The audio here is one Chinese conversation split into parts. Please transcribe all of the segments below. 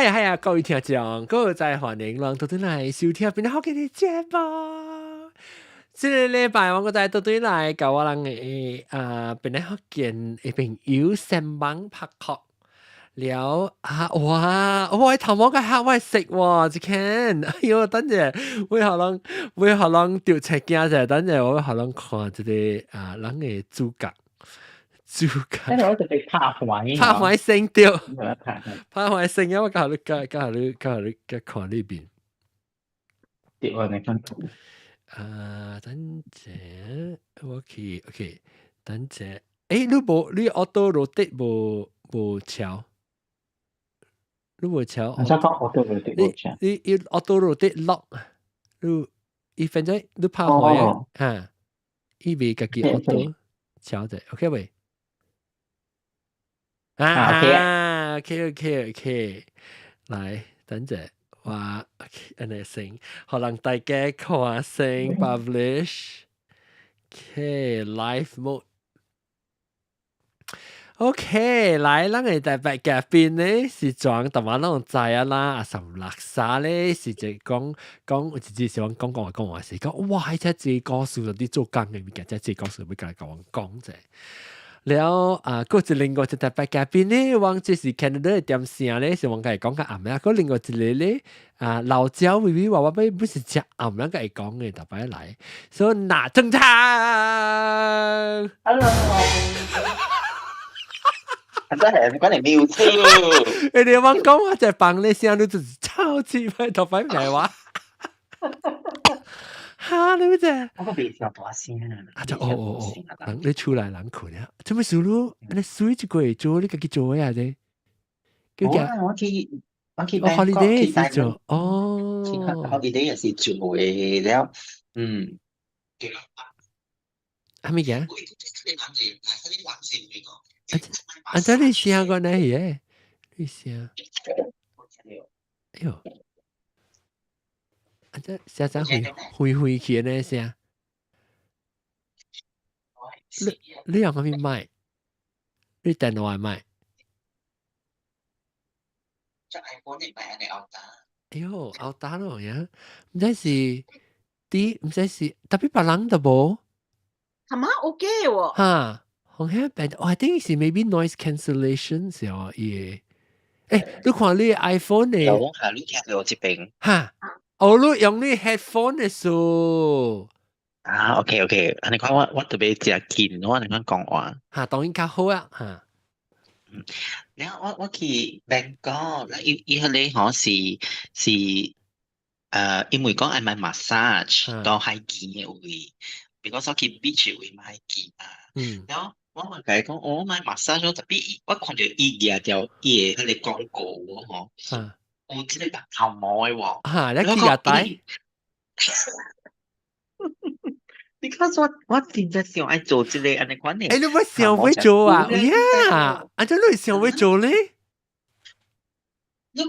呀，各位聽眾，各位再歡迎讓到對來收聽邊好嘅啲節目。這個禮拜我再到對來教我人嘅邊啲好見嘅朋友上網拍殼了哇！我頭毛個客我食喎，只看，哎呦，等陣會可能調車驚啫，等陣我可能看一個人嘅主角。但係我就被拍壞，拍壞聲掉，拍壞聲，因為教你看呢邊。對，我嚟看。等陣，OK，等陣，你auto rotate 無橋，你無橋。我想講 auto rotate 無橋。你 auto rotate lock，你反正你拍壞啊，伊未家己 auto 橋者 ，OK 未？OK，來等陣，哇，安尼先，可能大家看先 publish，OK，live mode。OK，來，咱嘅特別嘉賓咧是裝台灣攏知啊啦，什垃圾咧是就講，有一隻是講話是講，哇！迄隻字故事就啲做工嘅物件，隻字故事要甲你講者。แล้วก็จะ另外一特別嘉賓咧，往即是 Canada 嘅點聲咧，是往佢講個暗啦。個另外一個咧，老椒微微話不是食暗啦，佢講嘅特別嚟，所以拿正堂。Hello， 真係唔關你妙超。你哋往講我隻房咧聲都就是超級快，特別嚟話。哈，你啫？我個鼻條大聲啊！就人你出來人困啊！做咩事咯？你水一個月做，你家己做呀啫？我去 holiday 是做哦。holiday 也是做嘅了，係咪嘅？啊！真係聲個呢嘢？你聲？哎呦！啊！真聲灰起呢聲。你用咩麥？你電話麥？哎呦，拗打咯呀！唔知是唔知是，特別別人就冇。係嘛 ？OK 喎。嚇，紅黑白，我 I think 是 maybe noise cancellation 是哦，嘢。你看你 iPhone 嘅。有下你聽到這邊。嚇，你用你 headphone 嘅數。OK，你講我特別只見我你講話。嚇，當然較好啊，嚇。然後我去 Bangkok，伊迄個好是因為講愛買 massage 到海邊嘅位，because 我去 beach 嘅位買海邊嘛。然後我問佢講，我買 massage 特別，我看到伊舉條伊嘅迄個廣告喎，嗬，有即個白頭毛嘅喎。嚇，你舉下帶。Because 我真係想愛做這個安尼款嘅。你乜想會做啊？呀，你想會做咧？你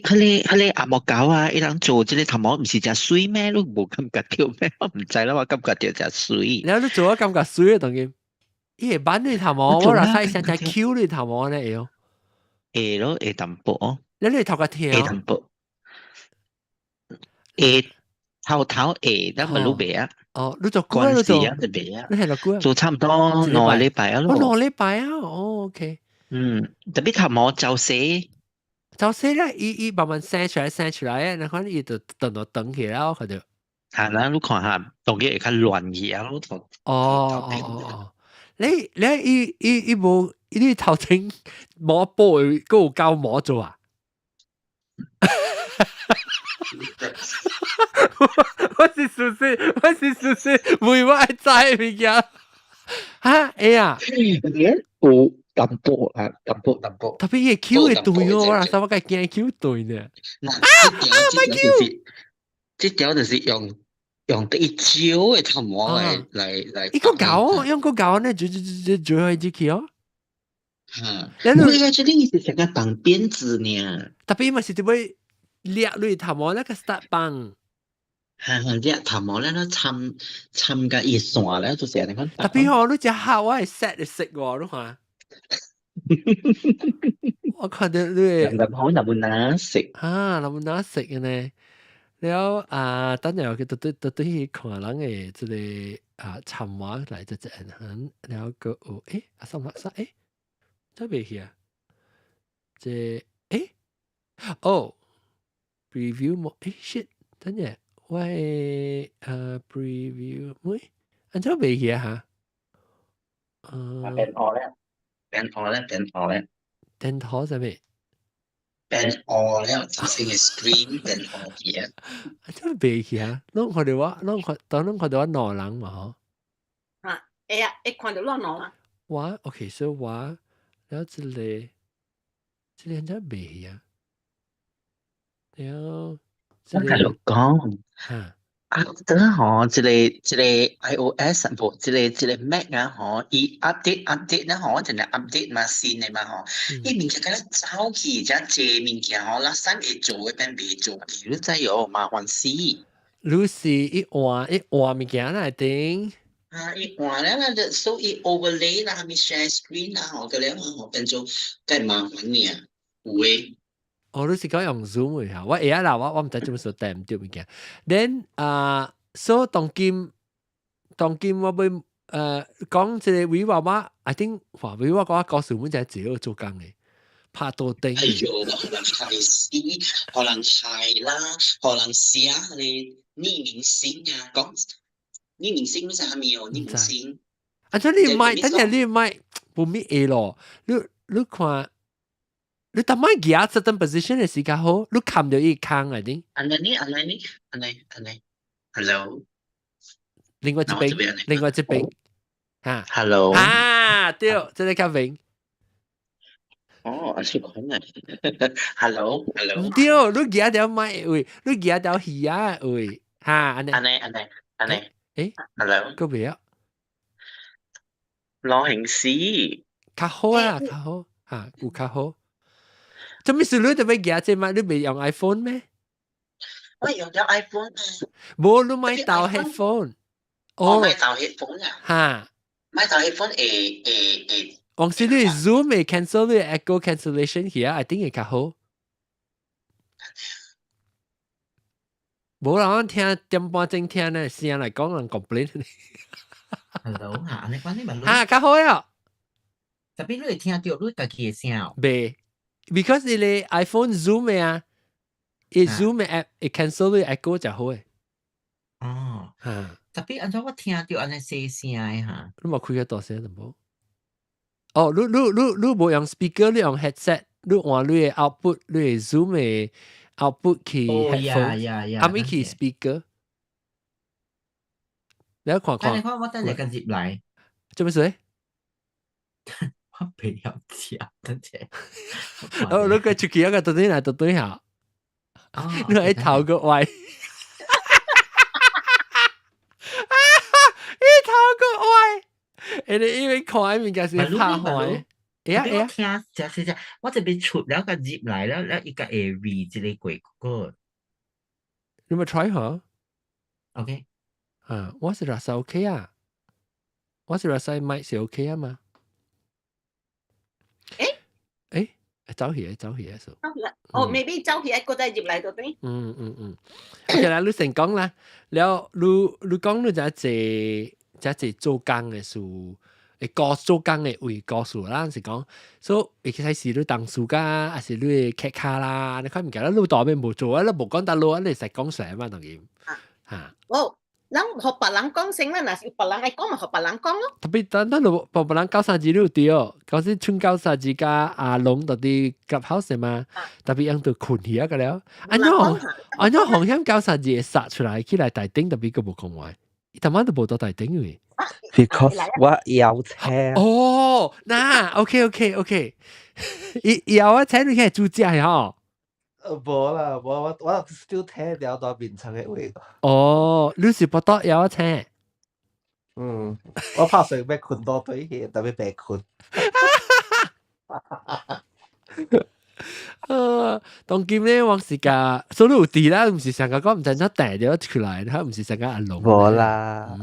看迄個阿莫狗啊，伊人做這個頭毛唔是只水咩？你冇感覺到咩？我唔知啦，我感覺到只水。然後你做咗感覺水啊，當然。伊會扳你頭毛，我話曬成隻 Q 你頭毛咧，會咯，會淡薄哦。你頭個條？會淡薄。會。頭會，但唔係白啊。哦，你做幾日？你做？你係做幾日？做差唔多2個禮拜啊咯。2個禮拜啊，OK。特別頭毛就死咧，伊慢慢生出來，然後伊就等起來，我看到。係啦，你看下，當然會較亂嘢啊，哦。你冇呢頭前摸波嗰個膠膜做啊？我是屬實，唔會話知物件。嚇，啊！有淡薄啊，淡薄。特別伊 Q 會對哦，我諗我個驚 Q 對呢。這條就是用第一招嘅頭毛嚟。一個搞，用個搞呢，就係這個哦。你個這裡是成個綁辮子呢。特別嘛是點會掠你頭毛那個 start 綁。掠頭毛咧，參加熱線咧，就是你講。特別你只客我係 set 嚟食喎，你看。我看到你咁好就會難食啊，諗哪食嘅呢？了啊，等陣我佢對看人嘅即係啊參話嚟就隻人，了個誒啊什麼啥誒，特別去啊，即誒哦 preview 冇誒 shit，等陣喂preview 冇，安怎未去啊嚇？เป็นออแล้วเป็นออแล้วเป็นออแล้ว電台上面，เป็นออแล้ว就成嘅 screen เป็นออ嘅安怎未去啊？攏看到我，攏看到我兩人嘛嗬。啊，哎呀，一看到亂攞啦。我 OK，所以我了這裡安怎未去啊？了這我同你講嚇。等下嗬，一個 iOS 無一個 Mac 啊嗬，伊 update 咧嗬，就係 update 嘛新嘅嘛嗬，伊物件敢若走去遮濟物件嗬，咱三會做嗰邊未做，你知有麻煩死。你是一換物件來頂。伊換咧，咱就所以 overlay 啦，咪 share screen 啦，嗬，個咧嗬變做更麻煩呢，有誒。哦，你是講用 Zoom 嚇？我會啊啦，我唔知做乜事帶唔到物件。Then 所以當今我會講即個維娃娃 ，I think 話維娃娃告訴我就係自己做工嘅，拍到頂。哎呦，可能係死，可能係啦，可能寫你匿名性啊，講匿名性係啥咪哦？匿名性。啊，咁你買，等陣你買冇咩嘢咯？你看。你當買夾 certain position 嘅時間好，你冚到一坑啊啲。安尼，hello。另外一邊，嚇。hello。啊，對，即係較明。哦，我是講嘅。hello。唔對，你夾條買喂，你夾條魚啊喂，嚇，安尼。誒 hello。個咩啊？攞形式。較好啊，較好嚇，有較好。做咩事你特別夾隻嘛？你未用 iPhone 咩？我用咗 iPhone 啊。冇，你買到 headphone。哦，買到 headphone 啊。嚇。買到 headphone 誒。往時你 Zoom 會 cancel 你 echo cancellation 去啊 ，I think 會較好。冇人聽點半鐘聽咧，聲嚟講人 complain。Hello 嚇，你講你咪嚇，較好啊！特別你會聽到你家己嘅聲哦。未 ，because 你 iPhone Zoom 嘅啊，伊 Zoom 嘅 app 會 cancel 你 echo 就好誒。哦，嚇，特別安怎我聽到安尼細聲嘅嚇？你冇開個大聲就冇。哦，你冇用 speaker，你用 headset，你換你嘅 output，你嘅 Zoom 嘅 output 去 headphone，含去 speaker。你看看。你看我等陣間入嚟，做咩事？我俾有食，等陣。哦，你個出去一個到底嚟到對下，你喺頭個位，一頭個位，你因為看面嘅是拍開，我聽只，我就俾出แล้วก็入嚟แล้วอีก個會 read 之類鬼個。你咪 try 下 ，OK。啊，我是 rasa OK 啊，我是 rasa 麥是 OK 啊嘛。誒，走起啊數。哦，maybe 走起一個都係入嚟到啲。OK啦，你成講啦，แล้ว你講你就係做工嘅事，誒做工嘅位告訴啦，是講，所以一開始你當暑假，還是你劇卡啦，你看唔見啦，你當面冇做啊，你冇講大陸啊，你實講成嘛當然嚇。哦。人學別人講先啦，嗱，別人係講咪學別人講咯。特別等別人九三字都對，嗰時春九三字加阿龍到啲夾口食嘛，特別樣到困起啊個了。安樣紅險九三字會殺出來起來大頂，特別個冇講話，特晚都冇到大頂嘅。Because 我搖車。哦，嗱 ，OK，搖啊車你係主駕嗬。冇啦，我 still 聽掉到變成嘅位。哦，你是不多搖車？我怕睡咩困多對嘢，特別白困。當今咧，我是架所以有啲啦，唔是成個講唔真咗大咗出來，佢唔是成個阿龍。冇啦，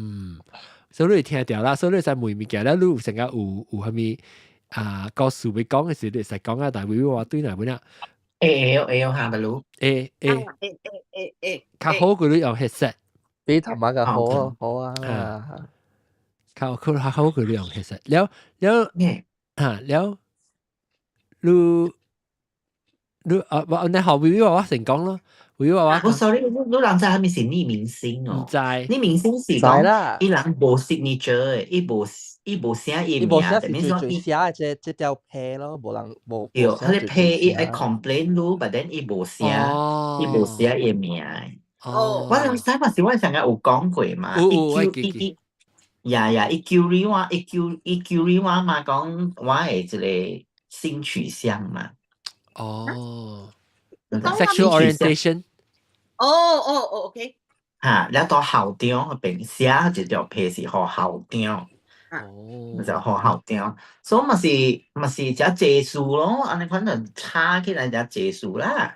所以你聽掉啦，所以你在每物件咧，你有成個有係咪告訴你講嘅時，你實講啊，但係會話對哪本啊？下不如，較好佢都用 headset，比頭晚嘅好哦好啊，較好佢都用 headset，แล้วเนี่ยแล้ว你你學會話成講咯，會話我 sorry，你人知係咪是女明星唔哦？知女明星是知講啦，伊人無 signature 嘅，伊無寫伊名，伊無寫是但係說伊最寫嘅這條批咯，無人無對，寫佢哋最 pay 伊愛寫。 complain 咯，but then 伊無寫伊名。哦我諗使嘛是我上個有講過嘛，伊叫伊叫你我嘛講我係一個性取向嘛。sexual orientation，OK，嚇，然後到校長嗰邊寫一條批是給校長。就學校長，所以咪是只借數咯，安尼可能差起來只借數啦。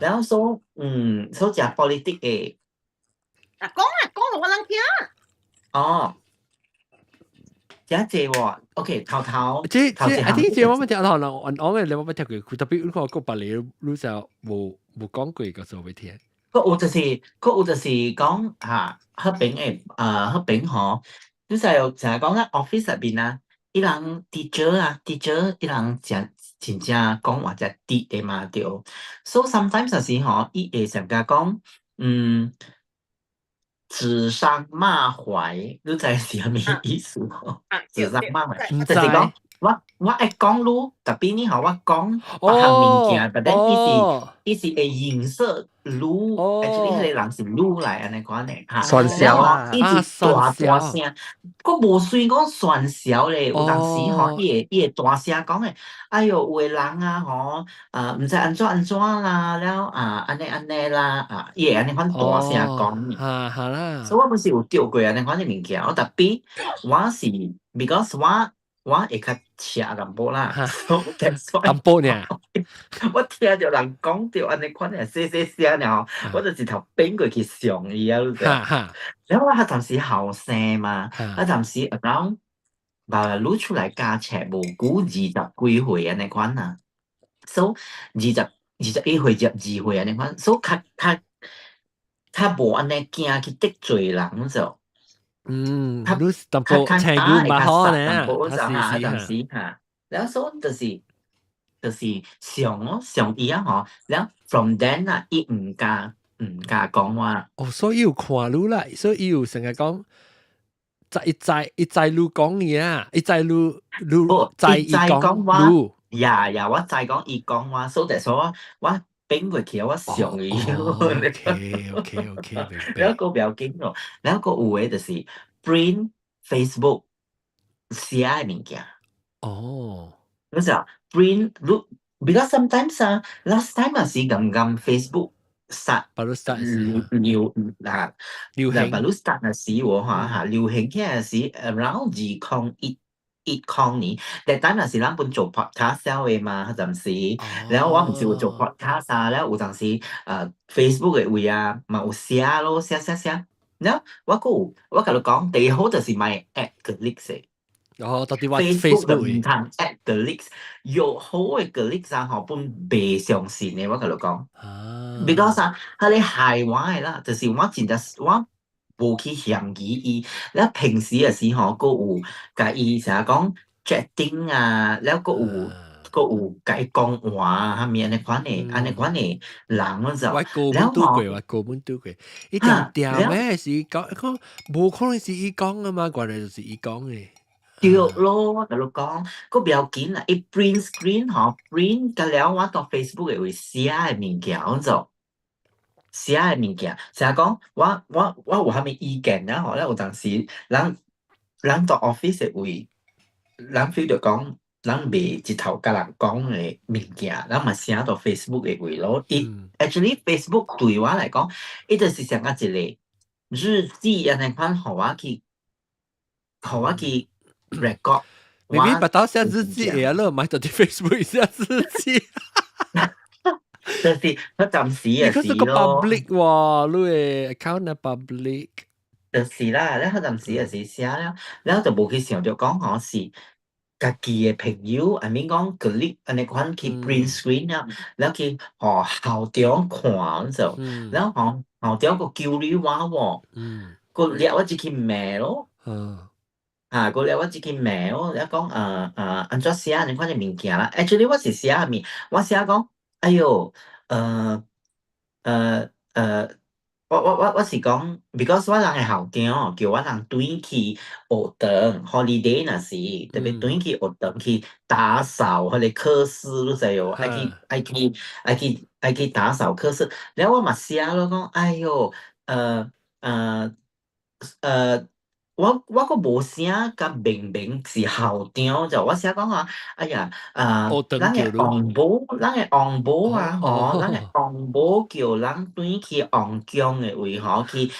然後所只 politic 嘅，講我人聽。哦，只借喎，OK，頭即先I think 即我咪聽可能我嘅你我咪聽過，佢特別嗰個白你你就冇講過個數俾聽。嗰有就是講嚇，嗰邊嘅嗰邊嗬，就係講咧 office 入邊啊，啲人 teacher 啲人真正講話只啲嘅嘛對，所以 sometimes 有時嗬，伊會成日講指桑罵槐，你知係啥物意思嗬？指桑罵槐，唔知就是講我愛講你，特別你嗬，我講別項物件，but then 伊是會影射你，actually 迄個人是你來安尼講咧嚇。傳銷啊，伊是大聲，佫無算講傳銷咧，有當時吼，伊會大聲講誒，哎喲，有個人啊吼，毋知安怎啦，了安尼啦，伊會安尼款大聲講。係啦。所以我唔是有釣過安尼款嘅物件，我特別我是 because 我會較赤淡薄啦，淡薄呢？我聽着人講着安尼款嘅細聲了，我就是頭邊過去上伊啊，然後我嗰陣時後生嘛，嗰陣時 around 攞出來加尺無久20幾歲安尼款啊，所以21歲22歲安尼款，所以較無安尼驚去得罪人就。你淡薄程度唔係好呢，嗰陣時嚇，然後所以就是上伊啊嗬，然後 from then 啊，伊唔敢講話。所以有看你啦，所以有成日講，一再你講嘢啊，一再你在伊講你。呀，我再講伊講話，所以說我變過去我上伊。OK，然後個表經咯，然後個有嘅就是 print Facebook 寫嘅物件。你知啊 print look because sometimes last time 是咁 Facebook start 流行，巴魯 start 嘅時喎嚇，流行嘅時 around 2010年，但當時咱本做 podcast 嘅嘛，嗰陣時，然後我唔是有做 podcast 啊，然後有陣時Facebook 嘅位啊，咪有寫咯，寫，然後我甲你講，第一好就是買 add 個 link。到底我 Facebook 就唔通 add 個 link， 有好嘅個 link 啊，嗬，本未上線嘅，我同你講。because 啊，佢哋害我嘅啦，就是我真係我冇去嫌棄伊，然後平時嘅時候，個有甲伊成日講 chatting 啊，然後個有甲伊講話啊，下面安尼款嘅人我就，我個本都過，一條咩是講，冇可能是伊講啊嘛，原來就是伊講嘅。對咯，我同你講，個不要緊啦，伊 print screen 嗬 ，print 咗了，我到 Facebook 嘅會寫嘅物件，我就寫嘅物件，成日講我有蝦米意見啊，嗬，咧有陣時人到 office 嘅會，人 feel 到講，人未直頭甲人講嘅物件，人咪寫到 Facebook 嘅會咯。actually Facebook 對我嚟講，伊就是像個一個日記安尼款，互我去 record。明明把到寫日記嘅咯，買到啲 Facebook 寫日記。就是嗰陣時嘅事咯。你嗰個 public 喎，你嘅 account 係 public。就是啦，咧嗰陣時嘅事寫啦，然後就冇去想着講可是家己嘅朋友，I mean 講 colleague 安尼款去 print screen 啊，然後去學校長看就，然後校長個叫你話喎，個了我一去罵咯，個了我一去罵咯，然後講安怎寫你款嘅物件啦，actually 我是寫咩？我寫講，哎喲，我是講 ，because 我人係校長，叫我人轉去學堂 holiday 那時，特別轉去學堂去打掃佢哋課室，你知喎，愛去打掃課室，然後我嘛寫咯講，哎喲，我個無寫甲明明是校長就，我寫講話，哎呀，咱嘅王母啊，吼，咱嘅王母叫人轉去王宮嘅位吼，去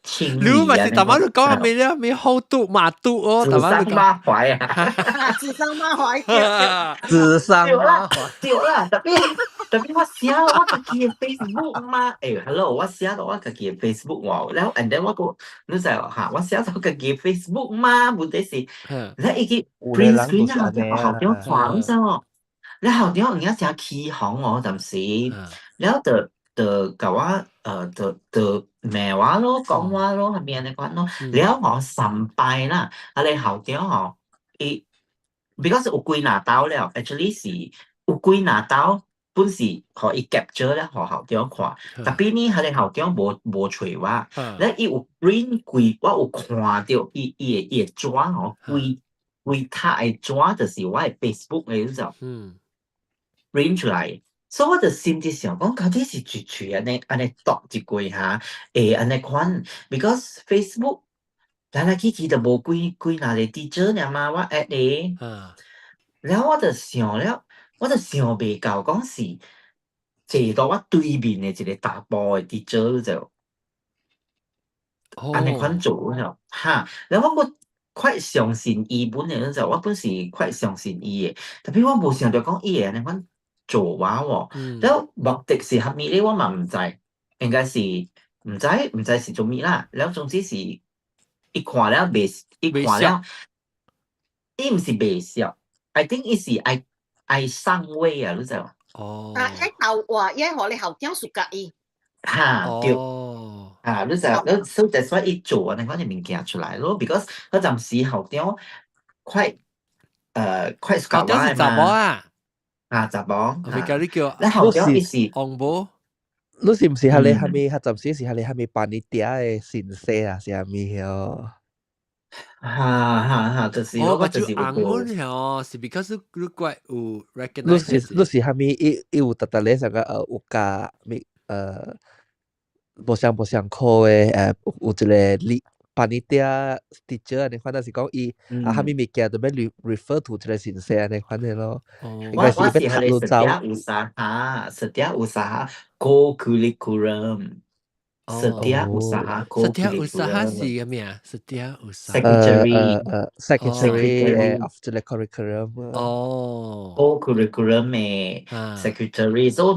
清理啊。你咪是大媽都講係咪咧？咪好嘟馬嘟哦，大媽都講。馬懷啊，智商馬懷，智商馬懷。對啦，特別我寫我家己嘅 Facebook 嘛，hello， 我寫到我家己嘅 Facebook 喎，然後 and then 你知嚇，我寫到家己嘅 Facebook 嘛，問題是，你已經 print screen 後邊學點看啫喎，你後邊人家寫起行喎，暫時，然後就甲我就罵我咯，講我咯，係咪安尼講咯？然後我3擺啦，你後邊吼，because 有幾拿刀了 ，actually 是有幾拿刀。本是可以 capture 咧，學校長看，特別呢，佢哋校長無找我，咧伊有 print 幾，我有看到伊嘅紙吼，幾塔嘅紙就是我嘅 Facebook 嘅就print 出來，所以我就心裡想講，到底是隨安尼讀一句下，安尼款 ，because Facebook 來去就無幾那個 teacher 呢嘛，我 at 你，然後我就想了。我就想袂到，講是坐到我對面嘅一個大波嘅 teacher 就，安尼款做就，然後我快相信伊本嘅就，我本是快相信伊嘅，特別我無想到講伊會安尼款做我喎，然後目的是蝦米咧，我嘛唔知，應該是唔知是做咩啦，然後總之是伊看了伊看了，伊唔是袂笑 ，I think 伊是愛上位啊，你知嘛？一頭話一學你校長屬格伊，對，你知，所以就所以伊做啊，那款嘅物件出來咯。because 嗰陣時校長快校長是查某啊，查某，你叫你叫，你校長伊是王母，你是唔是係你係咪嗰陣時是係你係咪辦你爹嘅先生啊？是係咪哦？就是我就紅阮哦，是 because 你怪有 recognize。你是係咪伊有特特咧上個有加咪無相課嘅有一個你辦你爹 teacher 你看到是講伊係咪物件就要 refer to 一個先生你看嘅咯。我是係你實際有啥 co-curriculum。Setia Usaha是嘅咩啊？Setia Usaha secretary of the curriculum。co-curriculum 嘅 secretary，所以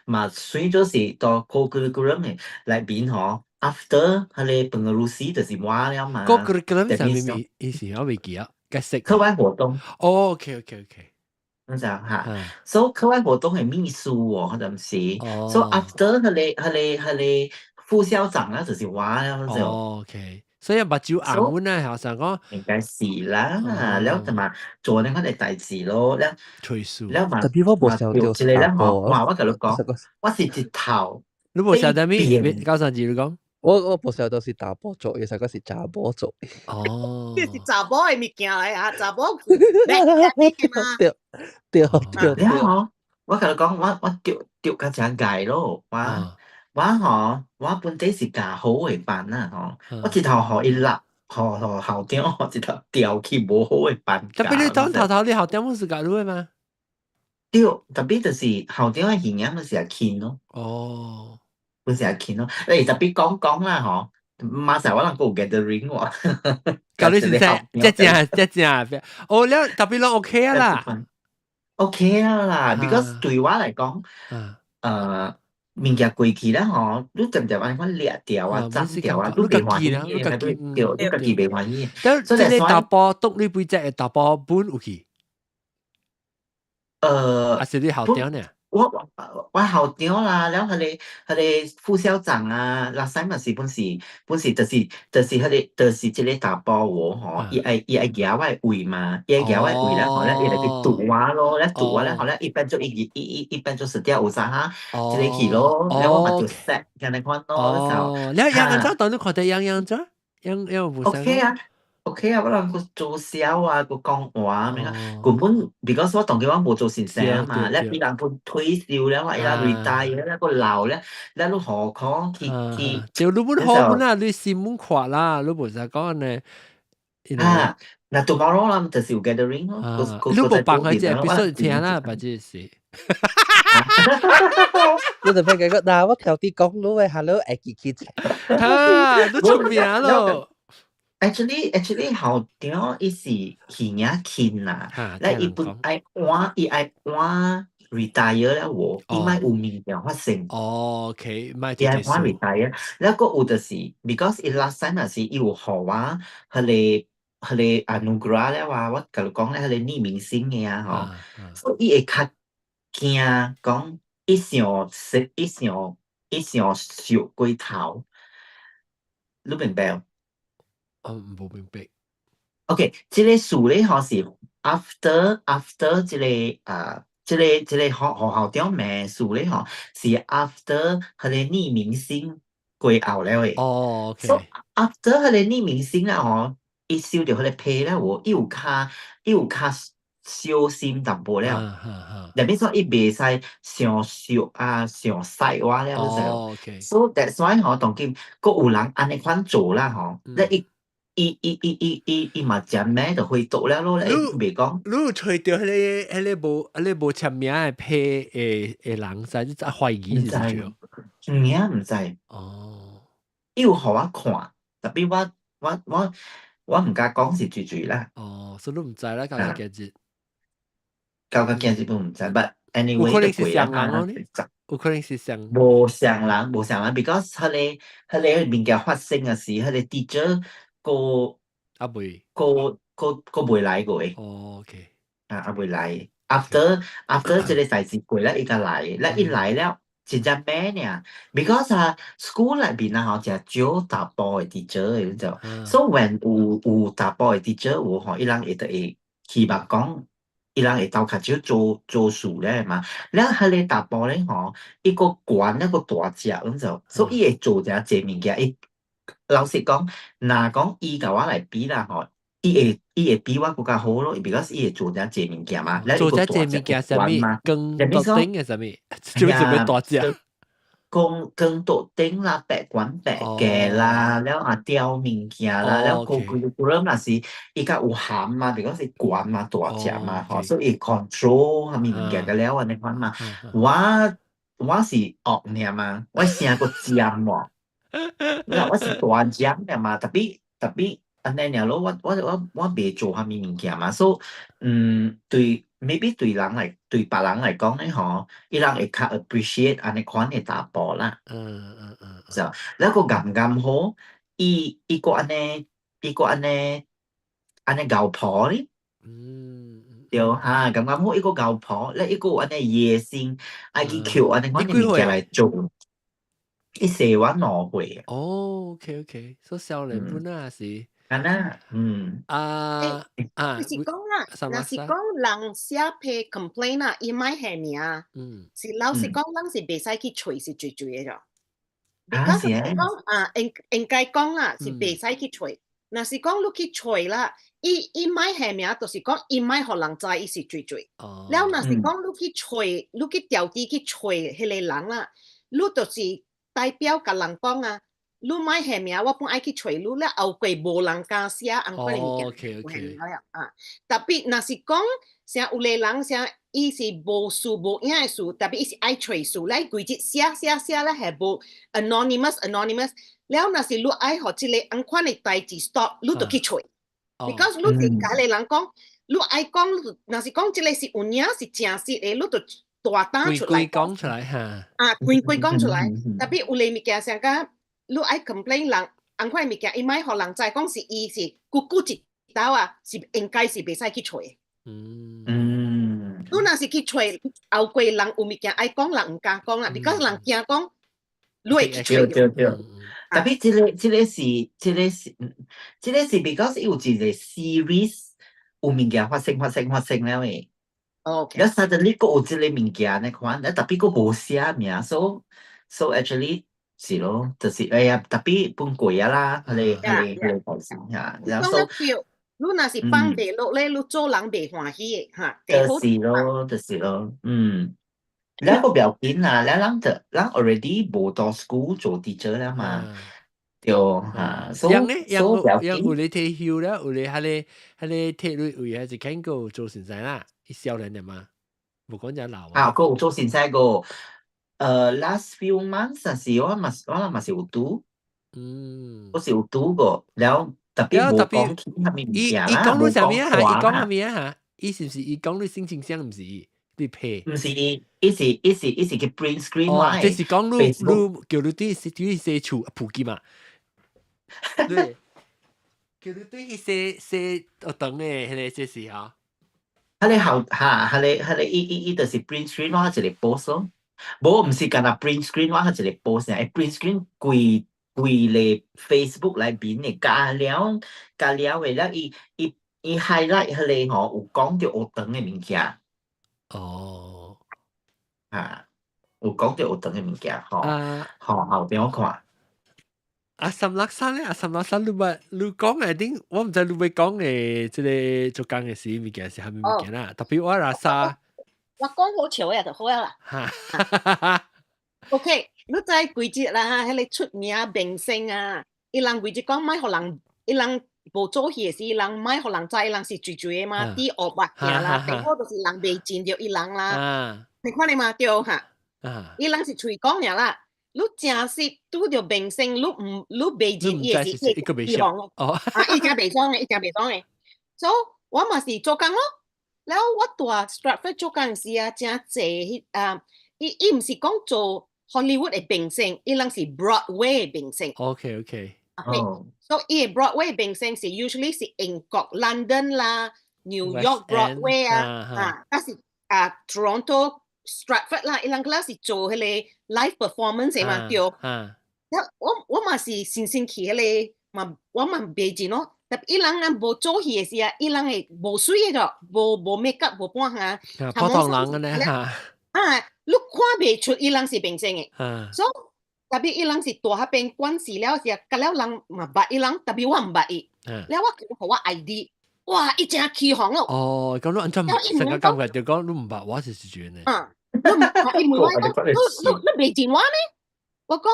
嘛算咗是到 co-curriculum 嘅裏邊嗬。After 佢哋本個老師就是我了嘛。co-curriculum 係咩意思？我未記啊。課外活動。OK。咁就嚇，所以課外活動係秘書喎，嗰陣時。所以 after 佢哋副校長啦，就是我啦，就。OK， 所以目睭紅阮啊，學生講應該是啦，แล้ว同埋做呢個嘅大事咯，แล้ว嘛，特別我冇想到之類咧，我同你講，我是一頭。你冇想到咩？教上字你講，我冇想到是大波做，其實嗰是查波做。呢是查波嘅物件嚟啊，查波。對。我同你講，我丟個隻界咯，我本地是教好嘅班啦，我一頭學伊立，學校長我一頭調去無好嘅班。特別你當頭你校長冇是教你嘛？對，特別就是校長嘅形象咪成日見咯。咪成日見咯，你特別講啦，馬上我能夠 gathering 喎。教你先生，即正，我了特別攏 OK 啦。OK 啦，because 對我嚟講，物件過去啦吼，你漸漸安款裂掉啊、斬掉啊，你袂歡喜嘅，係對，你家己袂歡喜。但即係打波篤你杯只係打波本有去，還是你後屌呢？我校長啦，แล้ว佢哋副校長啊，嗱使咪是本是就是即個打波喎，嗬，伊係夾我位嘛，伊係夾我位咧，嗬咧，伊嚟去堵我咯，咧堵我咧，嗬咧，一邊就一邊就死掉有啥哈，即個去咯，แล้ว我咪就 set 咁樣款咯，哦，你樣咗當你覺得樣咗，樣唔 OK 啊。OK 啊，我人個做銷啊，個講話咩啊，根本 because 我當佢我冇做先生啊嘛，咧俾人佢退休了，我伊拉 retire 咧個老咧，咧都何況去，就你本好本啊，你新聞看啦，你冇實講呢，啊，嗱 tomorrow 啦，就是有 gathering 咯，你冇辦佢只必須聽啦，或者是，你就俾佢個嗱，我條啲講到嘅 hello 愛記記，都出名咯。Actually 校長伊是魚眼傾啦，咧伊本愛換 retire 咧喎，伊咪有物件發生。OK，咪伊愛換 retire，แล้วก็有就是 because 伊 last time 係伊有學我佢哋อนุญาตแล้วว่า我甲你講咧，佢哋女明星嘅啊，嗬，所以伊會較驚講伊想熟過頭，你明白？冇明白。OK，即個事咧，嗬是 after 即個學校長咩事咧，嗬是 after 佢哋女明星過後了嘅。OK。So after 佢哋女明星啦，嗬，伊收到佢哋批咧，喎，伊有較小心淡薄了。入面說伊袂使上熟啊，上細話了，你知。So that's why 嗬，當今個有人安尼款做啦，嗬，咧伊嘛真咩就會讀了咯，你袂講。你吹到迄個無簽名嘅批嘅人使，你懷疑是唔知？唔知。伊有互我看，特別我唔敢講是最啦。所以你唔知啦，搞個日子。搞個日子都唔知，but anyway 有可能是上人咯，有可能是上。無上人，because 佢哋物件發生嘅時，佢哋 teacher 個未來過嘅。OK。未來 after 這個代志過咧，伊個來，咧伊來了，真正咩呢 ？because school 裏邊啊，就少打波嘅 teacher 嘅，你知。So when 有打波嘅 teacher 有嗬，伊人會希望講，伊人會鬥較少做事咧嘛。咧佢哋打波咧嗬，一個管一個大隻，咁就，所以會做隻物件。伊老實講，嗱講伊甲我來比啦嗬。伊會比我更加好咯 ，because 伊會做隻這物件嘛。做隻這物件什麼？更多頂嘅什麼？做咩大隻？更多頂啦，白管白嘅啦，แล้ว雕物件啦，แล้วcurriculum 那是伊個有涵嘛，because 是管嘛大隻嘛，所以 control 係物件嘅了安尼款嘛。我是惡念嘛，我成個尖喎，我是大尖嘅嘛，特別。安尼爾咯，我袂做蝦米物件嘛，所以對 maybe 對別人嚟講咧，嗬，伊人會較 appreciate 安尼款嘅打波啦。就แล้ว個啱好，伊個安尼教婆咧，對嚇，啱好伊個教婆咧，伊個安尼野心，愛去求安尼款嘅物件嚟做。伊寫我2歲。OK，所以少年本啊是。係啦，是講啦，若是講人寫批 complain 啊，伊咪係名，是老實講，人是袂使去吹是最嘅咗。because 是講應該講啦，是袂使去吹。若是講你去吹啦，伊咪係名，就是講伊咪互人知伊是最。แล้ว若是講你去吹，你去調機去吹迄個人啦，你就是代表甲人講啊。你買係名，我本愛去找你咧，後過無人敢寫，安可能嘅特別若是講，像有個人像伊是無事無影嘅事，特別伊是愛找事，咧規日寫咧係無 anonymous，แล้ว若是你愛互即個安款嘅代誌 stop， 你就去找 ，because 你是甲個人講，你愛講，若是講即個是有影是正實嘅，你就大膽出來講出來嚇。啊，規講出來，特別有類物件上個，你愛 complain 人，紅塊物件，伊咪互人知講是伊是咕一刀啊，是應該是袂使去找。你若是去找後過人有物件愛講，人唔敢講啦，because 人驚講，你會去找。對。特別這個是 because 有一個 series 有物件發生了誒。OK。然後 suddenly 個有這個物件咧看，特別個無寫名 ，so actually 是咯，就是特別本貴啊啦，佢哋保險嚇。然後你若是放地落咧，你做人袂歡喜嘅嚇。就是咯，然後個表緊啊，人 already 無到 school 做 teacher 啦嘛，對嚇。有你退休啦，有你喺你退休位係就肯個做先生啦，一少年嘅嘛，冇講就老啊。個有做先生個，last few months 是我嘛是有讀，我是有讀過，然後特別冇講其他物件啦，冇講話啦。伊講咩啊？伊是唔是伊講你心情上唔是你配？唔是，伊是去 print screen 哦，即是講你叫你對寫處普及嘛？對，叫你對寫學堂嘅迄個即是嚇。佢哋後嚇，伊就是 print screen 我一個 post 咯，無唔是干那 print screen 我一個 post 啊，print screen 規個 Facebook 內邊嘅加了嘅啦，伊 highlight 佢哋吼有講到學堂嘅物件。哦，有講到學堂嘅物件，後邊我看。阿岑樂山咧，你講嘅啲，我唔知你會講嘅即係做工嘅事物件是係咩物件啦？特別我拉沙，我講好笑嘅就好啦。OK， 你知幾節啦？迄個出名明星啊，伊人幾節講咪互人，伊人無做戲時，伊人咪互人知，伊人是最嘅嘛，啲惡物件啦，第個就是人未見到伊人啦。你看你嘛對嚇，伊人是隨講嘅啦。你真實拄到明星，你未見伊是一個希望嘅，伊真袂爽嘅，所以我嘛是做工咯。然後我大 Stratford 做工時啊，真濟伊唔是講做 Hollywood 嘅明星，伊人是 Broadway 嘅明星。OK。所以伊 Broadway 明星是 usually 是英國 London 啦、New York Broadway 啊，但是Toronto Stratford 啦，伊人嗰是做迄個 live performance 嘅嘛，對。我嘛是新奇迄個嘛，我嘛袂見咯。但伊人啊無做戲嘅時啊，伊人係無水嘅咗，無 make up 無半下。普通人嘅咧嚇。你看袂出伊人是明星嘅。所以特別伊人是大嗰邊關係了時，甲了人嘛捌伊人，特別我唔捌伊。了我叫互我 ID， 哇！伊真起哄咯。哦，咁你安怎成個感覺就講你唔捌我是轉嘅。你唔捌伊問我講，你未見我咩？我講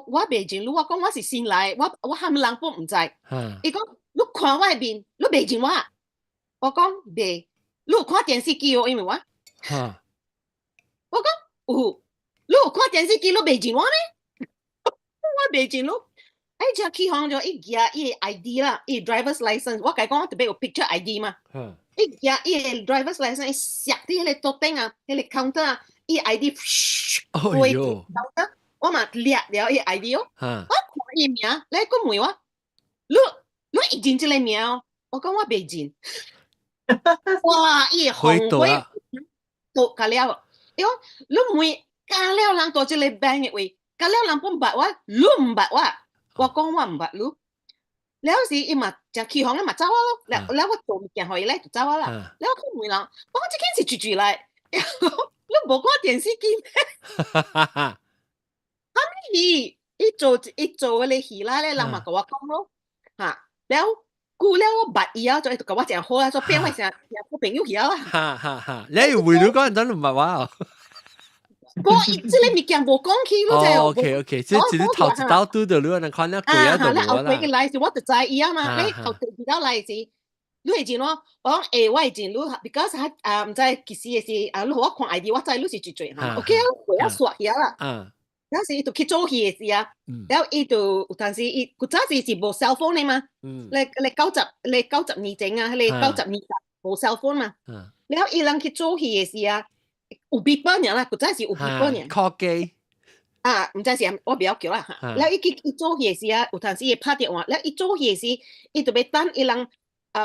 我未見你，我講我是新來，我喊人都唔知。伊講你看我面，你未見我。我講未，你有看電視機哦，因為我。我講有，你有看電視機，你未見我咩？我未見你。只起行咗伊舉伊 ID 啦，伊 driver's license， 我甲伊講我特別有 picture ID 嘛。伊舉伊 driver's license， 伊錫啲迄個桌頂啊，迄個 counter 啊，伊 ID， 飛去 counter， 我嘛掠了伊 ID 哦。我看伊名，你講問我，你會認這個名哦？我講我未認。哇！伊紅灰都加了，伊講你問加了人到這個 bank 嘅位，加了人不捌我，你唔捌我。我講我唔捌你，了時伊嘛就起哄，伊嘛走啊咯。了我做物件互伊咧就走啊啦。了我去問人，我講這件是住來，你無看電視機咩？哈咪伊做嗰個戲啦咧，人嘛甲我講咯嚇。了顧了我捌伊啊，就甲我誠好啊，就變為成好朋友去啊啦。你係為咗嗰陣真唔捌我啊？我即個物件無講起咯，就 OK， 即係頭一道拄到你，能看了鬼啊都冇啦。後幾來時我就知伊啊嘛，你後第二道來時，你會見咯。我講我會見你 ，because 唔知幾時嘅事，你互我看 ID， 我知你是最最嚇。OK， 我刷起啦。有時伊就去做戲嘅時啊，然後伊就有陣時伊古早時是無 cell phone 嘅嘛，你90年前啊，你90年代無 cell phone 嘛，然後伊人去做戲嘅時啊。有 people 呢啦，佢真係有 people 呢。call 機唔知是我不要叫啦嚇。แล้ว伊做嘢時有陣時伊拍電話，แล้ว伊做嘢時，伊就要等伊人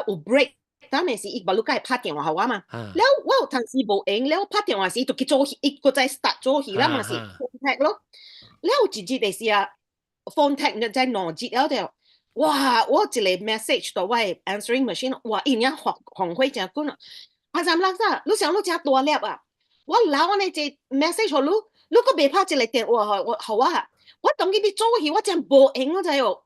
有 break，等嘅時伊不如佢拍電話給我嘛。แล้ว我有陣時無閒，แล้ว拍電話時就去做戲，伊個再 start 做戲啦嘛是 phone tag 咯。แล้ว一日嘅時啊 phone tag 就在兩節了就，哇！我一個 message 到我 answering machine， 哇！伊樣紅會真滾啊！三六三，你想你真大粒啊！我留我呢隻 message 給你個未拍一個電話給我啊！我當佢哋做戲，我真無閒我就係，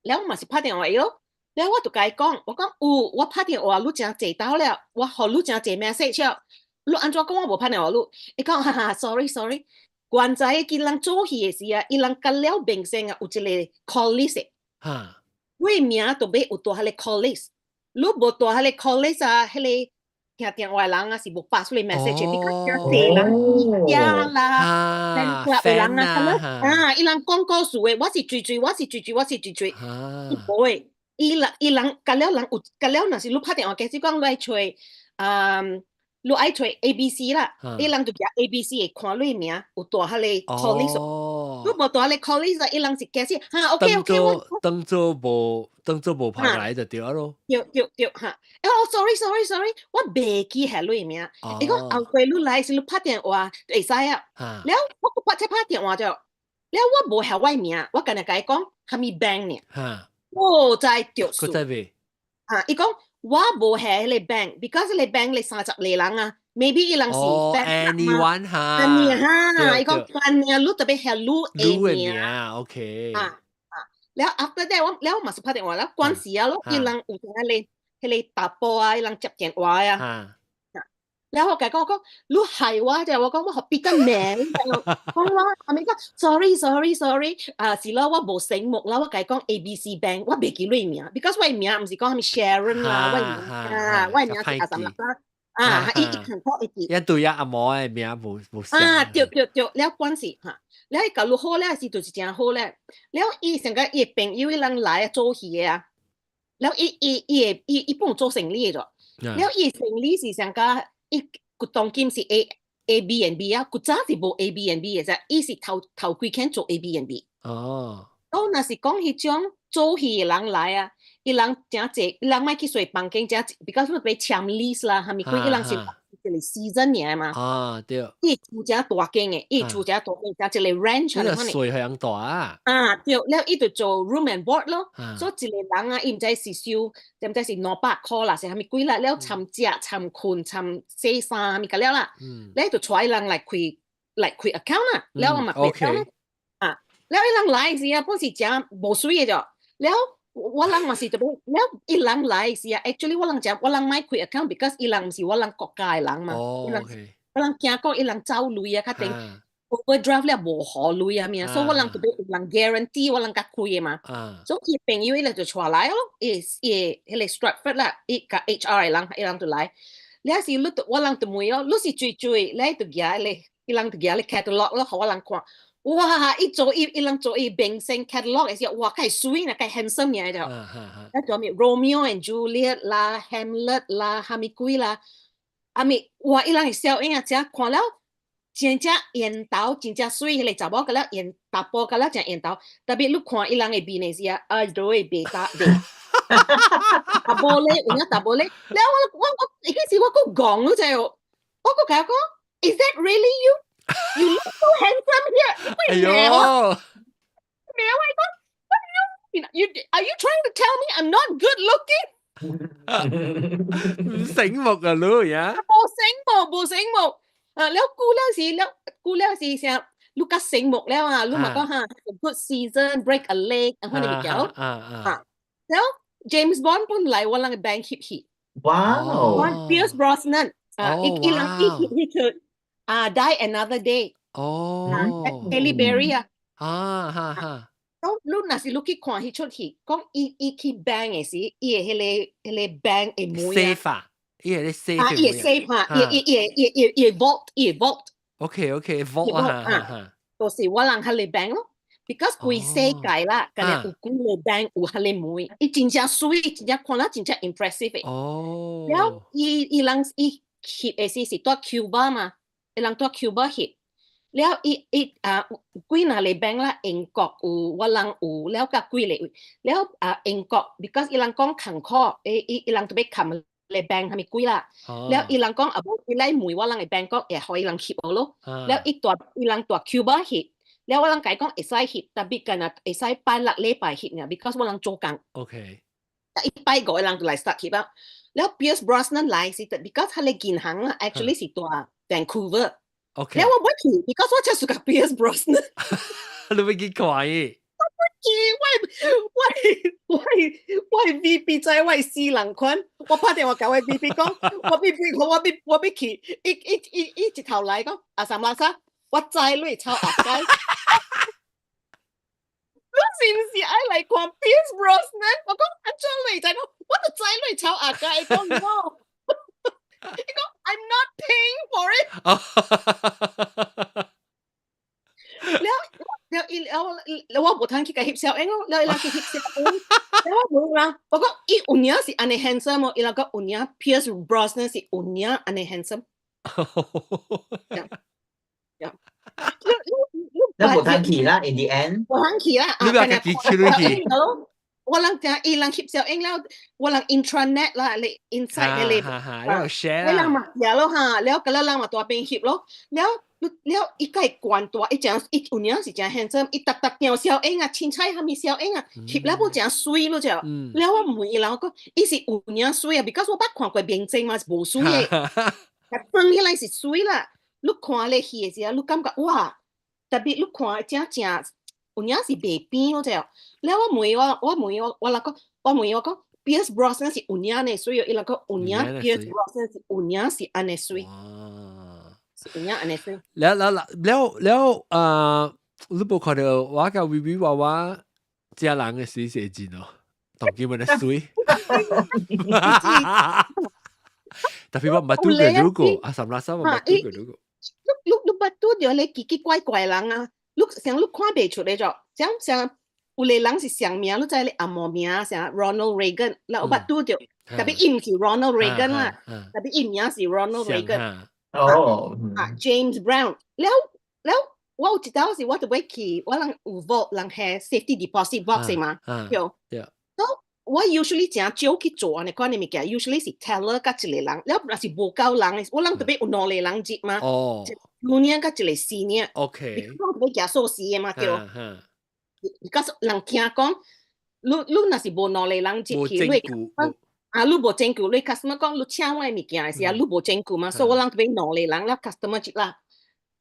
แล้ว我咪是拍電話咯。แล้ว我就甲伊講，我講我拍電話，你真坐到了，我互你真濟 message 了，你安怎講我無拍電話你？伊講哈哈 sorry， 原在佢人做戲嘅時啊，伊人甲了明星啊有一個 call list， 我名就要有大迄個 call list， 你無大迄個 call list 啊，迄個聽電話人啊是無發出嚟 message， 你講真濟人家啦，fan 人啊，伊人講故事嘅，我是追，伊無誒。伊人甲了人有甲了，若是你拍電話，假使講你愛吹你愛吹 ABC 啦，伊人就夾 ABC 會看你名有大迄個 call list， 你無大迄個 call list， 伊人是假使OK， 我當做無拍來就對咯。對嚇，sorry， 我袂記係你名，伊講後悔你來時你拍電話會使啊，แล้ว我拍電話就，แล้ว我無係我名，我今日甲伊講蝦米 bank 呢？我在掉數，伊講我無係迄個 bank，because 迄個 bank 你30個人啊 ，maybe 伊人是 anyone 嚇，伊講anyone 你特別係你名，OK，แล้ว after that 我嘛是拍電話啦，關係啊咯，伊人有迄個打波啊，伊人接電話啊。แล้ว我講你係我就我講我學別個名，講我阿咪講 sorry， 是啦，我無醒目啦，我講 ABC Bank， 我袂記你名 ，because 我名唔是講係咪 Sharon 啦，我名是阿什啦，伊看過一啲，一對一阿毛嘅名無相，對，แล้ว關係嚇，แล้ว伊搞到好咧，是就是真好咧，แล้ว伊成個伊朋友伊人來做戲嘅啊，แล้ว伊幫做生意咗，แล้ว伊生意是成個。佢當今是 Airbnb 啊，佢早是無 Airbnb 嘅啫，伊是頭幾間做 Airbnb。哦，咁若是講迄種做戲嘅人來啊，伊人真濟，伊人咪去睡房間，真比較說俾簽 lease 啦，係咪？佢伊人是一個 season 嘢嘛。對。伊住真大間嘅，伊住真大間，真一個 ranch 嚟。呢個水係咁大啊。對，แล้ว伊就做 room and board 咯，所以一個人啊，伊唔知是收，唔知是200塊啦，是係咪幾啦？แล้ว參食、參困、參洗衫咪咁了啦。แล้ว就帶人來開 account 啊，แล้ว嘛開 account แล้ว伊人來時啊，本是真無水嘅咗，แล้ว我人嘛是特別，แล้ว伊人來時啊 ，actually 我人講我人買開 account，because 伊人唔是我人國家嘅人嘛，我人驚講伊人走鐳啊，確定 overdraft 咧無好鐳啊咩，所以我人特別伊人 guarantee 我人甲開嘅嘛，所以伊朋友伊就出來咯，伊迄個 Stratford 啦，伊甲 HR 伊人就來，แล้ว是你我人就問咯，你是追，แล้ว就舉咧，伊人就舉咧 catalog 咯，互我人看。哇！伊人做伊明星 catalog 嘅時候，哇！佢係 sweet 啊，佢係 handsome 嘢就，一做咩 Romeo and Juliet 啦 ，Hamlet 啦，哈咪鬼啦，阿咪哇！伊人係笑應啊，只看了真正緣投，真正 sweet 迄個查某個了緣打波個了真緣投，特別你看伊人嘅面嘅時啊，都會白打玻璃，有影打玻璃，แล้ว我嗰時我個講咯就係，我個講 ，Is that really you？You look so handsome here. Wait, Ayo. Are you trying to tell me I'm not good looking? 唔醒目啊，你呀？冇醒目。แล้วกูแล้วสิเสียลูกก็醒目แล้วอ่ะลูกมาก็ฮะ good season break a leg อันนี้ไม่เกี่ยวแล้ว James Bond ปุ่นไหลวันหลังแบงค์ฮิต Wow. Pierce Brosnan อีหลังที่คือDie Another Day เฮลิเบรีอ่ะต้องรุ่นน่ะสิลูกคิดขวานที่ชุดหิก็อีคิดแบงไงสิอีเฮเลแบงไอ้มวย safe อ่ะอีเฮเล safe อี safe ฮะอี vault OK vault อ่ะตัวสิว่าหลังเฮเลแบง咯 because กุยเซไก่ละกันเนี่ยกูเลยแบงอูเฮเลมวยอีจริงจัง sweet จริงจังคนละจริงจัง impressive แล้วอีหลังอีคิดไอ้สิตัวคิวบามา伊人住 Cuba 翕，了伊幾那里 bank 啦，英國有，我人有，了甲幾里位，了英國 because 伊人講坎坷，伊人特別冚嚟 bank 係咪幾啦？了伊人講無伊來問我人嘅 bank 講會互伊人翕我咯，了伊人住 Cuba 翕。แล้วว่าลังไก่ก็ไอ้ไซฮิตแต่บิกันนะไอ้ไซไปหลักเล่ไปฮิตเนี่ย because ว่าลังโจกังโอเคแต่อีไปก็ไอ้ลังตัวไหลสตาร์ทฮิตแล้วเพียร์สบรอสนั้นไหลสิแต่ because เขาเลยกินหัง actually สิตัวแวนคูเวอร์โอเคแล้วว่าไม่ถูก because ว่าจะสุกับเพียร์สบรอสนั้น你ไม่กินควาย喂 VP 在喂西人款我打電話給喂 VP 講我必去一直頭來講阿三拉沙我知你抄阿雞你是唔是愛嚟看 Pierce Brosnan 我講阿張你就講我就知你抄阿雞講 no 佢講 I'm not paying for it แล้วว่าบ่ทันคิดกับฮิปเซลเองแล้วอีหลังคิดฮิปเซลเองแล้วว่าบ่ล่ะบอกว่าอีอุญญาสิอันนี้ handsome อีหลังก็อุญญา Pierce Brosnan สิอุญญาอันนี้ handsome แล้วบ่ทันขี่ละ in the end บ่ทันขี่ละ你不要自己去了去ว่าหลังจากอีหลังฮิปเซลเองแล้วว่าหลัง intranet ละเลย inside เลยแล้ว share แล้วหลังมาแล้วฮะแล้วก็แล้วหลังมาตัวเป็นฮิปแล้วอีไก่กวนตัวอีจังอีอุญญาสิจัง handsome อีตักเดียวเซลเองชินชัยฮามีเซลเองฮิปแล้วบ่จังสวยรู้จักแล้วว่ามื้ออีหลังก็อีสิอุญญาสวยbecause 我捌看過面證嘛是無水嘅但真起來是水啦你看咧戲嘅時候你感覺哇特別你看正อุญญาสิเบบี้รู้จักแล้วว่ามื้อว่าแล้วก็ว่ามื้อว่าก็ Pierce Brosnan สิอุญญาเนี่ยสวยอีหลังก็อุญญา Pierce Brosnan สิอุญญาสิอันนี้สวยอุญญาอันนี้สวยแล้ว你冇看到我甲微微娃娃家人嘅水蛇精哦當佢們嘅水特別我唔係拄過如果阿三拉三我唔係拄過如果你不拄着你奇奇怪怪人啊你像你看不出來咗像有個人是上名你知你阿嬤名像 Ronald Reagan แล้ว我不拄着特別伊唔是 Ronald Reagan 啦特別伊名是 Ronald Reagan James Brown แล้ว我有一道是我就會去我人有 vote 人係 safety deposit box 嘛我 usually 真少去做安尼款嘅物件 usually 是 teller 甲一個人了若是無夠人我人特別有兩個人接嘛junior 甲一個 senior OK 我特別行數時嘅嘛對because 人聽講你若是無兩個人接去你你無證據你 customer 講你請我嘅物件嘅時候你無證據嘛所以我人特別兩個人了 customer 接啦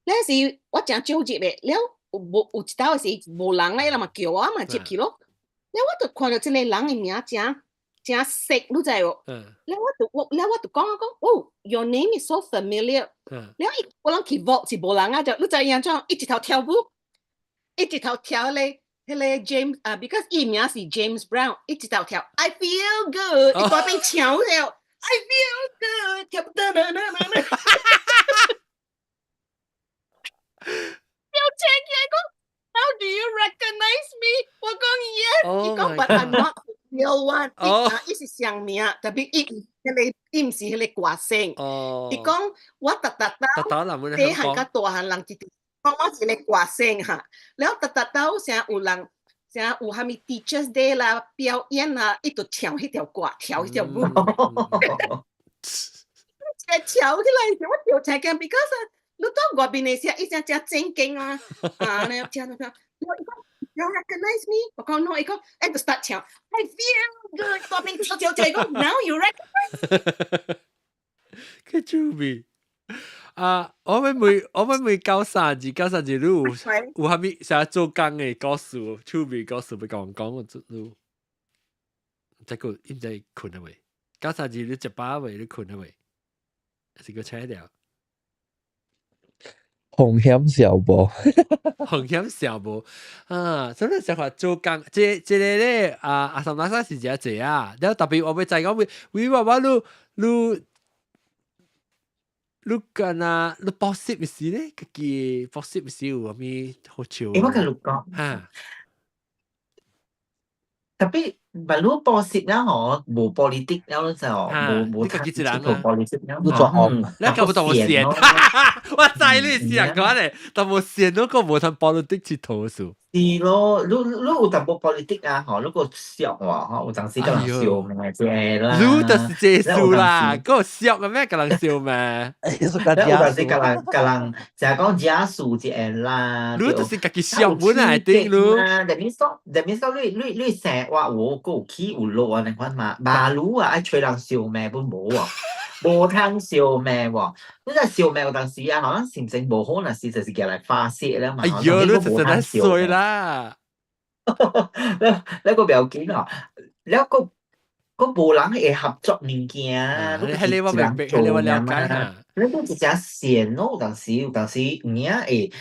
那是我真少接嘅了有一道是無人咧嘛叫我嘛接去咯แล้ว我就看到這個人嘅名真識你知喎แล้ว我就講哦 your name is so familiar แล้ว我人去 vote 是無人啊就你知樣狀一直頭跳舞一直頭跳咧迄個 James because 伊名是 James Brown 一直頭跳 I feel good 伊嗰邊跳了 I feel good 跳How do you recognize me? 我講 yes. 伊講 but I'm not the real one. 伊是上名，特別伊唔是迄個歌星。伊講我特細漢甲大漢人直直講我是個歌星嚇。然後到成有人成有蝦米 Teachers Day 啦表演啦，伊就跳迄條歌，跳迄條舞。跳起來時我跳起驚 because 你到外邊嘅時候，伊真正經啊！你跳，you recognize me？ 我講 no， 伊講 at the start 跳 ，I feel good， 外邊跳，伊講 now you recognize？ 個趣味我們每九三字，你有蝦米成日做工嘅故事，趣味故事要講我你，再個應該困啊未？九三字你食飽未？你困啊未？是個扯掉。風險小無風險小無所以就話做工這個咧阿三拉沙是真濟啊，然後特別我要再講為話我你干啊你報識唔是咧自己報識唔是有咩好笑我跟你講特別但如果波折啦，嗬，無 politic 了就冇呢個幾自然出頭 politic 了，你做惡你根本就冇線，我知你線講咧，但冇線嗰個冇同 politic 切頭數。是咯，你有淡薄 politic 啊，嗬，你個笑喎，嗬，有陣時個人笑咩啫啦，你就是這數啦，嗰個笑嘅咩？個人笑咩？有陣時個人就係講假數啫啦，你就是自己笑本來定咯。特別說你成日話我個起有落啊，你看嘛，馬路啊，愛吹人笑咩本冇啊。無通笑咩喎？你真係笑咩？有陣時啊，可能心情無好嗰陣時，就是叫嚟發泄啦嘛。哎呀，你真係衰啦！你個表情啊，你個無人會合作物件，係你話明白，係你話了解下。你都只閒咯，有陣時你啊會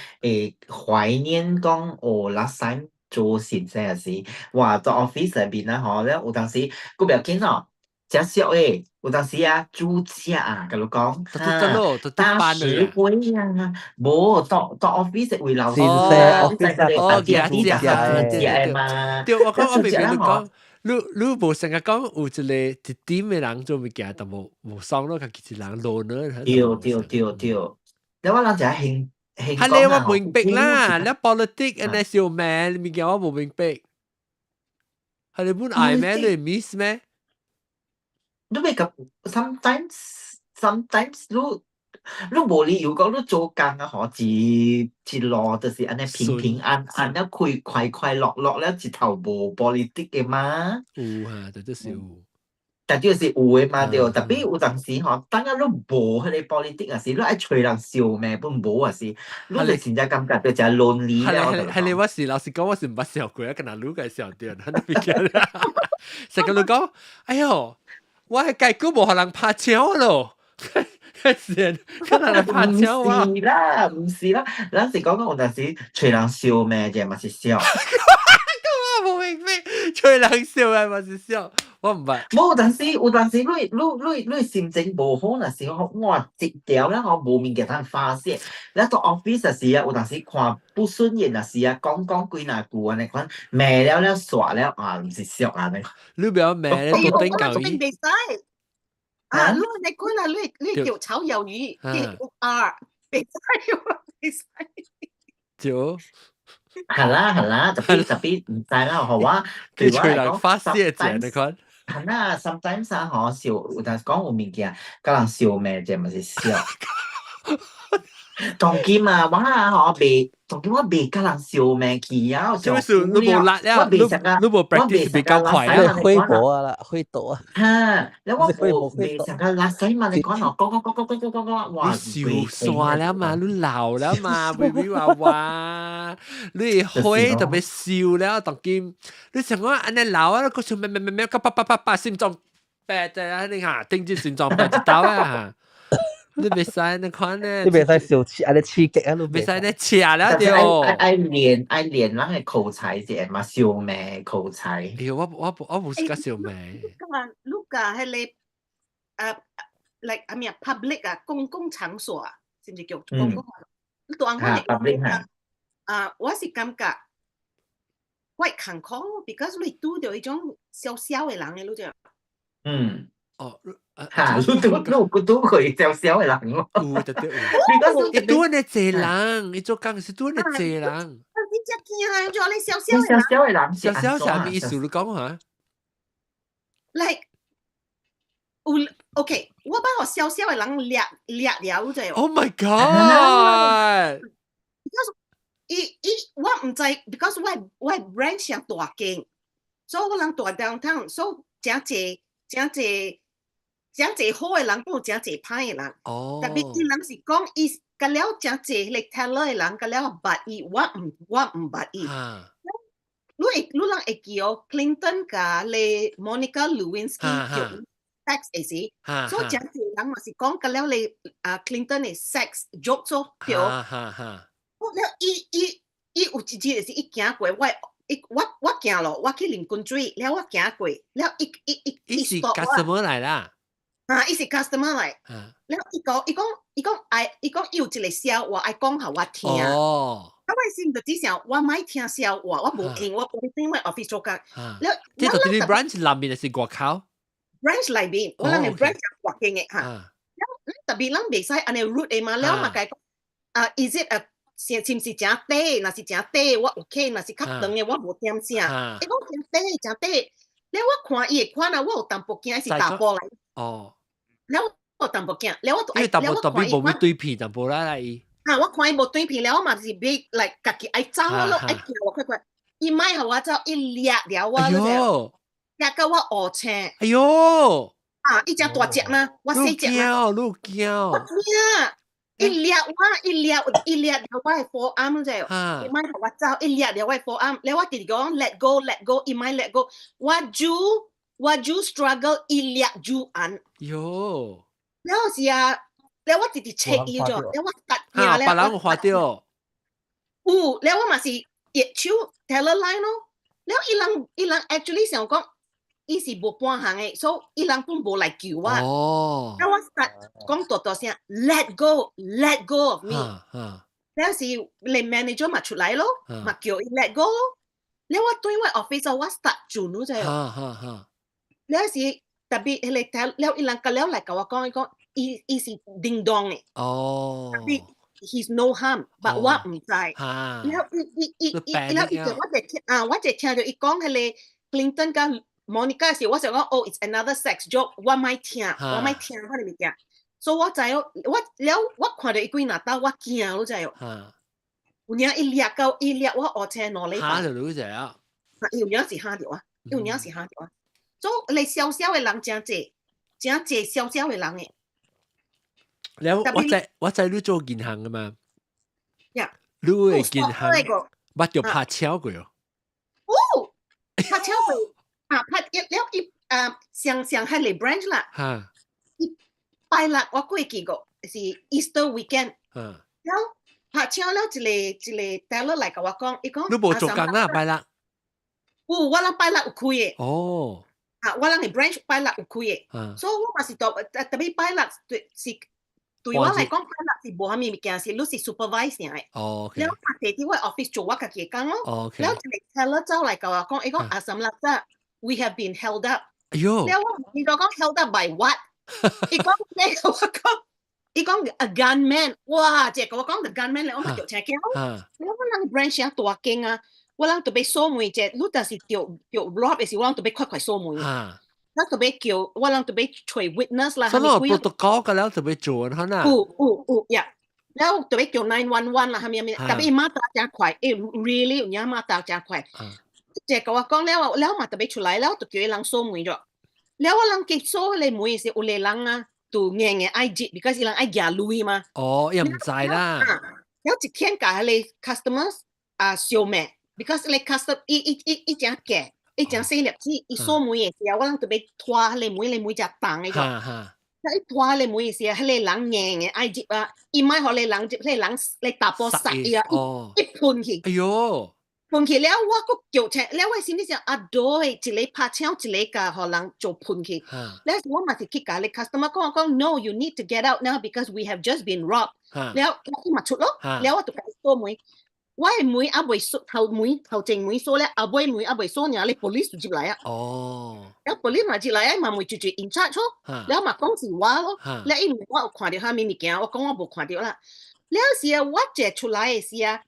懷念講哦，last time 做先生嘅時，話做 office 入邊啦，嗬，咧有陣時個表情啊。真少誒，有陣時啊，煮食啊，甲你講，打水杯啊，無到 office 為老師啊，煮食嘛。對，我講我明明你講，你無成日講有一個一點嘅人做物件，但無爽咯，佢其實人老呢。對，你話人就係興係你話明白啦，你 politic 呢小咩？物件我無明白，係你本愛咩？你 miss 咩？你咪咁 sometimes 你無理由講你做工啊，嗬，一路就是安尼平安安，了快樂了，一頭無 politic 嘅嘛。有啊，就是有。但就是有嘅嘛，對，特別有陣時嗬，等下你無迄個 politic 啊時，你愛吹人笑咩？本無啊時，你就真正感覺到就係 lonely 了。係你我是老實講，我是唔捌笑過，跟人女嘅笑點，喺度邊成個女講，哎呦！我係解決無互人拍槍咯，先可能人拍槍啊！唔是啦，咱是講有陣時吹人笑咩啫，嘛是笑。我冇明白，吹人笑係嘛是笑，我唔捌。冇有陣時，你心情無好那時候，我直條咧，我無物件通發泄。你到 office 時啊，有陣時看不順眼那時啊，講幾那句啊，你看罵了耍了啊，唔是笑啊你。你不要罵，你都頂夠伊。啊，你講啊，你條炒魷魚，R，別使。就。係啦，特別唔知啦，好啊。佢吹人發泄啫，你看。係啦 ，sometimes 啊，嗬笑，有陣時講有物件，甲人笑咩啫，咪是笑。當今啊，我嗬未，當今我未甲人笑咩去啊，就係你冇辣了，你冇 practice 比較快啊，會搏啊啦，會抖啊。嚇，你我未成個辣死嘛？你講講，哇！你笑煞了嘛？你老了嘛？微微娃娃，你開特別笑了，當今你成個安尼老啊，個笑咩，個啪，心臟病啫啊！你嚇，頂住心臟病就到啊！你袂使你看呢？你袂使笑刺，安尼刺激啊！你袂使你吃了掉。愛練咱嘅口才啫嘛，笑咩口才？哎呦，我唔是個笑咩。你講係like 係咪 public 啊，公共場所啊，甚至叫公共。你當我哋 public 我是感覺我坎坷 ，because 你拄到一種小嘅人嘅，你就哦。嚇！你都佢笑笑嘅人咯。你多呢濟人，你做工是多呢濟人。你只見啊，做你笑嘅人。笑啥意思？你講下。Like，OK，我把我笑嘅人掠了就。Oh my god！ 我唔知 ，because 我 branch 上大間，所以我人大 downtown， 所以真好嘅人，都真歹嘅人。特別啲人是講，伊個了真嚟 teller 嘅人，個了捌伊，我唔捌伊。你人會叫 Clinton 甲你 Monica Lewinsky 叫 sex 嘅事，所以真人嘛是講個了你Clinton 嘅 sex joke 所叫。了伊有一日是伊行過，我行咯，我去林君水，了我行過，了伊是 customer 嚟啦。伊是 customer 嚟，了伊講有一個笑話，我愛講下我聽。先就只想我咪聽笑話，我冇應，我冇點喺 office 做工。即係到底 branch 南邊是外口 branch 裏邊，我諗係 branch 國境嘅嚇。特別諗未使安尼 route 嘅嘛，แล้ว嘛計is it 是唔是正低？若是正低，我 OK；若是較長嘅，我冇點聲。你講正低，正低，你我看伊嘅款啊，我有淡薄驚是大波嚟。哦。แล้ว我淡薄驚，แล้ว我因為淡薄特別冇會對片淡薄啦伊。我看伊無對片，แล้ว嘛是俾嚟家己愛走咯，愛叫我快快。伊買互我走，伊掠了我，掠到我烏青。哎呦！伊隻大隻嘛，我細隻嘛。我驚。伊掠了我嘅 forearm 啫。伊買互我走，伊掠了我嘅 forearm，แล้ว我直講 let go，伊買 let go， 我 struggle， 伊掠住安。喲。แล้ว是啊。แล้วว่าติดเช็คอีจ้ะแล้วว่าตัดยาแล้วปลาล้างหัวเดียวแล้วว่ามาสิเอ็ดชิวเทเลอร์ไลน์เนาะแล้วอีหลัง actually 想講อีสิบ่半行嘅 so อีหลังปุ่นบ่嚟叫ว่าแล้วว่าตัด講ตัว先 let go of me แล้วสิเลย manager มา出嚟咯มา叫อี let go แล้วว่าตัวว่า office ว่า start จูนู้จ้ะแล้วสิแต่บีเลยแล้วอีหลังก็แล้ว嚟กับว่า講อีสิดิงดองเนี่ยhe's no harm but ว่า唔ใจแล้วแล้วอีกว่าจะ聽到อี講係咧 Clinton กับ Monica 時我想講oh it's another sex joke ว่าไม่聽我哋咪講 so 我知我แล้ว我看到อีกุยหน้าตาว่า驚咯知有有一掠我我車攞嚟嚇條女仔啊有是嚇條啊so 你小小嘅人真濟小小嘅人嘅แล้ว我在你做銀行㗎嘛？你嘅銀行，捌着拍超過哦。拍超過拍แล้ว上係嚟 branch 啦。拜六我過去個是 Easter weekend。แล้ว拍超แล้ว一個 teller 嚟กับ我講，伊講你冇做工啦拜六。我諗拜六有開嘅。哦。我諗係 branch 拜六有開嘅。所以我嘛是特別拜六是。對我嚟講，拜六是冇啥物物件，是你是 supervise 嘅。แล้ว拍地啲我 office 做我家己講咯。แล้ว一個 teller 走嚟甲我講，伊講阿什麼啦，we have been held up。哎呦！แล้ว伊講 held up by what？ 伊講 a gunman， 哇！即係甲我講 the gunman 咧，我咪叫請驚咯。แล้ว我諗 branch 啊大間啊，我諗特別鎖門啫，你但是叫 rob 嘅時，我諗特別快鎖門。แล้วตัวเบกเกี่ยวว่าเราตัวเบกช่วย witness ละสำหรับโปรโตคอลกันแล้วตัวเบกจวนเขาน่ะyeah แล้วตัวเบกเกี่ยว911ละฮะมีแต่เป็นมาตราจ้าควายreally เนี่ยมาตราจ้าควายเจ๊ก็ว่าก้องแล้วมาตัวเบกช่วยแล้วตัวเกี่ยวหลังโซ่มวยจ้ะแล้วหลังเกี่ยวโซ่เลยมวยสิอุเลหลังอ่ะตัวเงี้ยไอจิ because หลังไออย่าลุยมาอ๋อยังไม่ใจล่ะแล้วจิเทียนกับเลย customers เซียวแม่ because เลย customer อีจ้าแก่伊講細粒子，伊鎖門嘅時候，我諗特別拖迄個門隻重嘅咗。伊拖迄個門嘅時候，迄個人硬嘅愛接啊，伊咪互你人接，迄個人嚟打波殺伊啊，一噴去。哎呦！噴去了，我個叫車，了我心裡想啊，對，一個拍槍，一個甲互人做噴去。了我嘛是去甲你 customer 講 ，no， you need to get out now because we have just been robbed。了伊嘛出咯，了我就甲伊鎖門。我係門阿未鎖後正門鎖咧，阿尾門阿未鎖呢，你 police 就入嚟啊！แล้ว police มา入嚟啊，嘛會就 in charge 咯，แล้ว嘛講是話咯，แล้ว因為我有看到下面物件，我講我冇看到啦。แล้ว時啊，我借出來嘅時啊，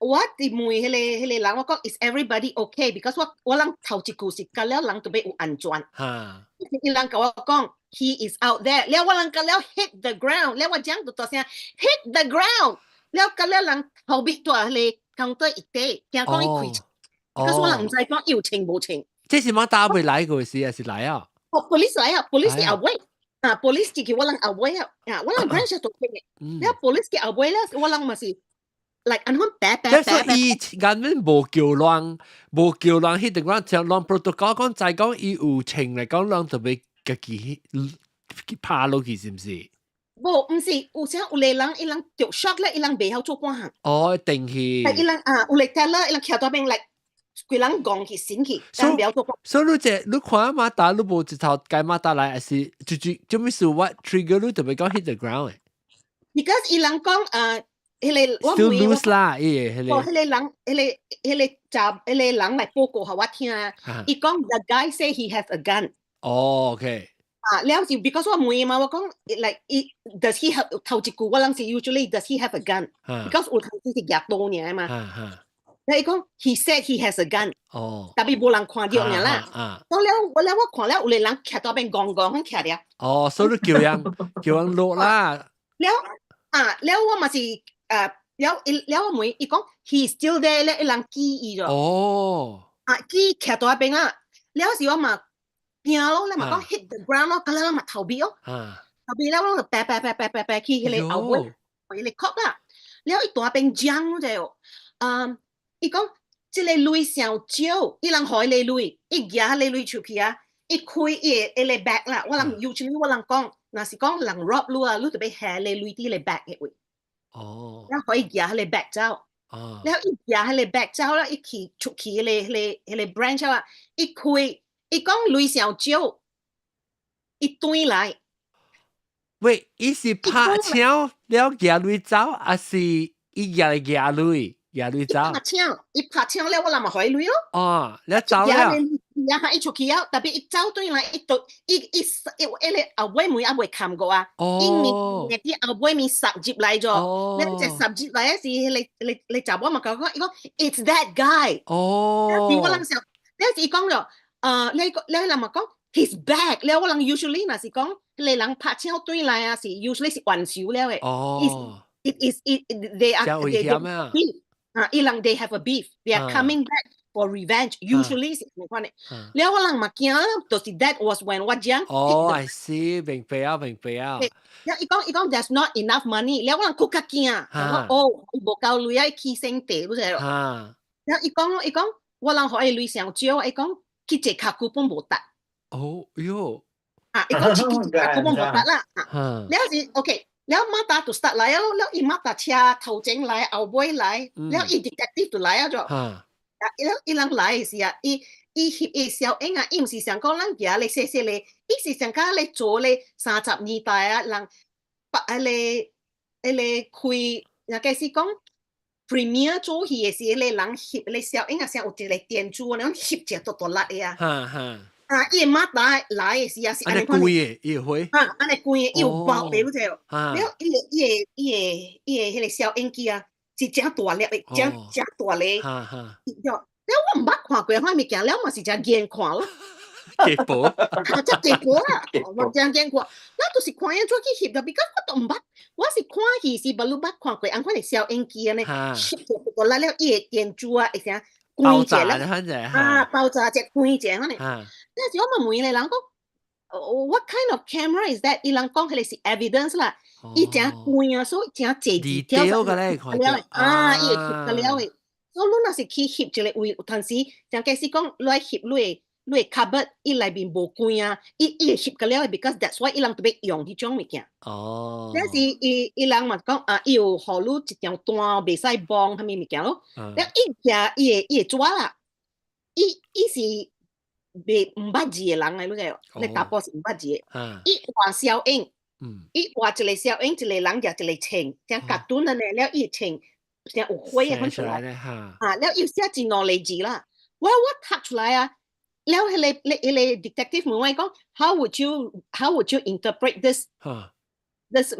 我啲門迄個人我講 is everybody okay because 我諗頭一句是講了人特別有安全。伊人甲我講 he is out there，แล้ว我人甲了 hit the ground，แล้ว我講到聲 hit the ground。แล้วก็แล้วหลังเขาบิดตัวเลยกังตัวอีกเต้แกก็อีกคุยก็ส่วนหลังใจก็有情冇情即是乜打未來嗰時係來啊police 來啊 police 嘅 away police 叫我หลัง away 我หลัง branch ตัวเองแล้ว police 嘅 away แล้ว我หลังมาสิ like อันนั้นแปะแล้ว所以間面冇叫人 hit the ground 像讓 protocol 講就係講伊有情嚟講讓特別嘅爬落去是唔是唔是，有時有個人，伊人着 shock 咧，伊人未曉做半行。哦，定去。伊人有個 teller，伊人徛到邊嚟，規人講去閃去，但未曉做半。所以你看馬達，你無一頭解馬達來，還是就咩事？What trigger 你特別講 hit the ground 誒？ Because 伊人講我 still lose 啦，迄個人嚟報告給我聽啊，伊講 the guy say he has a gun。OK。了是 because 我問嘛，我講 like does he have 頭一句我諗是 usually does he have a gun？ because 有頭先是夾刀呢嘛。伊講 he said he has a gun。但係冇人看到呢啦。我看了有個人徛到邊講咁徛了。所以叫人落啦。了我嘛是了我問伊講 he still there 咧，一人記伊咗。記徛到邊啊？了是我嘛。驚咯，你咪講 hit the ground 咯，咁樣咪逃避咯，逃避了我就白去迄個後尾，迄個殼啦，了伊大邊漲就，伊講即個鐳上少，伊人開個鐳，伊夾個鐳出去啊，伊開伊個 bag 啦，我人 usually 我人講，若是講人 rob 路啊，路就要下個鐳啲個 bag 嘅位，了可以夾個 bag 走，了伊夾個 bag 走啦，伊去出去迄個 branch 啊，伊開。伊講鐳上少，伊對來。喂，伊是拍槍了夾鐳走，還是伊夾鐳走？伊拍槍了，我人咪開鐳咯。了走了。伊出去了，特別伊走對來，伊個後尾面也未看過啊。伊面啲後尾面殺入來咗，你只殺入來是你查某咪講，伊講 it's that guy。我人想，你是講咗。你人咪講 his back 了，我人 usually 若是講你人拍槍對來啊，是 usually 是還手了嘅。they are 伊人 they have a beef， they are coming back for revenge。usually 是咁款嘅。了我人咪驚，就是 that was when 我講。I see， 明白啊。伊講 there's not enough money， 了我人更加驚。伊無夠鐳啊，起升地嗰隻咯。了伊講我人可以鐳上少，伊講。去坐卡古本無達。喲。伊講去卡古本無達啦。了是 OK， 了馬達就 start 來咯，了伊馬達車頭前來，後尾來，了伊 detective 就來啊咗。了伊人來時啊，伊小英啊，伊唔是想講咱行咧細咧，伊是想講咧做咧30年代啊，人開，若計是講。Premier 做戲嘅時，你人翕你小英啊，像有一個電柱，你翕只多多辣嘅啊。伊馬達來嘅時啊，是安尼款嘅，伊會。安尼關嘅，伊有包俾嗰隻。了，伊個迄個小英機啊，是真大粒嘅，真大粒。了，我唔捌看過款物件，了嘛是真見看咯。結果，真結果啦，我真見過。那都是看嘢做去翕嘅，because 我都唔捌。我是看戲是不如捌看過，安款嘅小英機啊呢，翕到來了，伊個電柱啊，會啥關者啦，爆炸隻關者安尼。但是我問問咧，人講 ，what kind of camera is that？ 伊人講佢哋是 evidence 啦，伊真關啊，所以真濟detail嘅咧，看到伊會翕得了嘅。所以你若是去翕一個位，有陣時像假使講來翕你 cupboard 伊內面無關啊，伊會翕個了 ，because that's why 伊人特別用呢種物件。但是伊人嘛講伊有互你一條單，袂使綁啥物物件咯。了伊徛伊會抓啦，伊是唔捌字嘅人嚟，你知？你大波是唔捌字嘅。伊畫小英，伊畫一個小英，一個人夾一個稱，像格頓啊呢，了伊稱像有花啊咁出來。了伊寫字攞嚟字啦，我讀出來啊。แล้วเฮเล detective มึงว่าก็ how would you interpret this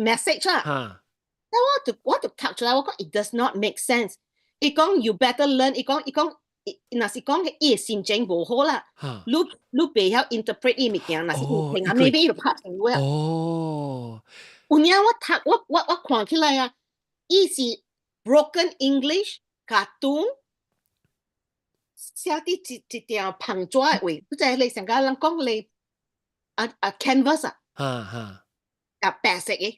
message อ่ะแล้วว่าจะทัก出来ว่าก็ it does not make sense อีกอง you better learn อีกองน่ะสิกองอี心情บ่好啦ลูกไปเฮา interpret อีมิกันน่ะสิถึงอ่ะ maybe อยู่ภาคถึงว่าอุเนี่ยว่าทักว่าขวางขึ้น来อ่ะอีสิ broken English cartoon寫啲一條膨紙嘅位，即係你成個人講你canvas 白色嘅，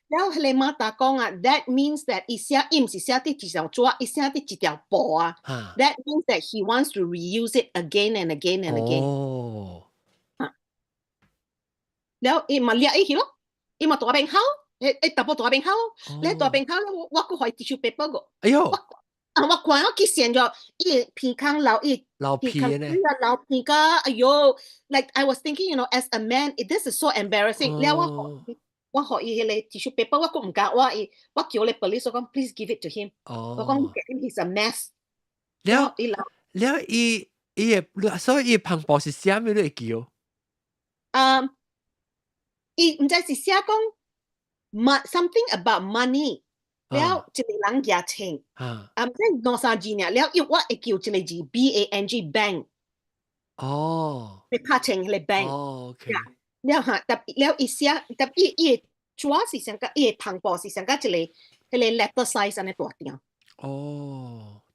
然後你馬達講that means that 伊唔是寫啲一條紙，伊寫啲一條布啊。That means that he wants to reuse it again and again and again。然後伊咪掠伊去咯，伊咪大邊烤，大波大邊烤，你大邊烤我個可以 tissue paper 個。哎呦！我看我去選咗，伊鼻腔流鼻呢，流鼻個，哎呦 ！Like I was thinking, as a man, this is so embarrassing。了我我可以迄個 tissue paper 我個唔夾我叫你 police 我講 please give it to him 我講 look at him he's a mess 了所以旁博是啥物你會叫伊唔知是寫講something about money 了一個人價錢唔知多少字呢了我會叫一個字 BANG bank 你拍錢迄個 bank OK 了哈特別了伊寫特別伊主要是想個伊旁博是想個一個迄個 letter size 安尼大條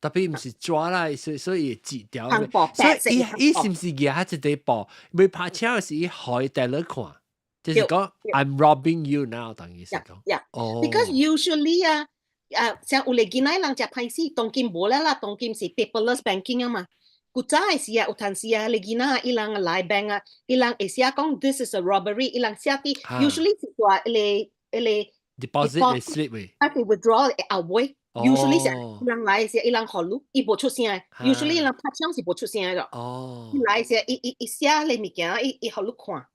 特別唔是抓啦所以截掉旁博所以伊是唔是舉一個博未拍車時伊可以帶你看就是講 I'm robbing you now 等於是講because usually 像有嚟見嚟人就歹勢當今無啦當今是 paperless banking 嘛古早嘅時有陣時嚟見啦伊人來 bank 伊人會寫講 this is a robbery 伊人寫啲 usually 是話嚟 deposit slip 喂withdraw 後尾 usually 是伊人來時伊人學路伊無出聲 usually 伊人拍槍是無出聲嘅伊來時伊寫嚟物件伊學路看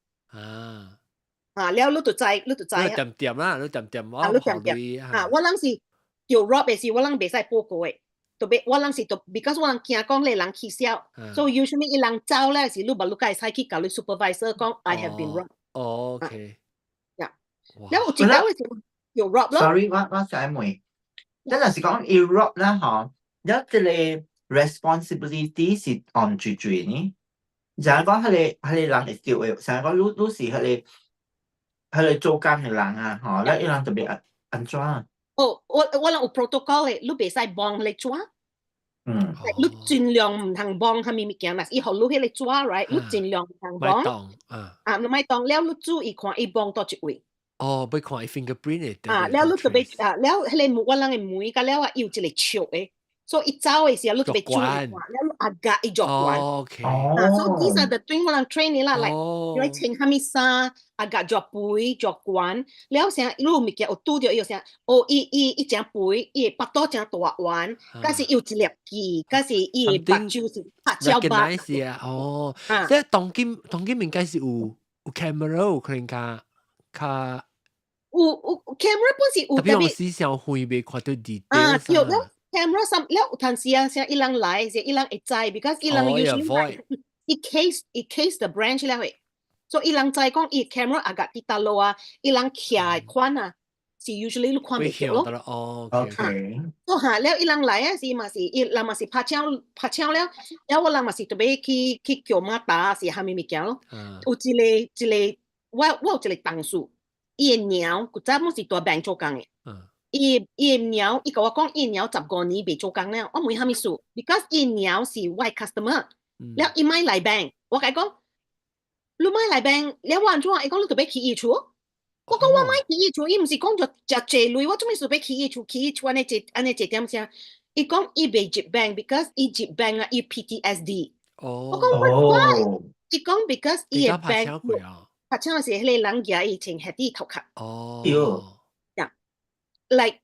了你就知你點啦你點我人是叫 rob 嘅時我人袂使報告嘅特別我人是because 我人驚講你人起笑 so usually 伊人走咧是你無該使去教你 supervisor 講 I have been robbed OK 了我知道叫 rob 咯 sorry 我想問真係是講伊 rob 啦嗬有一個 responsibility 是 on 住呢就係講佢哋人會叫嘅成日講你是佢哋做工嘅人啊嗬咧伊人特別安怎我人有 protocol 嘅，你袂使幫你抓。你盡量唔通幫蝦米物件啦，伊互你迄個抓 ，right？ 你盡量唔通幫。你咪當了，你注意看伊幫多一位。要看伊 fingerprint 嘅。了你特別了迄個我人嘅門，甲了有一個尺嘅，所以伊走嘅時候，你特別注意看，了阿甲伊作關。OK。所以these are the things 我人 train 你啦，like 你穿蝦米衫。阿甲作杯作關，了成你有物件有拄着伊成，伊正杯，伊巴肚正大彎，甲是有一粒記，甲是伊目睭是拍照巴。即係當今應該是有 camera 可能較有 camera 本是有特別有時上會未看到 detail。對了 camera 上了有陣時像伊人來時，伊人會知 ，because 伊人 usually 伊 case the branch 了會。所以伊人知講伊 camera 阿甲啲大路伊人徛款是 usually 你看袂到咯。OK。了伊人來時嘛是伊人嘛是拍槍了我人嘛是特別去叫馬達是蝦米物件咯。有一個我有一個同事，伊個鳥古早冇是大病做工嘅。伊個鳥伊甲我講伊個鳥15年未做工了，我問蝦米事 ，because 伊個鳥是 white customer，了伊買來病，我甲伊講。你買來病，你話安怎？伊講你特別起伊厝，我講我買起伊厝，伊唔是講就借錢，我做咩特別起伊厝安尼一點聲？伊講伊袂接病 ，because 伊接病伊 PTSD。我講 why？伊講 because 伊個病，拍槍時迄個人夾伊穿黑啲頭殼。like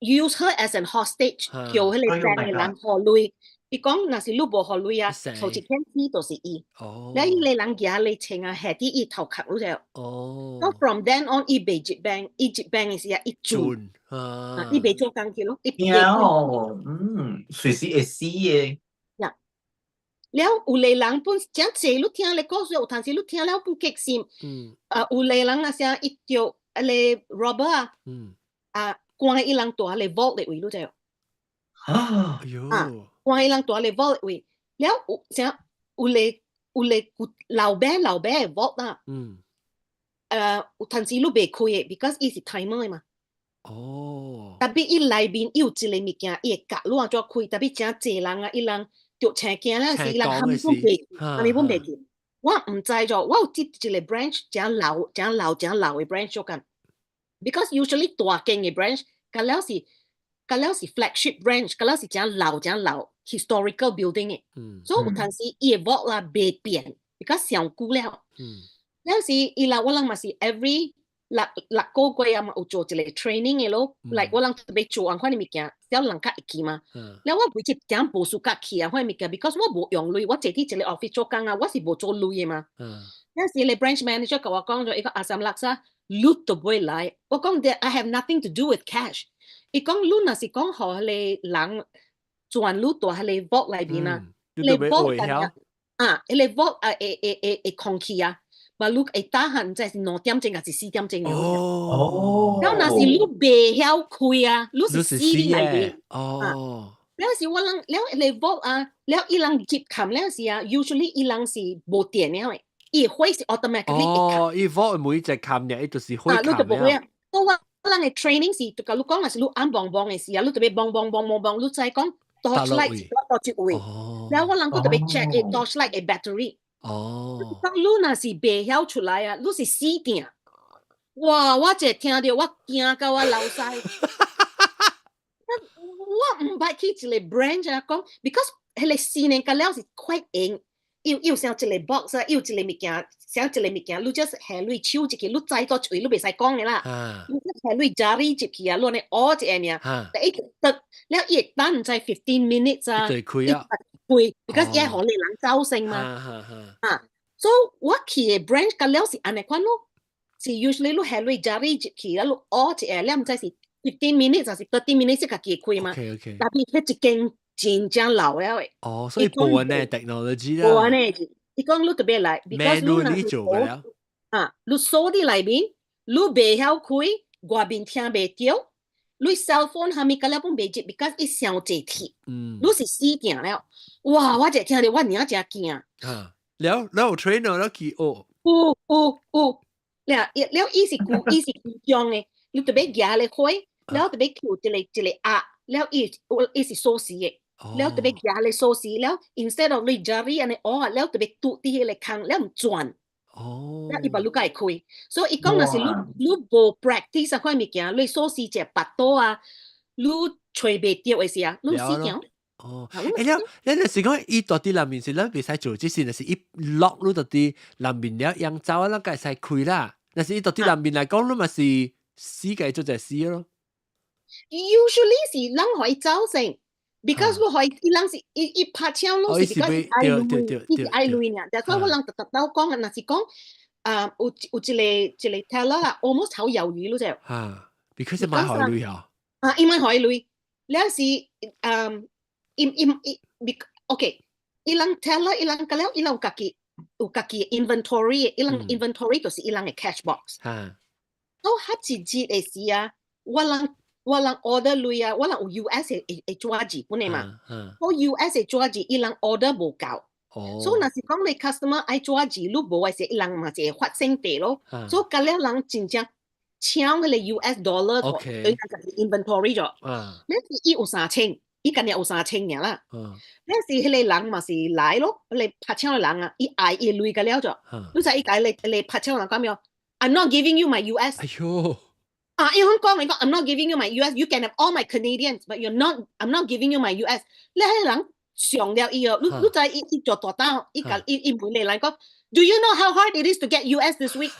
use her as an hostage， 叫迄個病嘅人互累。伊講若是你無互累頭一天死就是伊。了伊個人夾你穿下啲伊頭殼嗰隻。so from then on 伊袂接病，伊接病嘅時候伊轉，伊袂做工去咯。隨時會死嘅。了有個人本真濟，你聽你故事有陣時你聽了本激心。有個人聲伊叫你 robber 關伊人大你 vault 嚟位你隻。關伊人大嚟 vault 位，了有啥有老闆嘅 vault 啦。有陣時你袂開嘅 ，because 伊是 timer 嘅嘛。特別伊內面有一個物件，伊會夾你安怎開，特別真濟人伊人着車鏡咧，是伊人冚本袂記。我唔知咗，我有接一個 branch 真老嘅 branch 做緊 ，because usually 大間嘅 branch，甲了是 flagship branch， 甲了是真老 historical building 嘅，所以有陣時伊個 vault 啦袂變 ，because 上久了。有時伊啦我人嘛是 every 六個月嘛有做一個 training 嘅咯，like 我人特別做款嘅物件，小人較會記嘛。了我每一點無事甲去款物件 ，because 我無用鐳，我坐喺一個 office 做工我是無做鐳嘅嘛。有時你 branch manager 同我講咗一個阿三laksa 碌都唔會來，我講 that I have nothing to do with cash。伊講碌那是講何你人轉碌到係你 vault 裏邊啊，你 vault 緊啊，你 vault 空氣啊，把碌會打閒即係2點鐘還是4點鐘哦，然後那是碌未曉開啊，碌是4裏邊哦。แล้วสิว่าแล้วเลยบอกแล้วอีหลังจิบคำแล้วสิusually อีหลังสิบ่เตียนแล้วอี會是 automatically 哦，伊 vote 每一隻冚嘅，伊就是會冚了。เพราะว่าหลัง嘅 training สิตุกลูก講係ลูกอันบองบอง嘅สิลูกจะไปบองบองบองบองบองลูกใจ講 torchlight ต่อจิตวิแล้วว่าหลังก็จะไป check ไอ้ torchlight ไอ้ battery 當ลูกน่ะสิเบี้ยว出來ลูกสิ4點哇我這聽到我驚到我流晒我唔捌去一個 branch 講 because 迄個4年個了是 quite 硬有像一個 box 有一個物件像一個物件你 just 下落手入去你知到嘴你袂使講嘅啦你 just 下落 jari 入去你按按一下第一得了伊會等唔知15 minutes 對開啊開 because 伊係互你人走性嘛so 我去嘅 branch 個了是安尼款咯是 usually 你下落 jari 入去你按一下了唔知是15 minutes 還是30 minutes 先佢開嘛，但係佢一間真正老了誒。哦，所以部分嘅 technology 啦。部分嘅，伊講你特別來 ，because 你做嘅啦。你鎖啲裏邊，你未曉開，外邊聽未到，你 cell phone 下面個了本未接 ，because 伊上濟鐵，你是死定了。哇！我就聽到我娘真驚。了 trainer 了去學。了伊是故障嘅，你特別夾嚟開。แล้ว特別叫一個แล้วอี是鎖匙嘅แล้ว特別夾嚟鎖匙แล้ว instead of 你 jari อันนี้แล้ว特別ตุที่เลยคังแล้วมัน轉แล้วอีบาลูกไก่คุย so อีก講那是ลูกบ่ practice 塊物件你鎖匙隻拔刀ลูก吹袂掉嘅時ลูก死掉แล้ว是講伊到底裡面是咱袂使做，只是那是伊 lock 你到底裡面了樣走咱該使開啦，但是伊到底裡面來講你嘛是死嘅做就死咯。usually 是人可以走成 because 你可以人是一拍槍咯，是 because 愛累呢，但係我人特登講那是講有一個 teller almost 好魷魚咯就because 買海累因為海累，แล้ว是OK 伊人 teller 伊人個了伊人有家己 inventory 伊人 inventory 就是伊人嘅 cash box 都黑字字嘅事我人 order 類我人有 US 會抓住本嚟嘛，我 US 會抓住伊人 order 無夠，所以若是講你 customer 愛抓住你無嘅時，伊人嘛就會發生地咯，所以隔了人真正搶嗰個 US dollar 對人家 inventory 咗，你是伊有3000，伊今日有3000嘅啦，你是迄個人嘛是來咯，你拍槍嘅人伊愛伊類嘅了咗，你就伊解你拍槍嘅人講咩 ？I'm not giving you my US。哎呦！因為講I'm not giving you my US. You can have all my Canadians, but I'm not giving you my US. 你係人上了伊你就伊做大單，伊問你嚟講 ，Do you know how hard it is to get US this week？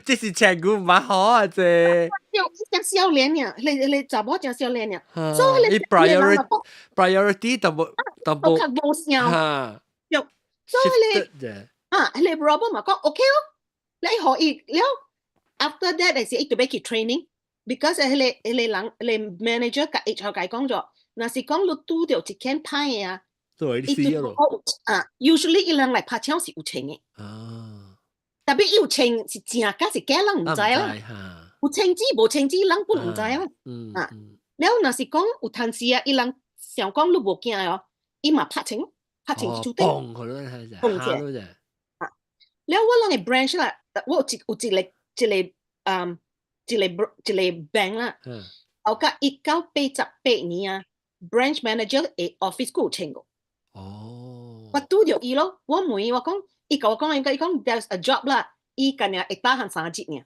這是成句唔係好啊，這。只少年呀，你查某只少年呀，所以你 priority 都冇效。所以你 Robert 嘛講 OK 咯，你可以了。After that 係一直去 training because 你人你 manager 甲 HR 解講咗，若是講你拄到一件歹嘅usually 伊人來拍槍是有錢嘅，特別有錢是正假是假人唔知啦，有錢資無錢資人本唔知啦，แล้ว若是講有陣時伊人想講你無驚哦，伊嘛拍槍就對，แล้ว我人嘅 branch 啦，我有一個 bank 啦，我甲1988年branch manager 嘅 office 有請過。我拄到伊咯，我問伊我講，伊甲我講，伊講 there's a job 啦，伊今日會打閒3節呢。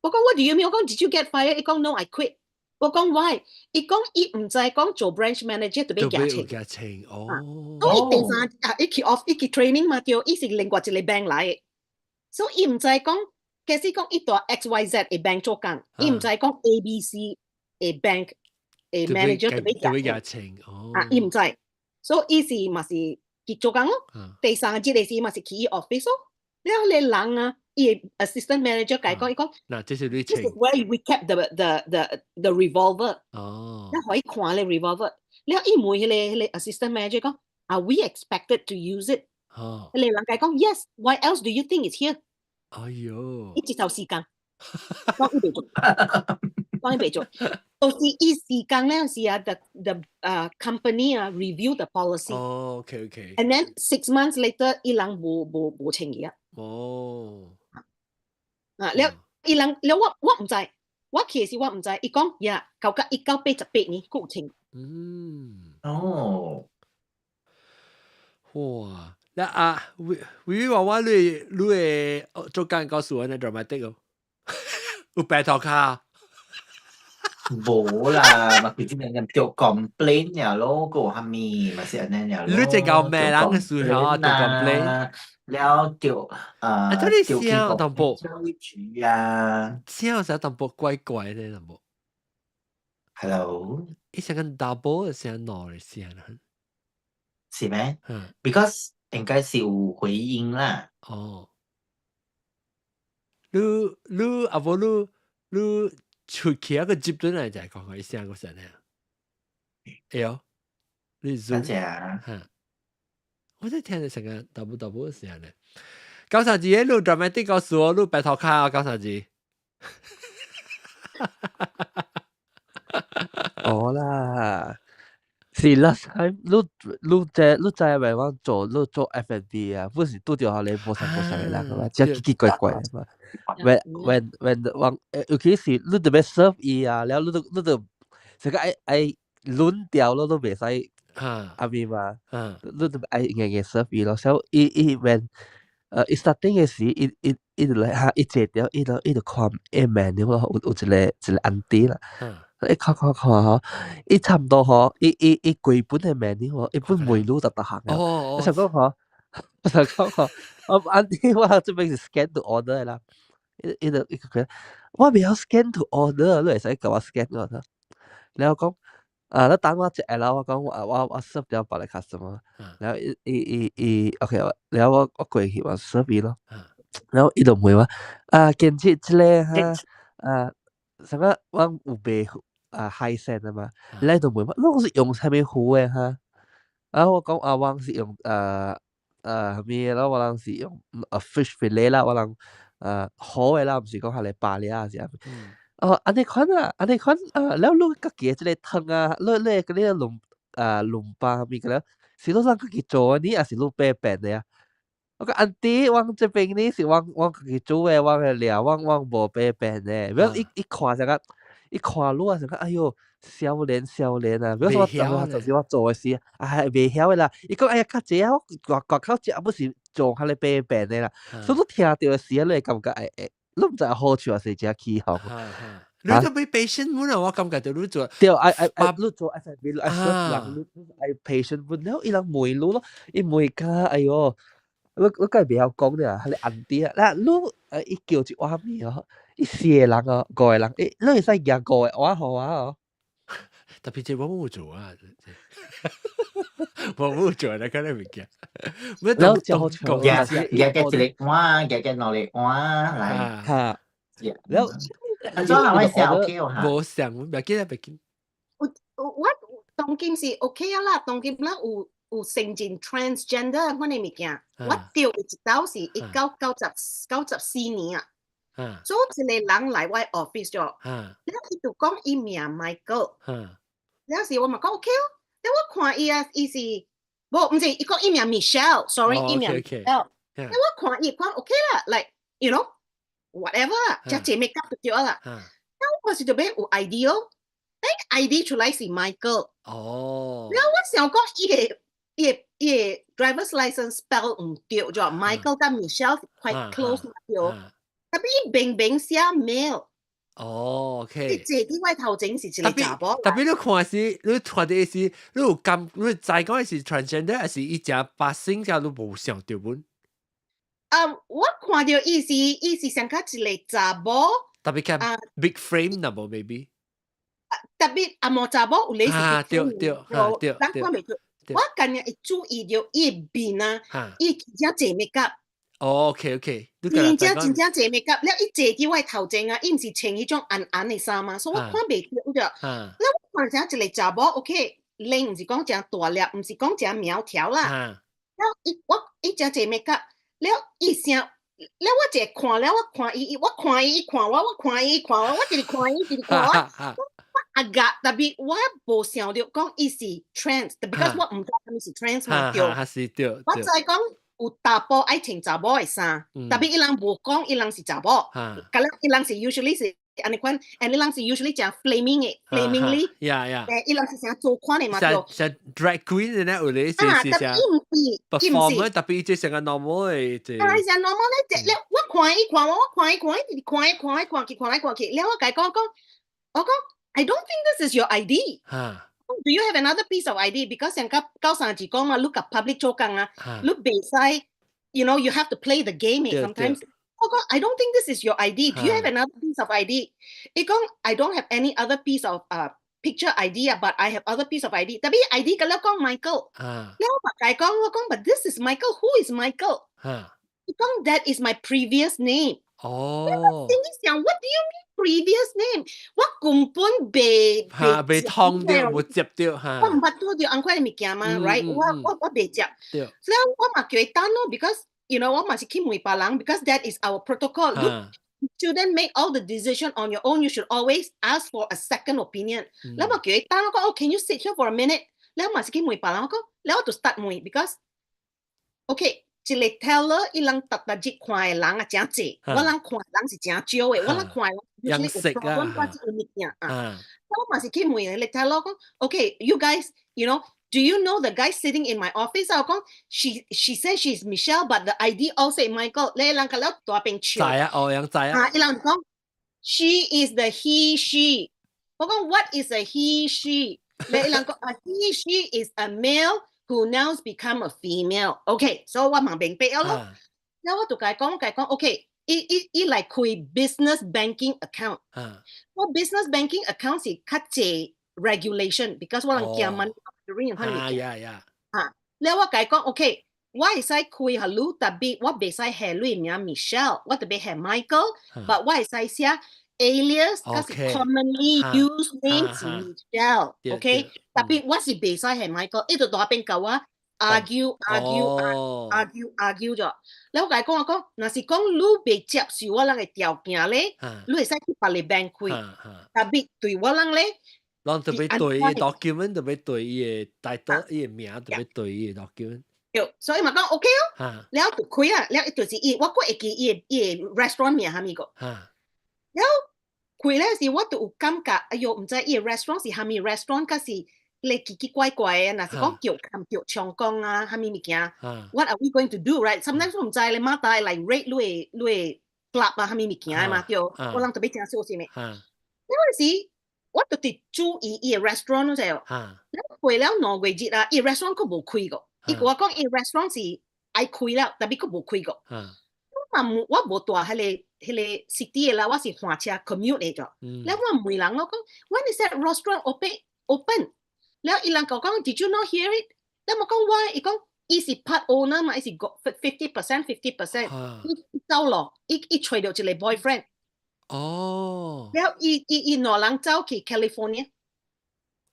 我講 what do you mean？ 我講 did you get fired？ 伊講 no I quit。我講 why？ 伊講伊唔知講做 branch manager 特別加請。所以第三伊去 training 嘛，對，伊是另外一個 bank 來嘅，所以伊唔知講。其實講伊度 XYZ 嘅 bank 做工，伊唔知講 ABC 嘅 bank 嘅 manager 特別加請，伊唔知，所以伊是嘛是佢做工咯。第三日嘅時嘛是去 office 咯。然後你人啊，伊 assistant manager 講，伊講，嗱，這是你 this is where we kept the revolver。你可以看你 revolver。然後伊問佢 assistant manager 講 ，Are we expected to use it？你人講 ，Yes。Why else do you think it's here？哎呦，伊接受時間，講伊未做，講伊未做。到時伊時間咧是啊 the company review the policy。OK。And then 6 months later，伊人冇請伊啊。แล้ว伊人แล้ว我唔知，我其實我唔知，伊講呀，1988年佢有請。哇！那啊，維娃娃你做間告訴我呢 dramatic 哦，有白頭卡。冇啦，嘛佢只人叫 complain 呀咯，個係咪咪是安尼呀咯？你只講咩人嘅時候就 complain，แล้ว叫叫佢當部教育局啊，笑成當部怪怪的當部。Hello，一想跟 double 的聲腦的聲啊，是咩？Because 應該是有回音啦。你阿伯你出去一個接轉嚟就係講佢一聲個聲咧。哎呦，你 zoom 我在聽你成個 double 嘅聲咧。九十字你 dramatic 告訴我你白頭卡啊，九十字。啦，是 last time 你在咪講做 F&B 啊，不是拄着下你無相嘅人嘛，只奇奇怪怪嘛。when 尤其是你特別 serve 伊啊，然後你就成個愛輪調咯，都袂使阿咪嘛，你特別愛硬 serve 伊咯，所以伊 when伊 starting 嘅時，伊就嚟伊坐掉，伊就看menu咯，有一個auntie啦。一看吼，伊差唔多吼，伊規本嘅 menu 吼，伊本梅魯就得行嘅。我想講吼，auntie 我這邊是 scan to order 嘅啦，伊就佢，我未有 scan to order，你會使甲我 scan 我啦。然後講，你等我一下啦，我講我 serve 掉別個 customer，然後伊 OK，然後我過去我 serve 伊咯，然後伊就問我，建設之類哈，什麼我有賣海鮮啊嘛，你就問我，我是用啥物魚嘅哈？我講我是用咩啦？我是用fish fillet 啦，我人好嘅啦，唔是講係嚟巴厘啊，是啊。安尼款啊，แล้วลูกก็เกี่ยจะเลยทั้งเลยก็เลยลุมปลามีกันแล้วสิลูกสั่งก็กี่โจนี่สิลูกเป๊ะๆเนี่ยแล้วก็อันตีวังจะเป็นนี่สิวังก็กี่โจวังเหลียววังบ่เป๊ะๆเนี่ยแล้วอีขวาสักอีขวาลูกสัก哎呦少年啊比如說我就是我做嘅事係未曉嘅啦伊講哎呀較濟啊我口食不是做下你เป๊ะๆเนี่ย啦所以你聽到嘅時你會感覺你唔知好處還是只起哄。你都俾 patient 滿啊！我感覺到你做，對，你做 F&B，你patient 滿了，伊人梅路咯，伊梅家，哎呦，你梗係未曉講咧，係你暗啲啊！嗱，你伊叫一碗麵哦，伊4個人哦，5個人，你會使夾5個碗好啊哦。特別係我冇做啊，我冇做那個物件。แล้วจะ好長夾一個碗，夾兩個碗嚟。嚇，แล้ว安怎我寫 OK 喎嚇？冇想，唔緊。我當今是 OK 啦，當今啦有成人 transgender 嗰啲物件，我掉一道是1994年啊。所以一個人來我 office 咗，然後伊就講伊名 Michael，然後時我咪講 OK 咯，然後我看伊啊，伊是唔是伊講伊名 Michelle，sorry，伊名 Michelle，然後我看伊講 OK 啦 ，like you know whatever 啦，即係 make up 就對啦，然後我是就俾有 ID 咯，ID 出來是 Michael，然後我想講伊 driver's license spell 唔對咗 ，Michael 跟 Michelle quite close 咗。特別伊明明寫 mail， OK。你坐啲位頭整是一個查甫。特別你看時，你看啲時，你有感，你知講是 transgender，還是伊只把性格都無想對本？我看到伊是想較一個查甫。特別看 big frame 那無 maybe。特別冇查甫有類似。對。咱看未出。我今日會注意到伊邊啊，伊真濟 make up。OK，真正濟 make up，了伊坐喺我頭前啊，伊唔是穿迄種暗嘅衫嘛，所以我看袂到着。了我看成一個查某 ，OK， 臉唔是講真大粒，唔是講真苗條啦。了伊真濟 make up， 了伊聲，了我一看了，我看伊看我，我看伊看我，我一直看伊，一直看我。我agak，tapi 我無想到講伊是 trans，because 我唔知佢是 trans 嘛，對。我就係講有查甫愛穿查某嘅衫，tapi 伊人無講伊人是查某，咁樣伊人是 usually 是安尼款，and 伊人是 usually 講 flamingly，伊人是想做款嘅嘛，對。像 drag queen 嘅咧，有咧是像 performer，tapi 伊即成個 normal 嘅，即係。像 normal 咧，即我看伊看我，我看伊看伊，看來看去，了我甲伊講，我講。I don't think this is your ID. Do you have another piece of ID? Because 像高上次講嘛 ，look at public 做工啊 ，look 比賽 ，you know you have to play the game sometimes. 我講 I don't think this is your ID. Do you have another piece of ID? 伊講 I don't have any other piece of picture ID, but I have other piece of ID. 特別 ID 個了講 Michael. 了我講，but this is Michael. Who is Michael? 伊講 that is my previous name. 哦。心裡想 What do you mean previous name？ 我根本未通到，冇接到嚇。我唔捌拄到紅塊嘅物件嘛 ，right？ 我未接，所以我嘛叫伊等咯 ，because you know 我嘛是去問別人 ，because that is our protocol. You shouldn't make all the decision on your own. You should always ask for a second opinion. แล้ว嘛叫伊等，我講，Oh, can you sit here for a minute？ แล้ว嘛是去問別人，我講，แล้ว我就 start 問 ，because OK。一個 teller 伊人特日看嘅人啊，真濟，我人看人是真少嘅，我人看人識啊，我是有物件啊，我嘛是去問個 teller 講 ，OK, you guys, you know, do you know the guy sitting in my office？ 我講 she says she's Michelle, but the ID also Michael。你人個了大邊笑，知啊，樣知啊，伊人講 she is the he she。我講 what is a he she？ 你人講 a he she is a male。who now become a female. Okay, so 我嘛明白咯。然後我就甲伊講，OK， 伊來開 business banking account。我 business banking account 是較濟 regulation，because 我人驚問人番物件。然後我甲伊講 ，OK， 我會使開下路，特別我袂使下類名 Michelle， 我特別下 Michael，but 我會使寫 alias， 嗰是 commonly used name 是 Michelle，OK， 特別我是袂使係 Michael， 一直大邊甲我 argue 咗。แล้ว我講，若是講你袂接受我人嘅條件咧，你會使去別個 bank 開，特別對我人咧，咱特別對伊 document， 特別對伊嘅 title， 伊嘅名特別對伊嘅 document。所以嘛講 OK 咯，แล้ว就開啊，แล้ว就是伊，我會記伊 restaurant 名係咪個？แล้ว開咧是我都有感覺，哎呦，唔知伊 restaurant 是蝦米 restaurant， 嗰是你奇奇怪怪嘅，若是講叫長江啊，蝦米物件 ，What are we going to do right？ Sometimes 我唔知你馬大嚟 rate 你 club 啊，蝦米物件嘛，叫我人特別正少少咩？嗰陣時我就直注意伊 restaurant 嗰陣，แล้ว開了2個月啊，伊 restaurant 佢冇開過，伊我講伊 restaurant 是愛開了，但係佢冇開過。我冇大迄個 city 啦，我是換車 commute 嚟咗。แล้ว我問人我講 ，When is that restaurant open？ แล้ว伊人講 ，Did you not hear it？ แล้ว我講 Why？ 伊講伊是 part owner 嘛，伊是 50%，伊走咯，伊找到一個 boyfriend。哦。แล้ว伊兩人走去 California。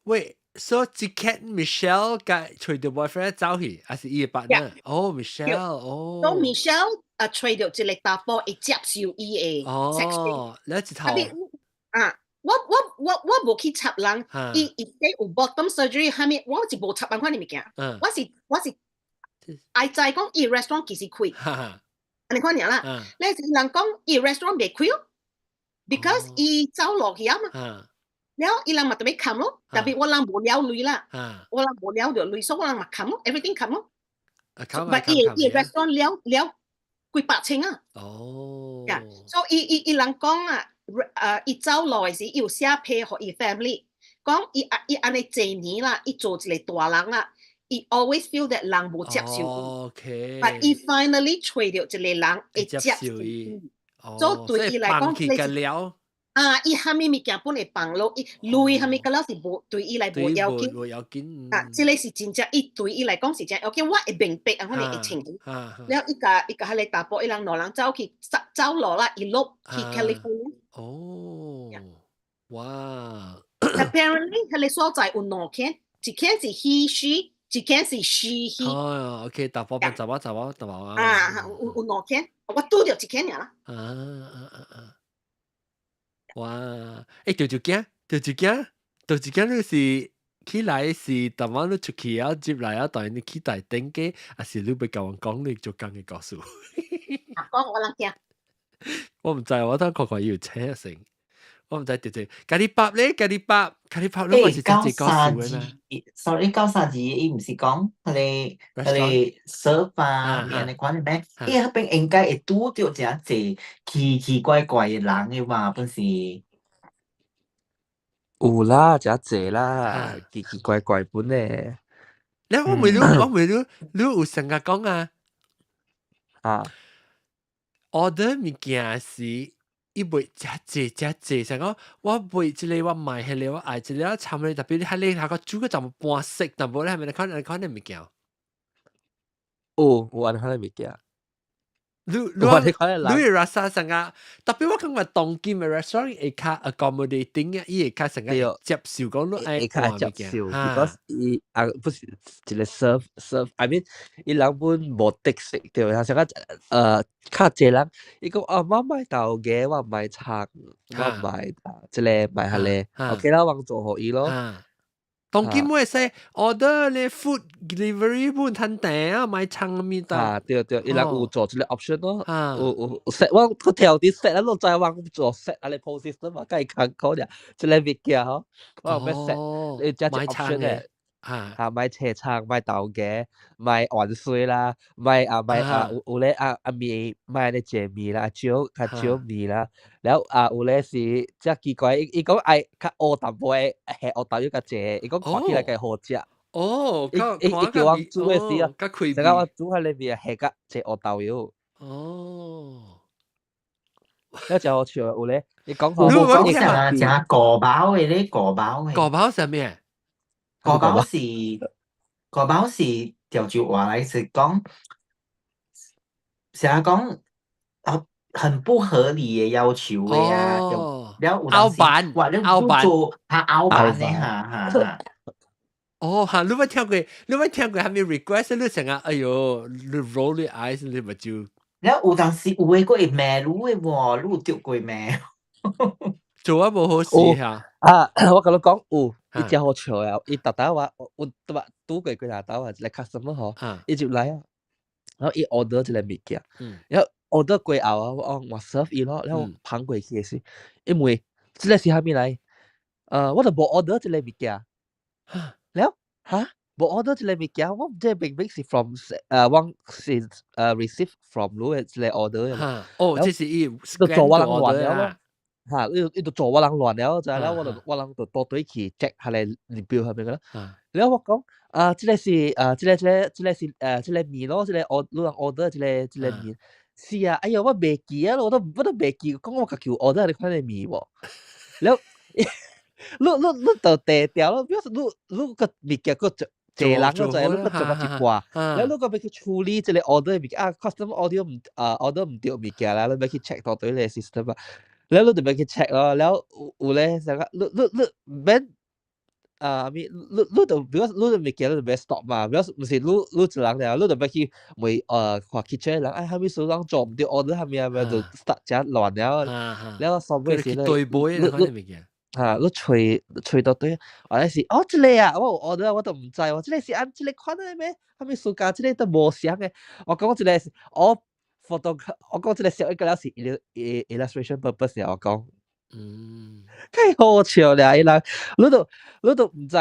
喂。So 只 Cat Michelle 甲找到 boyfriend 走去，還是伊嘅 partner？ 哦 ，Michelle， 哦。So Michelle 找到一個大波，會接受伊嘅 sexting。哦，了一頭。我無去插人，伊有 bottom surgery， 下面我是無插人款嘅物件。我是愛知講伊 restaurant 其實開，安尼款爾啦。你是人講伊 restaurant 未開咯 ，because 伊走落去啊嘛。แล้ว伊人嘛特別冚咯，特別我人無了錢啦，我人無了着錢，所以我人嘛冚咯 ，everything 冚咯。但伊 restaurant 了幾百千啊。哦。所以伊人講啊，伊走落嘅時，伊有寫批互伊 family， 講伊安尼濟年啦，伊做一個大人啦，伊 always feel that 人無接受伊。OK。但伊 finally 找到一個人會接受伊，所以對伊來講，伊下面物件本會放落，伊類下面個了是無對伊來無要緊，無要緊。即個是真正伊對伊來講是真要緊，我會明白啊，可能會清楚。了伊甲迄個大波，伊人兩人走落啦，伊落去 California。哦，哇 ！Apparently，迄個所在有兩間，一間是 he she，一間是 she he。哦，OK，大波奔走啊。有兩間，我拄着一間爾啦。哇！條件你是起來是特晚你出去啊，接來啊，當然你起大頂嘅，還是你要甲我講你就講嘅告訴。講我人驚。我唔知，我當確要車成，我唔知直接。咖喱밥咧，你咪是直接告訴嘅咩 ？Sorry， 932伊唔是講佢哋 serve 啊，你講嘅咩？伊嗰邊應該會拄到真濟奇怪怪嘅人嘅嘛，本是。有啦，真濟啦，奇怪怪本咧。我未你有成日講啊，order 物件是伊袂真濟，成講我買一個我買迄個我愛一個我參你特別你迄個個煮個就半色，但無咧係咪看物件？有安款嘅物件。你 rasa 成個特別我感覺當今嘅 restaurant 會較 accommodating 嘅，伊會較成個接受講你愛看物件。because 伊不是一個 serve，I mean 伊人本無特色對，成個較濟人，伊講我買豆嘅，我買菜，我買即個買迄個 ，OK 啦，我做互伊咯。當今會使 order 咧 food delivery 本攤訂啊，買餐面的。對，伊人有做一個 option 咯。有 set，我條啲 set 啊，我再我做 set 啊，你 post 嘛，梗係艱苦啲，即個物件嗬，我有咩 set，你加隻 option 嘅。買車餐，買豆嘅，買鹽水啦，買有咧麵，買咧蔗米啦，椒米啦，然後有咧是即奇怪，伊講愛較烏淡薄嘅，係烏淡要較濟，伊講看起來較好食。伊叫我煮嘅時啊，成個我煮喺裏邊係較濟烏豆油。一隻好笑有咧，你講好。我講成隻果包嘅咧，果包係咩？果包是調住話嚟是講，成日講很不合理嘅要求嘅啊，然後凹版，或者做凹版咧嚇。你咪聽過，係咪 request 你成日哎呦，你 roll 你 eyes 你咪就。然後有當時有嘅個會罵你嘅喎，你有丟過咩？做啊冇好事嚇。我同你講有。伊真好笑啊！伊特登話我拄過幾下兜啊，嚟 customer 嗬，伊就嚟啊，然後伊 order 一個物件，然後 order 過後啊，我 serve 伊咯，然後捧過去嘅時，因為這個是蝦米嚟？我就冇 order 這個物件，แล้ว冇 order 這個物件，我唔知明明是 from 我是receive from 你嘅這個 order 即是伊就做我人亂了。你就做我人亂了，就係啦，我人就倒對去 check 下嚟review 係咪嘅啦。然後我講這個是這個麵咯，這個你人 order 這個麵。是啊，哎呀，我未記啊，我都未記，講我叫 order 你款嘅麵喎。然後你就地掉咯，表示你個物件個濟人咯，就係你個做個一掛，然後你個要去處理這個 order 物件，customer order 唔對物件啦，你要去 check 到對你 system 啊。แล้วรู้แต่ไปเช็คแล้วอูเลยสักรู้เบนมีรู้แต่รู้แต่ไม่เกี่ยวรู้แต่เบน stop มาไม่ใช่รู้จะหลังแล้วรู้แต่ไปที่ไม่ขวาคิดเช่นหลังให้มีส่วนหลังจบเดี๋ยว order ให้มีอะไรจะ start จะหลอนแล้วสอบไม่ใช่เลยรู้ช่วยตัวตัวอะไรสิ这里啊我 order 我都唔知這里是按這里款的咩ให้มี數價這里都冇想嘅我講這里是我講這個小一個了是 illustration purpose 嘅，我講，太好笑啦！伊人，你都唔知，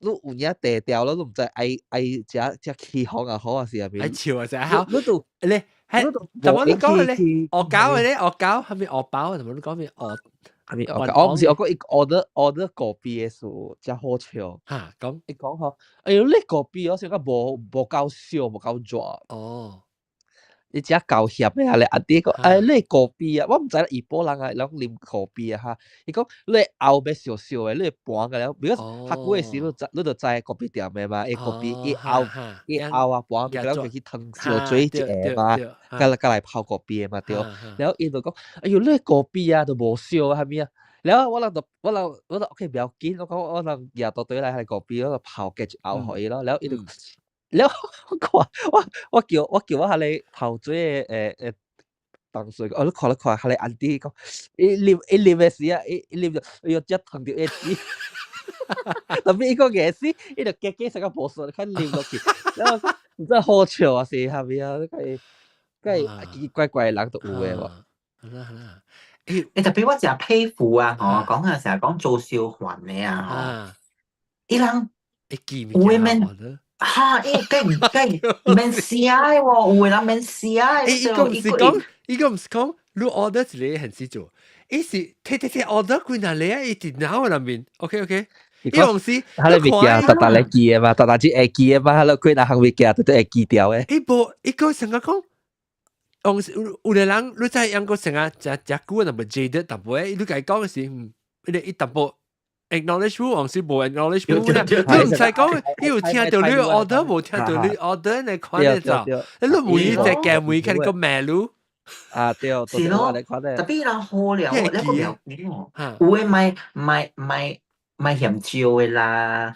你有影地調咯，你唔知愛只起哄也好啊，是啊，愛笑啊，是啊，你都咧，怎麼你講咧？惡搞嘅咧，惡搞係咪惡包啊？怎麼你講咩惡？係咪惡搞？我唔是，我講一 order 個別嘅數，真好笑。咁你講下，哎呦，你個別我成個冇夠笑，冇夠抓。你只搞險嘅，你阿弟講，你咖啡啊，我唔知啦，怡保人啊，攏啉咖啡啊哈，伊講你熬要少少嘅，你盤個了，because 較久嘅時你就知咖啡店嘅嘛，咖啡一熬啊盤，然後去燙燒水一下嘛，甲來泡咖啡嘛對，然後伊就講，哎呦，你咖啡啊都無燒啊，係咪啊？然後我就 OK 唔要緊，我能入到隊嚟係咖啡，我就泡嘅就熬可以咯，然後伊就。แล้ว我叫我下你頭嘴誒當水，我都看下你安啲講，一啉嘅時啊，一啉就要一藤條一支，特別一個嘢時，伊就夾成個波數，看啉落去，然後唔知好笑啊，是係咪啊？佢奇奇怪怪人都有嘅喎。係啦，特別我真係佩服啊！講下成日講做笑環嘅啊，啲人有嘅咩？嚇！梗免寫嘅喎，有人免寫嘅。伊個唔是講，你 order 一個很少做，伊是睇 order 幾難嚟啊！伊電腦入面 ，OK， 伊唔是，佢哋物件特嚟記嘅嘛，特只會記嘅嘛，佢幾難行物件都會記掉嘅。伊個成個講，有啲人你真係用個成個只句那麼 jaded，淡薄誒，你講嘅是，伊淡薄。acknowledge 還是冇 acknowledge 你唔使講，伊有聽到你 order， 冇聽到你 order， 你看得到，你每一隻嘅每看個 menu， 啊對，是咯，特別人好了，你個有買鹹椒嘅啦，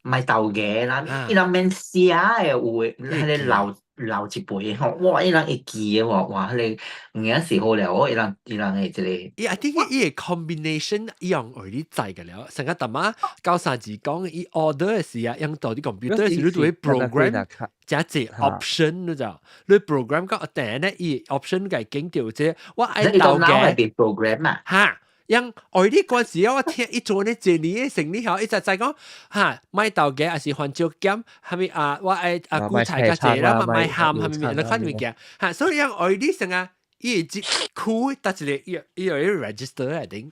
買豆嘅啦，伊人免寫嘅有嘅，係留一輩吼，哇！伊人會記嘅喎，哇！迄個有時好了，伊人會即個。I think 伊個 combination 伊樣我哋知嘅了，成個大媽教三字講，伊 order 嘅時啊，用到啲 computer 時，你都會 program 加隻 option 你知，你 program 個但係伊 option 嘅經條啫，我愛豆嘅 program 啊，嚇。因我啲嗰時我聽一做呢這年成呢後一直在講嚇買豆嘅還是番椒鹼係咪啊？我誒菇菜嘅嘢啦，買鹹係咪？你看物件嚇，所以我啲成啊，伊隻酷得一個伊有 register 嚟頂。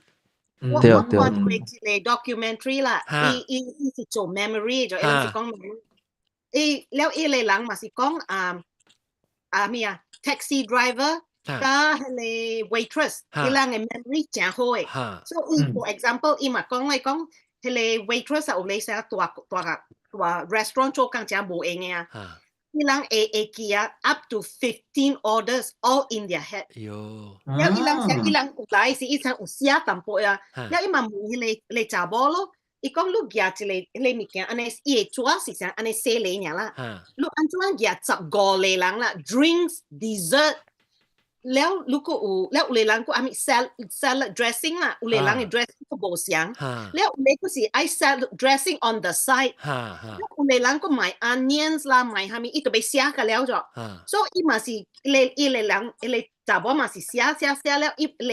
我看過一個 documentary 啦，伊是做 memory 就係講 memory，แล้ว伊個人嘛是講咩啊 taxi driver。加係你 waitress， 伊人嘅 memory 真好嘅，所以 for example， 伊嘛講嚟講，係你 waitress 有你成大 restaurant 做工真冇用嘅啊，伊人會記啊 up to 15 orders all in their head。然後伊人有來時，伊曾有寫淡薄啊，然後伊嘛問你查某咯，伊講你夾一個物件，安尼伊會做是啥，安尼寫你爾啦，你安怎夾15個人啦 ，drinks dessert。แล้วลูกก็แล้วเลยหลังก็อามี salad dressing ล่ะเลยหลังไอ้ dressing ก็บ่เสียงแล้วเลยก็สิไอ้ salad dressing on the side แล้วเลยหลังก็หมาย onions ล่ะหมายหามีอีตัวไปเสียกันแล้วจ้ะ so อีมาสิเลยหลังเลยจับว่ามาสิเสียแล้วอีเล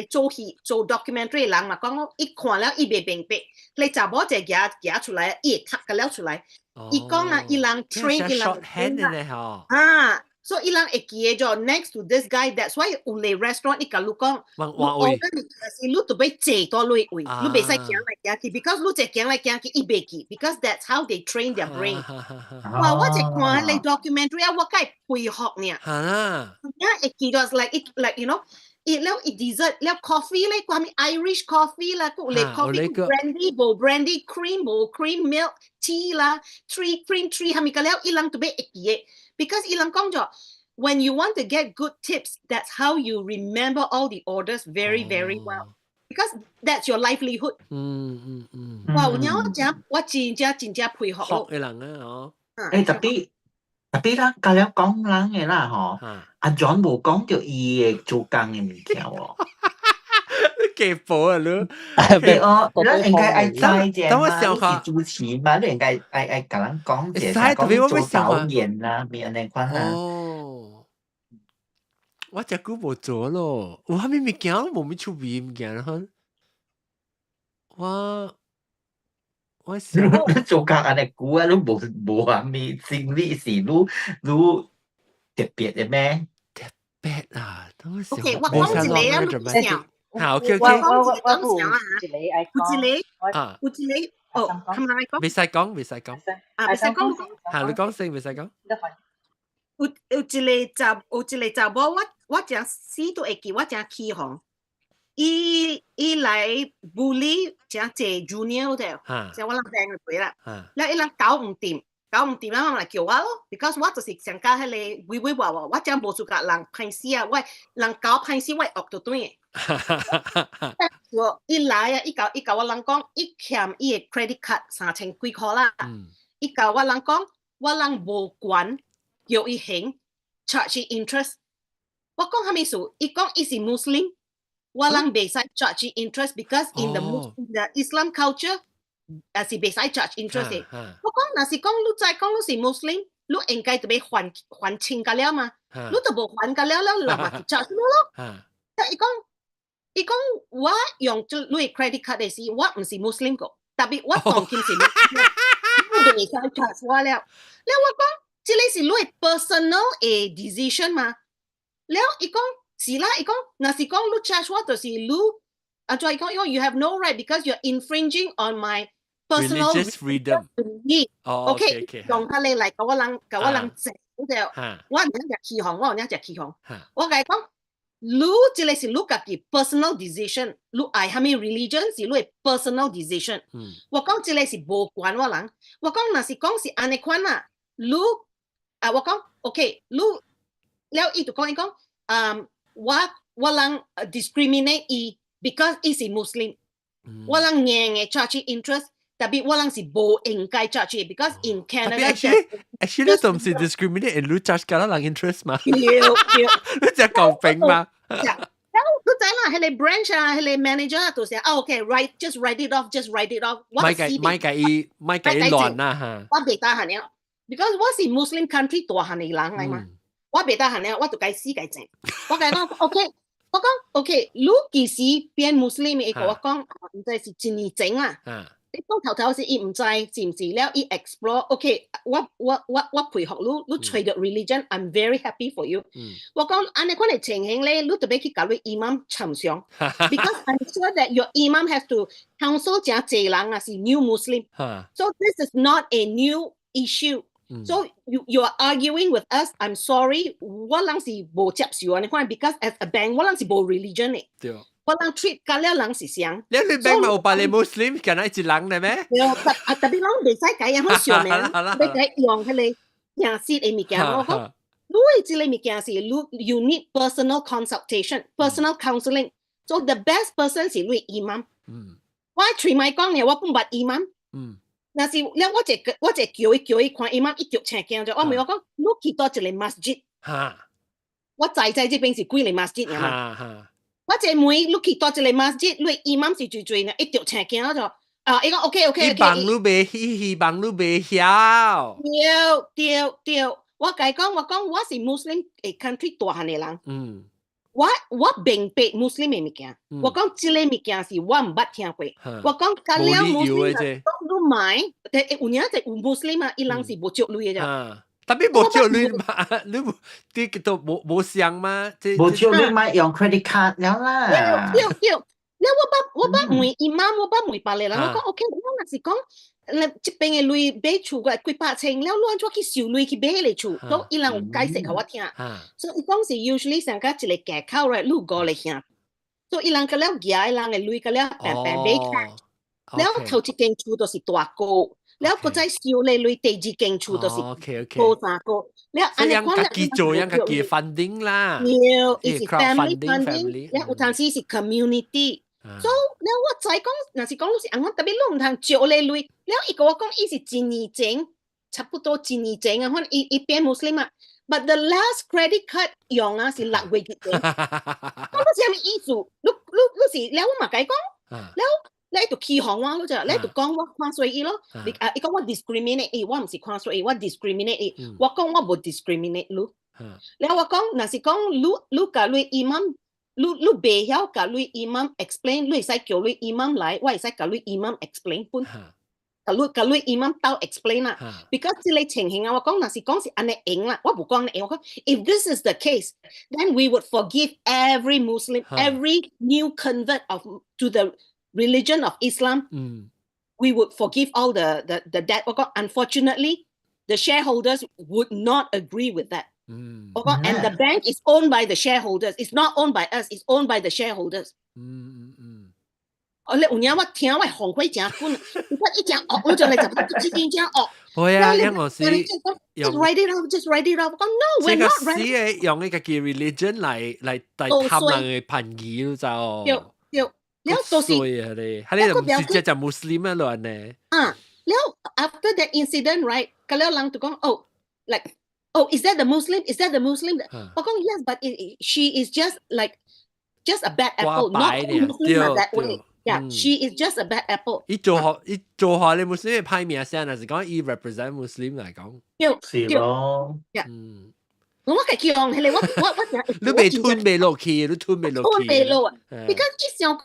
ยโจ documentary หลังมาก็อีขวานแล้วอีเบ่งเปเลยจับว่าจะแกะ出來อีทักกันแล้ว出來อีก็นะอีหลัง train อีหลังso ilang ekie jo next to this guy that's why ule restaurant ikalu kong order ni kasi lu to be che to lui lu be sai kyang like yaki because lu che kyang like yaki ibeki because that's how they train their brain wow what a quan like documentary what kai pui hok nia yeah ekie was like you know it แล้ว dessert แล้ว coffee เลยความมี Irish coffee ละก็เลย coffee brandy cream milk tea ละ cream tree ทำมีกันแล้วอีหลังตัวเบเอกbecause อีหลังกงจ่อ when you want to get good tips that's how you remember all the orders very very well because that's your livelihood 哇เนี่ยว่าจริงจะ配合學嘅人啊特別啦，教了講人嘅啦，嗬，阿 John 冇講到伊嘅做工嘅物件喎。幾寶啊你？係哦，你應該愛知嘅嘛，你是主持嘛，你應該愛教人講嘅，講做導演啦，咩嘢款啊？哦，我隻股冇做咯，我係咪物件冇咩出味物件啦？我做工安尼久啊，你無話咩經歷是你特別嘅咩？特別啊，等我想。OK， 我講一個啊，唔想。好 ，OK， 我講一個哦，係咪講？未使講。啊，未使講。嚇，你講先，未使講。有一个查某，我真死都会记，我真起哄。伊来 bully 真侪 junior 的，即我人病佢啦。แล้ว伊人搞唔掂啦，我嚟叫我咯。because 我就是想教迄個威話，我真無做甲人歹死啊，我人搞歹死，我惡到對。我伊來啊，伊教我人講，伊欠伊嘅 credit card 3000幾塊啦。伊教我人講，我人無管，叫伊還 charge interest。我講係咩事？伊講伊是 Muslim。我人袂使 charge interest because in the Islam culture 是袂使 charge interest 嘅。我講若是講你再講你是 Muslim， 你應該就要還清㗎了嘛。你就無還㗎了，你嘛就 charge 咯。伊講我用你 credit card 嘅時，我唔是 Muslim 個，特別我當佢是 Muslim， 你就袂使 charge 我了。แล้ว我講，這個是你 personal 嘅 decision 嘛。แล้ว伊講。是啦，伊講，若是講你 charge 我，就是你，再講，you have no right because you're infringing on my personal religious freedom. OK， 用下你嚟，我人整就，我人就起哄，我人就起哄。我講，你這個是你家己 personal decision， 你愛蝦米 religion 是你 personal decision。我講這個是無關我人，我講若是講是安尼款啊，你，我講 OK， 你，了伊就講伊講，我人 discriminate 伊 because 伊是 Muslim， 我人硬嘅 charge interest， 特別我人是無應該 charge because in Canada actually 都唔是 discriminate， 你 charge 㗎啦人 interest 嘛，你只公平嘛。你知啦，迄個 branch 啊，迄個 manager 就寫，OK，just write it off。咪計伊亂啦嚇。我袂打閒了 ，because 我是 Muslim country 大漢嘅人嚟嘛。我袂得閒咧，我就該死該整。我講 OK， 我講 OK， 你幾時變 Muslim 嘅？我講唔知是幾年整啊。你講頭是伊唔知是唔是了，伊 explore OK， 我配合你找到 religion，I'm very happy for you。我講安尼款嘅情形咧，你特別去教你 imam 尋上 ，because I'm sure that your imam have to counsel 真濟人啊是 new Muslim，so this is not a new issue。So you are arguing with us. I'm sorry. 我人是無接受啊！你看 because as a bank， 我人是無 religion 嘅。對。我人 treat 甲了人是相。你 bank 咪有把你 Muslim， 敢若一人嚟咩？特別人袂使改樣好笑咩？你改用迄個正式嘅物件。我講，你這個物件是you need personal consultation、personal counseling. So the best person 是你 imam。我隨咪講嘅，我唔捌 imam。那是了，我只叫伊看imam，伊腳青驚咗。我問我講，你去到一個 masjid， 我在這邊是幾個 masjid 啊嘛。我只問你去到一個 masjid， 你 imam 是最最呢，伊腳青驚咗。伊講 OK。希望你袂曉。對，我講我是 Muslim 嘅 country 大漢嘅人。我明白 Muslim 嘅物件，我講這個物件是我唔捌聽過。我講甲了 Muslim 啊，你買，但係有人就有 Muslim 啊，伊人是無足類嘅咋。特別無足類嘛，你都無相嘛？無足類買用 credit card 了啦。對，我捌問 imam， 我捌問別人，我講 OK， 我若是講。這邊嘅類買厝個幾百千，了亂咗去收類去買迄個厝，所以伊人有解釋給我聽。所以伊講是 usually 上加一個街口咧，路過嚟鄉，所以伊人個了舉伊人嘅類個了平平買開，了頭一間厝都是大個，了個再收咧類第二間厝都是高三個，了安尼講家己做，家己 funding 啦，要，伊是 family funding， 了有陣時是 community。So 了我再講，若是講你是安怎特別你唔通借你類，了伊個我講伊是一年前，差不多一年前啊，可能伊變 Muslim 啊 ，but the last credit card 用啊是6月嘅，咁你是咩意思？你是了我嘛解講，了你就起哄我，你就講我看衰伊咯，伊講我 discriminate 伊，我唔是看衰伊，我 discriminate 伊，我講我冇 discriminate 你，了我講若是講你甲你 imam。你袂曉甲你 imam explain， 你會使叫你 imam 來，我會使甲你 imam explain 本，甲你 imam 鬥 explain 啦。because 這個情形啊，我講若是講是安尼用啦，我唔講安尼用。我講 if this is the case， then we would forgive every Muslim、every new convert to the religion of Islam。We would forgive all the debt。我講 unfortunately，the shareholders would not agree with that。我講 and the bank is owned by the shareholders. It's not owned by us. It's owned by the shareholders. 你有影我聽我紅鬼正款，如果一講惡，我就嚟就直接講惡。會啊，因為是just write it out, just write it out. 我講 no, we're not writing. 即係用一個叫 religion 嚟氹人嘅朋友就。แล้วตัวสิ佢哋就唔是只就 Muslim 啊亂呢。แล้ว after that incident right ก็แล้วหลังตัว講 is that the Muslim? Is that the Muslim? 我講 yes, but she is just a bad apple, not Muslim that way. Yeah, she is just a bad apple. 做下你 Muslim 派名聲，還是講伊 represent Muslim 嚟講？是咯。我嘅講係你我你未吞未落去，你吞未落去。吞未落啊 ，because 一想講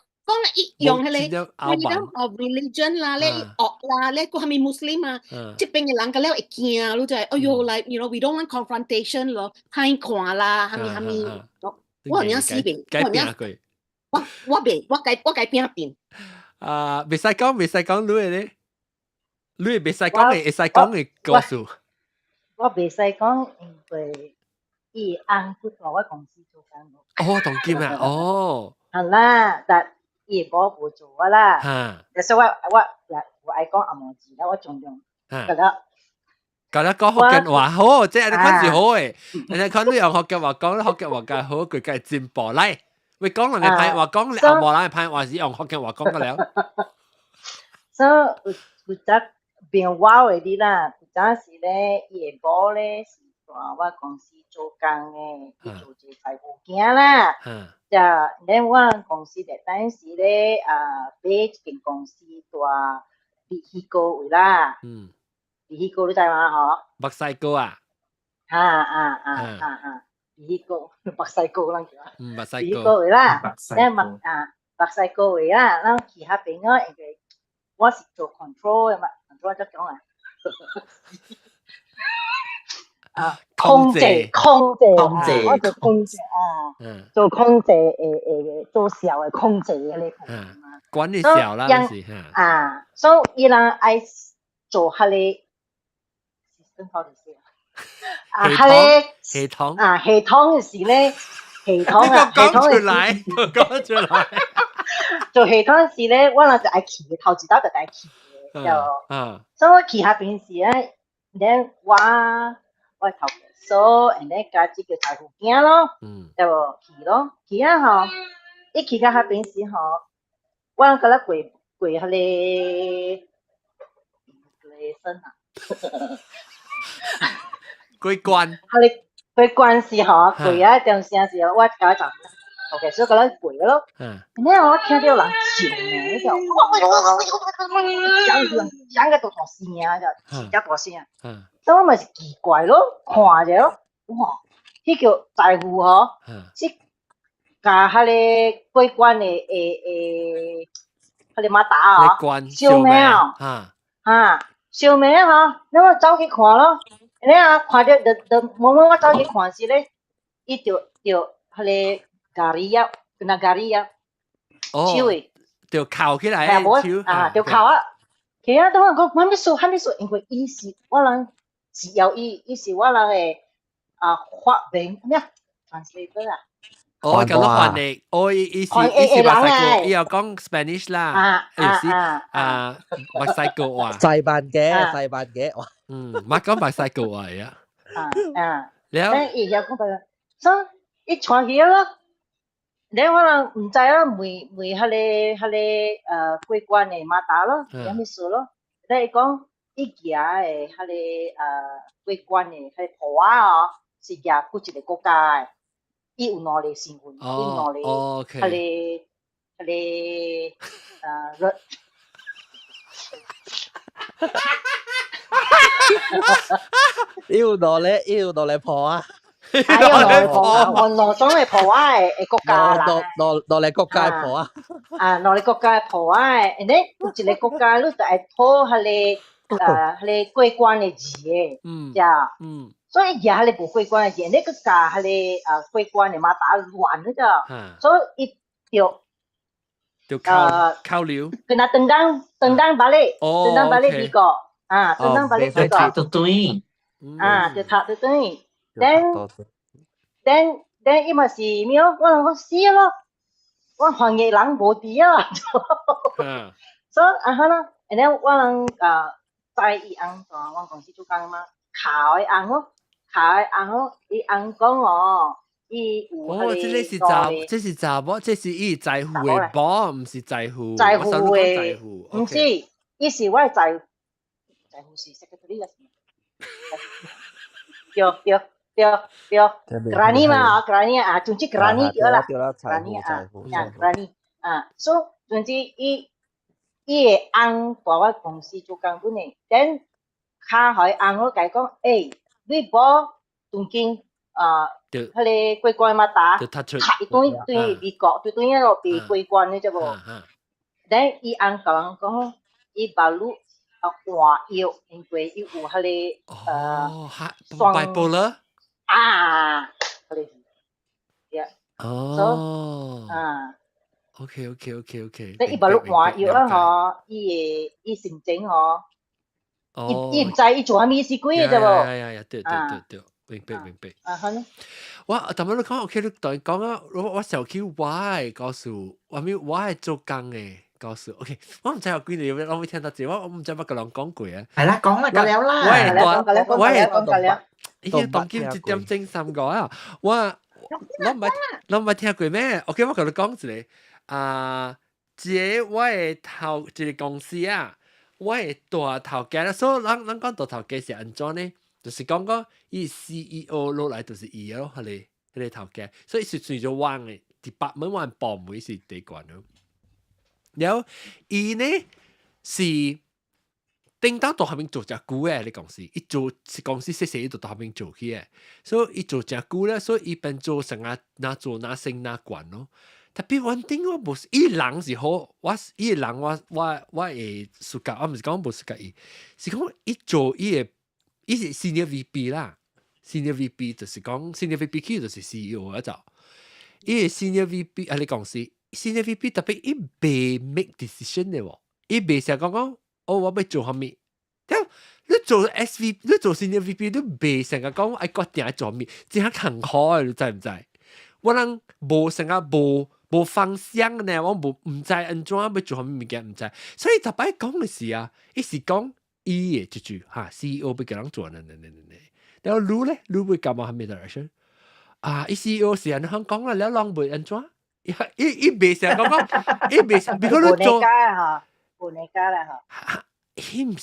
一用係你 freedom of religion 啦，你惡啦，你個係咪 Muslim 啊？即邊嘅人個咧會驚，你就係哎呦 like you know we don't want confrontation 咯，太看啦，係咪？我人死病，我改變。未使講你嘅咧，你未使講嘅，會使講嘅告訴。我未使講，因為伊翁去同我公司做工。哦，同金啊，哦。係啦，但伊冇做啊啦。所以我愛講阿毛字啦，我盡量。覺得講福建話好，即係你看是好誒。你看你用福建話講，福建話嘅好，佢嘅進步嚟。喂，講人嘅派話講，你阿毛人嘅派話是用福建話講嘅了。所以有隻變話嘅啲啦，有時咧，伊個某咧是同我公司做工嘅，佢做隻財務件啦。就咧，我公司嘅當時咧，買一間公司大vehicle位啦。vehicle 你知嘛？嗬？墨西哥啊vehicle 墨西哥啦叫。墨西哥。vehicle 位啦，咧墨西哥位啦，咱其他朋友因為我是做 control 嘅嘛 ，control 怎講啊？空姐，我做空姐做空姐做小嘅空姐嘅咧。管理小啦，是所以伊人愛做下咧。系統嘅事咧，系統出來，做系統嘅事咧，我就愛企嘅，頭一道就愛企嘅，所以我企下邊時咧，然我頭數，然後加啲叫財務件咯，就企咯，企啊嗬，一企下邊時嗬，我嗰粒跪下咧身啊。歸關，佢關事嗬，攰啊！當時我搞一陣 ，OK， 所以嗰陣攰咯。然後我聽到人笑嘅，就講個大聲啊，就真大聲。所以我咪奇怪咯，看着咯，哇！迄叫財務嗬，即加迄個歸關嘅迄個馬達啊，小名啊，小名嗬，咁我走去看咯。你看着就我走去看時咧，伊就迄個咖喱啊，那咖喱啊，手誒，就靠起來手就靠啊。其實都講還沒說，因為伊是我人只要伊是我人誒發明咩translator啊。咁樣翻譯，伊是墨西哥，伊又講 Spanish 啦，又是墨西哥話。西班嘅，乜講墨西哥話啊？แล้ว伊又講佢，所以一傳起咯，你可能唔知啦，每迄個歸關嘅馬達咯，有咩事咯？你講伊行誒迄個歸關嘅迄個婆啊哦，是行過一個國家誒。伊有兩個身份，伊兩個迄個要攞嚟破啊！兩種嘅破啊嘅國家啦，攞嚟國家嘅破啊！攞嚟國家嘅破啊！然後有一個國家，你就係討迄個歸關嘅字嘅，呀。所以而家你冇歸關嘅嘢，你個架係你歸關嘅馬打亂咗咋，所以一就靠料。佢拿等當把你呢個，等當把你呢個，就對，就插就對，伊嘛是咩？我死咯，我行业人无伫啊，所以哈啦，and then 我人在伊翁在阮公司做工嘛，考的翁咯，伊翁讲哦。这是查某，这是伊在乎的某，唔是在乎。在乎的，唔是，伊是我在乎是 secretary 啦。对 ，Granny 嘛 ，Granny 啊，总之 Granny 对啦 ，Granny 啊 ，Granny 啊，所以总之伊的翁在我公司做工本呢，等卡海翁我甲伊讲，你无当今迄个桂冠嘛打，一对美国，对迄个被桂冠的，知无？等伊翁甲人讲，伊把路换药，因为伊有迄个bipolar 啊，迄个OK。等伊把路换药啦吼，伊心情吼，伊毋知伊做啥物事几个，知无？对。明白。我頭先你講 OK， 你對講啊，我小 Q 我係告訴我咪我係做工嘅，告訴 OK， 我唔知有幾年我未聽到字，我唔知乜個人講過啊。係啦，講啦，夠了啦。我係已經當今1點鐘3個啊，我唔係聽過咩 ？OK， 我同你講一個這我係頭一個公司啊，我係大頭家啦，所以人講大頭家是安怎呢？就是講伊 CEO 落來就是伊咯，迄個頭家，所以是隨咗彎嘅 department 彎部門是第關咯。然後伊呢是頂到到後面做隻久嘅，你公司，伊做公司細伊就到後面做起嘅，所以伊做隻久咧，所以伊變做成啊哪做哪升哪關咯。特別穩定我無，伊人是好，伊人我會暑假，我唔是講無暑假伊，是講伊做伊嘅。伊是 senior VP 啦 ，senior VP 就是講 senior VP 佢就是 CEO 嗰種。伊係 senior VP 啊，你講是 senior VP， 特別伊未 make decision 嘅喎，伊未成講我要做啥物。你做 SV， 你做 senior VP， 你未成個講愛決定做啥物，真係坎坷嘅，你知唔知？我人無成個無方向呢，我唔知安怎要做啥物物件唔知，所以特別講嘅是啊，伊是講。伊嘅就CEO 俾叫人做呢，然後路咧，路會幹嘛？係咩 direction？伊 CEO 是人香港啦，แล้วลอง會安怎？伊未成講，伊未成，比如你做無內家啦嚇。伊唔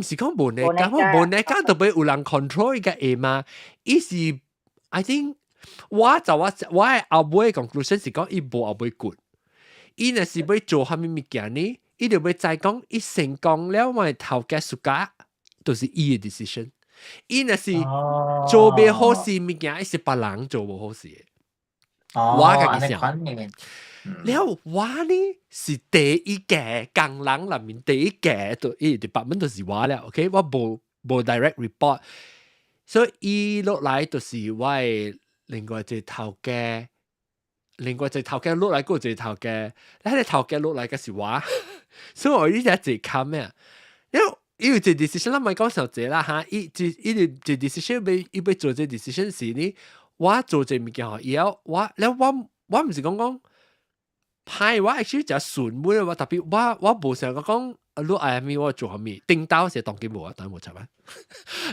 是講無內家，無內家就俾有人 control 伊個嘢嘛。伊是 I think 我係後尾 conclusion 是講伊無後尾good，伊若是要做啥物物件呢？伊就要再講，伊成功了，我頭家暑假都是伊嘅 decision。伊若是做唔好事物件，伊是別人做唔好事嘅。我家己想，了我呢是第一個工人裏面第一個，都伊 department 就是我了。OK， 我無 direct report， 所以伊落來就是我嘅另外一個頭家。另外一個頭家落來，嗰個頭家，你睇頭家落來嘅是我，所以我呢隻係冚咩？因為這 decision 啦，唔係講小姐啦嚇，伊這 decision 要做這 decision 時呢，我做這物件嗬，以後我唔是講派我 actually 就順妹喎，特別我無成個講錄 IME 我做下面，聽到時當佢無啊，當然無插啊，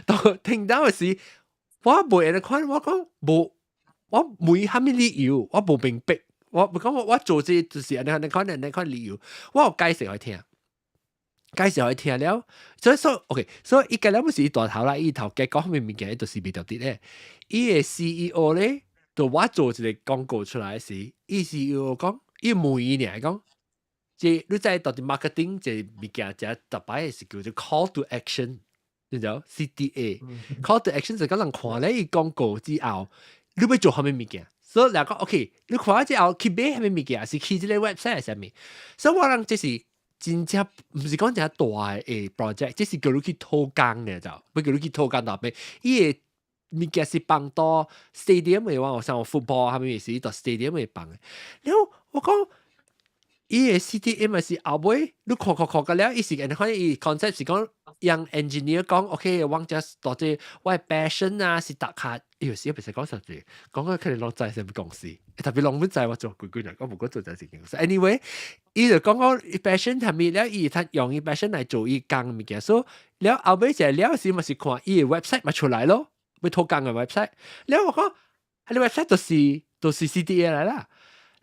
當聽到嘅時，我無人看我講無。我每蝦米理由，我無明白。我講我做這就是你看理由，我有解釋去聽了。所以 OK， 所以伊個了唔是伊大頭啦，伊頭家講咩物件，伊就是未到啲咧。伊個 CEO 咧，就我做一個廣告出來時，伊 CEO 講，伊問伊嚟講，即你在到底 marketing 這物件，就特別係叫做 call to action，你知道 CTA。call to action 就講人看咧伊廣告之後。你要做啥物物件？所以嚟講 ，OK， 你看之後去買啥物物件，是去這個 website 係啥物？所以我諗這是真正唔是講真大嘅 project， 這是叫你去偷工嘅就，不叫你去偷工到邊？伊個物件是幫到 stadium 嘅話，我像 football 係咪是到 stadium 嘅幫嘅？然後我講伊個 CDM 咪是後尾，你看個了，伊是人看伊 concept 是講讓 engineer 講 ，OK， 我 just 到底我 passion 啊是搭下，有時唔使講實際，講個佢哋落在什麼公司，特別落唔在我做幾人，我冇講做在事情。anyway， 伊就講 passion 係咪了？伊佢用伊 passion 嚟做伊工物件，所以了後尾就了時咪是看伊個 website 咪出來咯，咪偷工嘅 website， 了我講，係你 website 都是 CDA 嚟啦，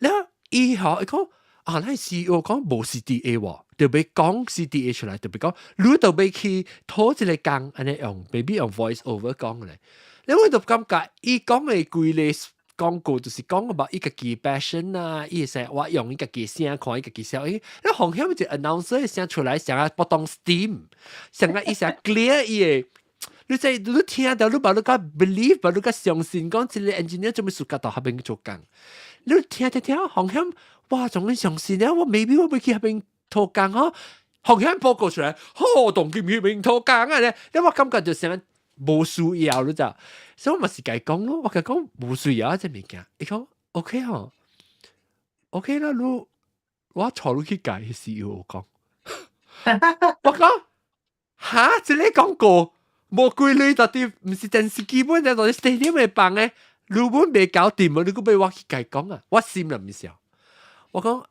了伊學伊講。啊！那 CEO 講冇 CDA 喎，就俾講 CDA 出來，就俾講，你就俾佢拖一個講，安尼用 ，baby 用 voice over 講咧。你我就感覺，伊講嘅規類廣告就是講about 伊個嘅 passion 啊，伊成我用伊個嘅聲看伊個嘅聲，你紅響就 announcer 聲出來，成日不當 steam， 成日伊成 clear 伊嘅。你聽到你把你個 believe， 把你個相信講，即個 engineer 做咩暑假到下邊做工？你聽紅響。哇！仲你相信咧，我未必我會去入邊偷工呵，紅響報告出來，同佢入邊偷工啊咧，因為我感覺就成冇需要咯咋，所以我咪是計講咯，我計講冇需要即係物件，伊講 OK 嗬 ，OK 啦，你我坐你去計 CEO 講，我講嚇，即係廣告冇規律到底唔是電視基本嘅，到底4點未辦嘅，你本未搞掂啊，你估俾我去計講啊，我心入面笑。我講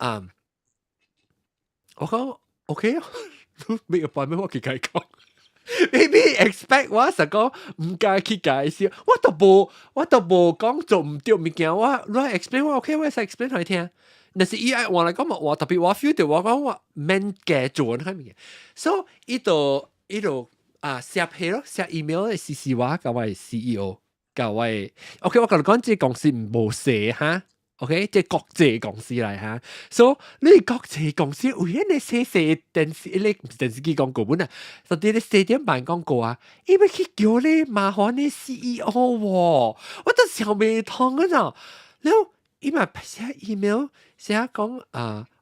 我講 OK 啊，你 make appointment 我去解講 ，maybe expect 我實講唔該去解釋，我都冇講做唔對物件，我 explain 我 OK， 我使 explain 佢聽。但是伊愛我嚟講我特別我 feel 到我講我免嘅做呢啲物件，所以伊度寫批咯，寫 email 嚟 CC 我教我 CEO 教我 OK， 我同你講即公司唔冇寫嚇。OK， 即係國際公司嚟嚇，所以你國際公司為咗你寫電視機廣告本啊，甚至你4點半廣告啊，因為佢叫你麻煩你 CEO 喎，我都想未通啊咋，然後伊咪寫 email 寫講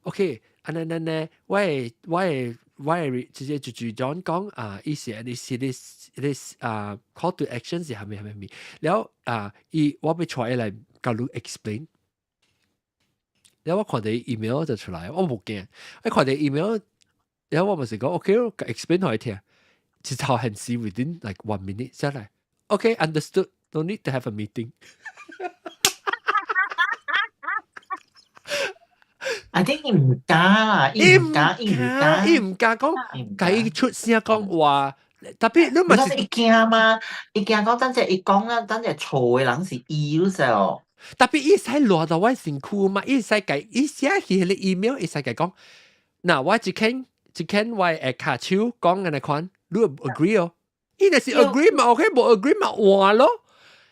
OK， 呢，我直接就講意思你 call to action 是係咪？然後我俾出嚟教你 explain。然後我看到 email 就出來，我冇驚。我看到 email，然後我咪是講 OK，explain 佢聽，至少很時 within like 1 minute 下來。OK understood， no need to have a meeting。I think 伊唔敢啦，伊唔敢講，佢出聲講話，特別你咪是伊驚嘛？伊驚講等陣伊講啦，等陣錯嘅人是伊咯噻。特別伊使落到我身軀嘛，伊使計，伊寫起個 email， 伊使計講，嗱我一間我誒卡手講嘅款，你 agree 哦？伊若是 agree 嘛 ，OK， 冇 agree 嘛換咯，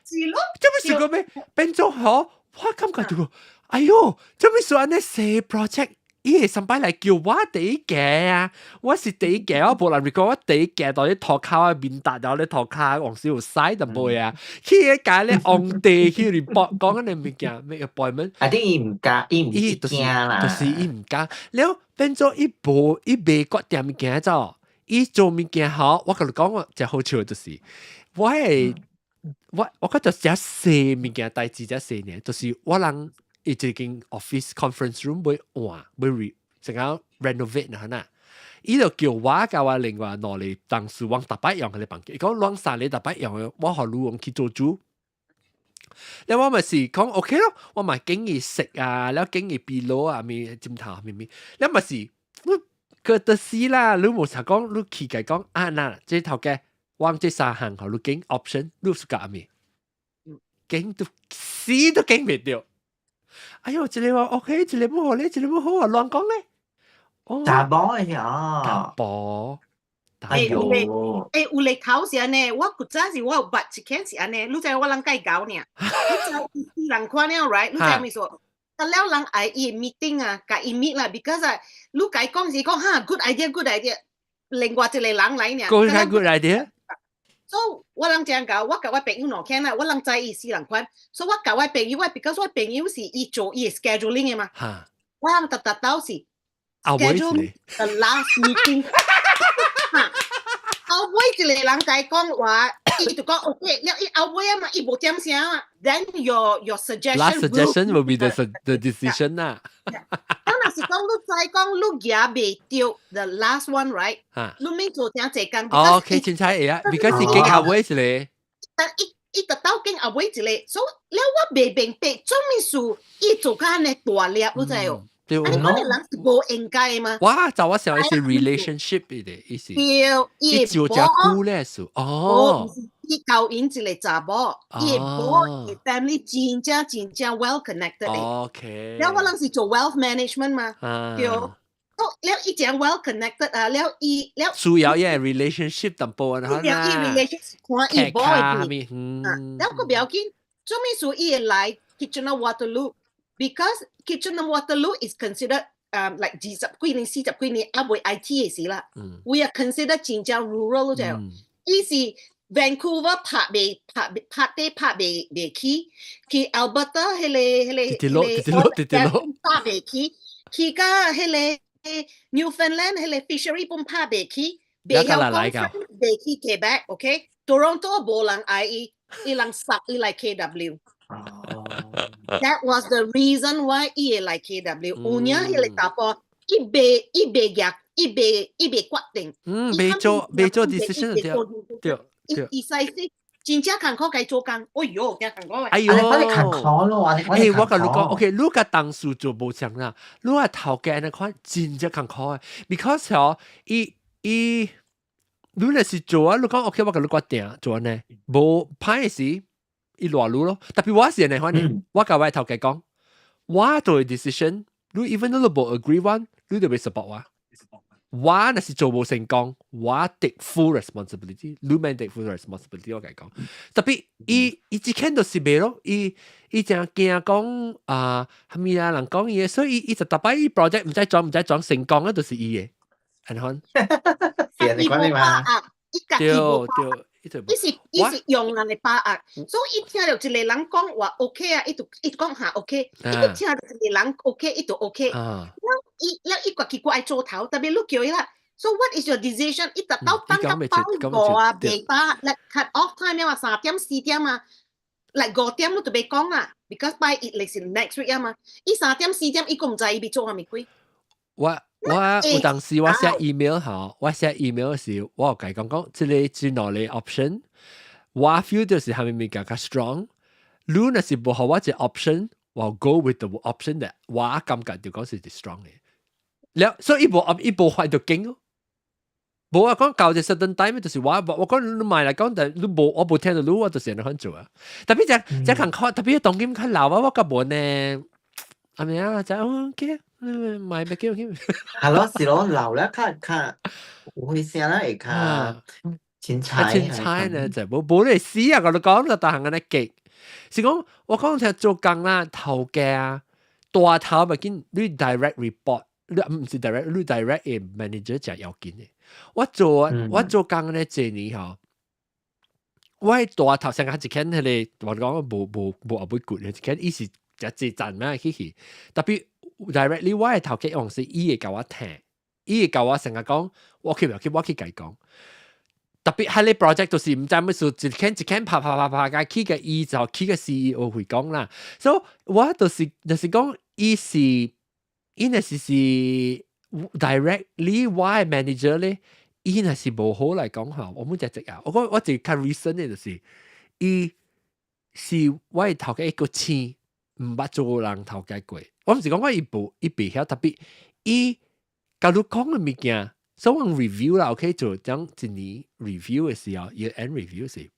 是咯，做咩事個咩變咗嗬？我感覺到，哎喲，做咩事安尼寫 project？伊上擺嚟叫我第一個啊！我是第一個，我無人 record 我第一個到啲塗骹啊面搭咗啲塗骹，黃少嘥就冇啊！佢個解咧 on day 去 report 講緊你物件 make appointment。I think 伊唔驚，伊唔驚啦，就是伊唔驚。然後變咗伊未決定物件咗，伊做物件好，我同你講我就好笑就是我覺得寫細物件代志只細呢，就是我人。伊一間 office conference room 要換，要成個 renovate 呐，伊就叫我教我另外攞嚟當時往特別用佢哋房間，伊講往三嚟特別用，我學路用去做主。然後我咪是講 OK 咯，我咪經驗食啊，然後經驗備攞啊，咪尖頭咪，然後咪是佢得死啦，你冇成講，你企計講嗱，這頭嘅往這三行後，你經 option， 你是講咩？經到死都經唔到。哎呦，這裡話 OK， 這裡唔好咧，這裡唔好啊，亂講咧。哦，查甫嘅呀，查甫。哎呦，有嚟頭是安尼，我古早是我有捌一件是安尼，你知我人介搞呢？你知人看了 right？ 你知咪說？但了人愛伊 meeting 啊，甲伊 meet 啦 ，because 啊，你甲伊講是講哈 good idea， 另外一個人來呢。good idea。So 我人這樣講，我甲我朋友攞聽啦，我人知伊是人款，所以我甲我朋友，because 我朋友是伊做伊 scheduling 嘅嘛，我人特到是 schedule the last meeting， 後尾一個人甲伊講話，伊就講 OK， 了伊後尾啊嘛，伊無點聲啊 ，then your suggestion will be the decision 啦。當然是講你再講你也未掉 the last one right？你咪做正濟工。哦，佢凊彩會啊 ，because 佢後尾一個。但伊特到經後尾一個，所以了我未明白，做咩事伊做甲安尼大粒，你知哦？對，安尼講嘅人是無應該嘛？哇，就我想係 relationship 嘅意思。對，伊做只久咧數，哦，伊交引一個查某，伊無伊 family 真正 well connected 嘅。OK。了我人是做 wealth management 嘛？對。了伊講 well connected 啊，了伊了。主要係 relationship 淡薄啊，伊 relationship 看伊無嘅，了個不要緊，做咩事伊會來 Kitchener Waterloo？Because Kitchener Waterloo is considered like 20幾年、40幾年啊，為 IT 嘅事啦。We are considered 真正 rural 就，伊是 Vancouver 拍未去 Alberta 迄個拍未去甲迄個 Newfoundland 迄個 fishery 本拍未去，未曉講未去 Quebec，OK？Toronto 無人愛伊人殺伊來 KW。That was the reason why 伊會來 KW。有影迄個查甫，伊未決定。未做 decision 對。伊使是真正艱苦該做工。哎呦，真艱苦誒！哎呦，你艱苦咯，我甲你講 ，OK， 你甲當時做無像啦，你係頭家安尼款真正艱苦誒 ，because 哦，你若是做啊，你講 OK， 我甲你決定做安尼，無歹嘅事。伊落路咯，特別我是安尼款嘅，我甲我頭家講，我做 decision，你 even 你都無 agree one，你就要 support 我。我若是做無成功，我 take full responsibility， 你免 take full responsibility， 我甲伊講。特別伊只看到是袂咯，伊真驚講蝦米啊人講伊嘅，所以伊就特擺伊 project 唔知撞成功啊，就是伊嘅，安尼款。是你講你嘛？對。伊是用人嘅把握，所以伊聽到一個人講話 OK 啊，伊就講下 OK， 伊就聽到一個人 OK， 伊就 OK。伊個奇怪做頭，特別你叫伊啦。So what is your decision？ 伊特到當個包個啊，未把like cut off time 啊，3點4點啊，like 5點你就未講啊 ，because by it like next week 啊嘛，伊3點4點伊個唔知伊要做係咪鬼？我有當時我寫 email 嚇，我寫 email 時，我有甲伊講，即個之內嘅 option， 我 feel 就是係咪更加 strong。你若是無互我隻 option， 我 go with the option that 我感覺就講是最 strong 嘅。了，所以伊無法就驚咯。無話講到一 certain time， 就是我講你買嚟講，但你無我無聽到你，我就是安尼做啊。特別只行看，特別當今較老啊，我較無呢。係咪啊？就 OK。買咩叫係咯，是咯，老了較會聲啦，會較凊彩呢，就冇你死啊！我哋講就大行緊啲極，是講我講聽做工啦，頭家大頭咪見你 direct report， 你唔是 direct， 你 direct 嘅 manager 就要緊嘅。我做工咧這年嗬，我係大頭成日一間佢哋我講冇阿妹攰嘅，一間伊是就自賺咩去，特別。directly 我係頭家用是伊會教我聽，伊會教我成日講，我去甲伊講。特別係你 project 就是唔知乜事，一間拍嘅，去嘅伊就去嘅 CEO 會講啦。所以我就是講，伊若是 directly 我係 manager 咧，伊若是無好嚟講嚇，我冇只啊。我只較 recent 嘅就是，伊是我係頭家一個簽，唔捌做人頭家過。我唔是講我伊袂曉，特別伊假如講嘅物件，所謂 review 啦 ，OK 做將一年 review 嘅時候 ，year end review 時，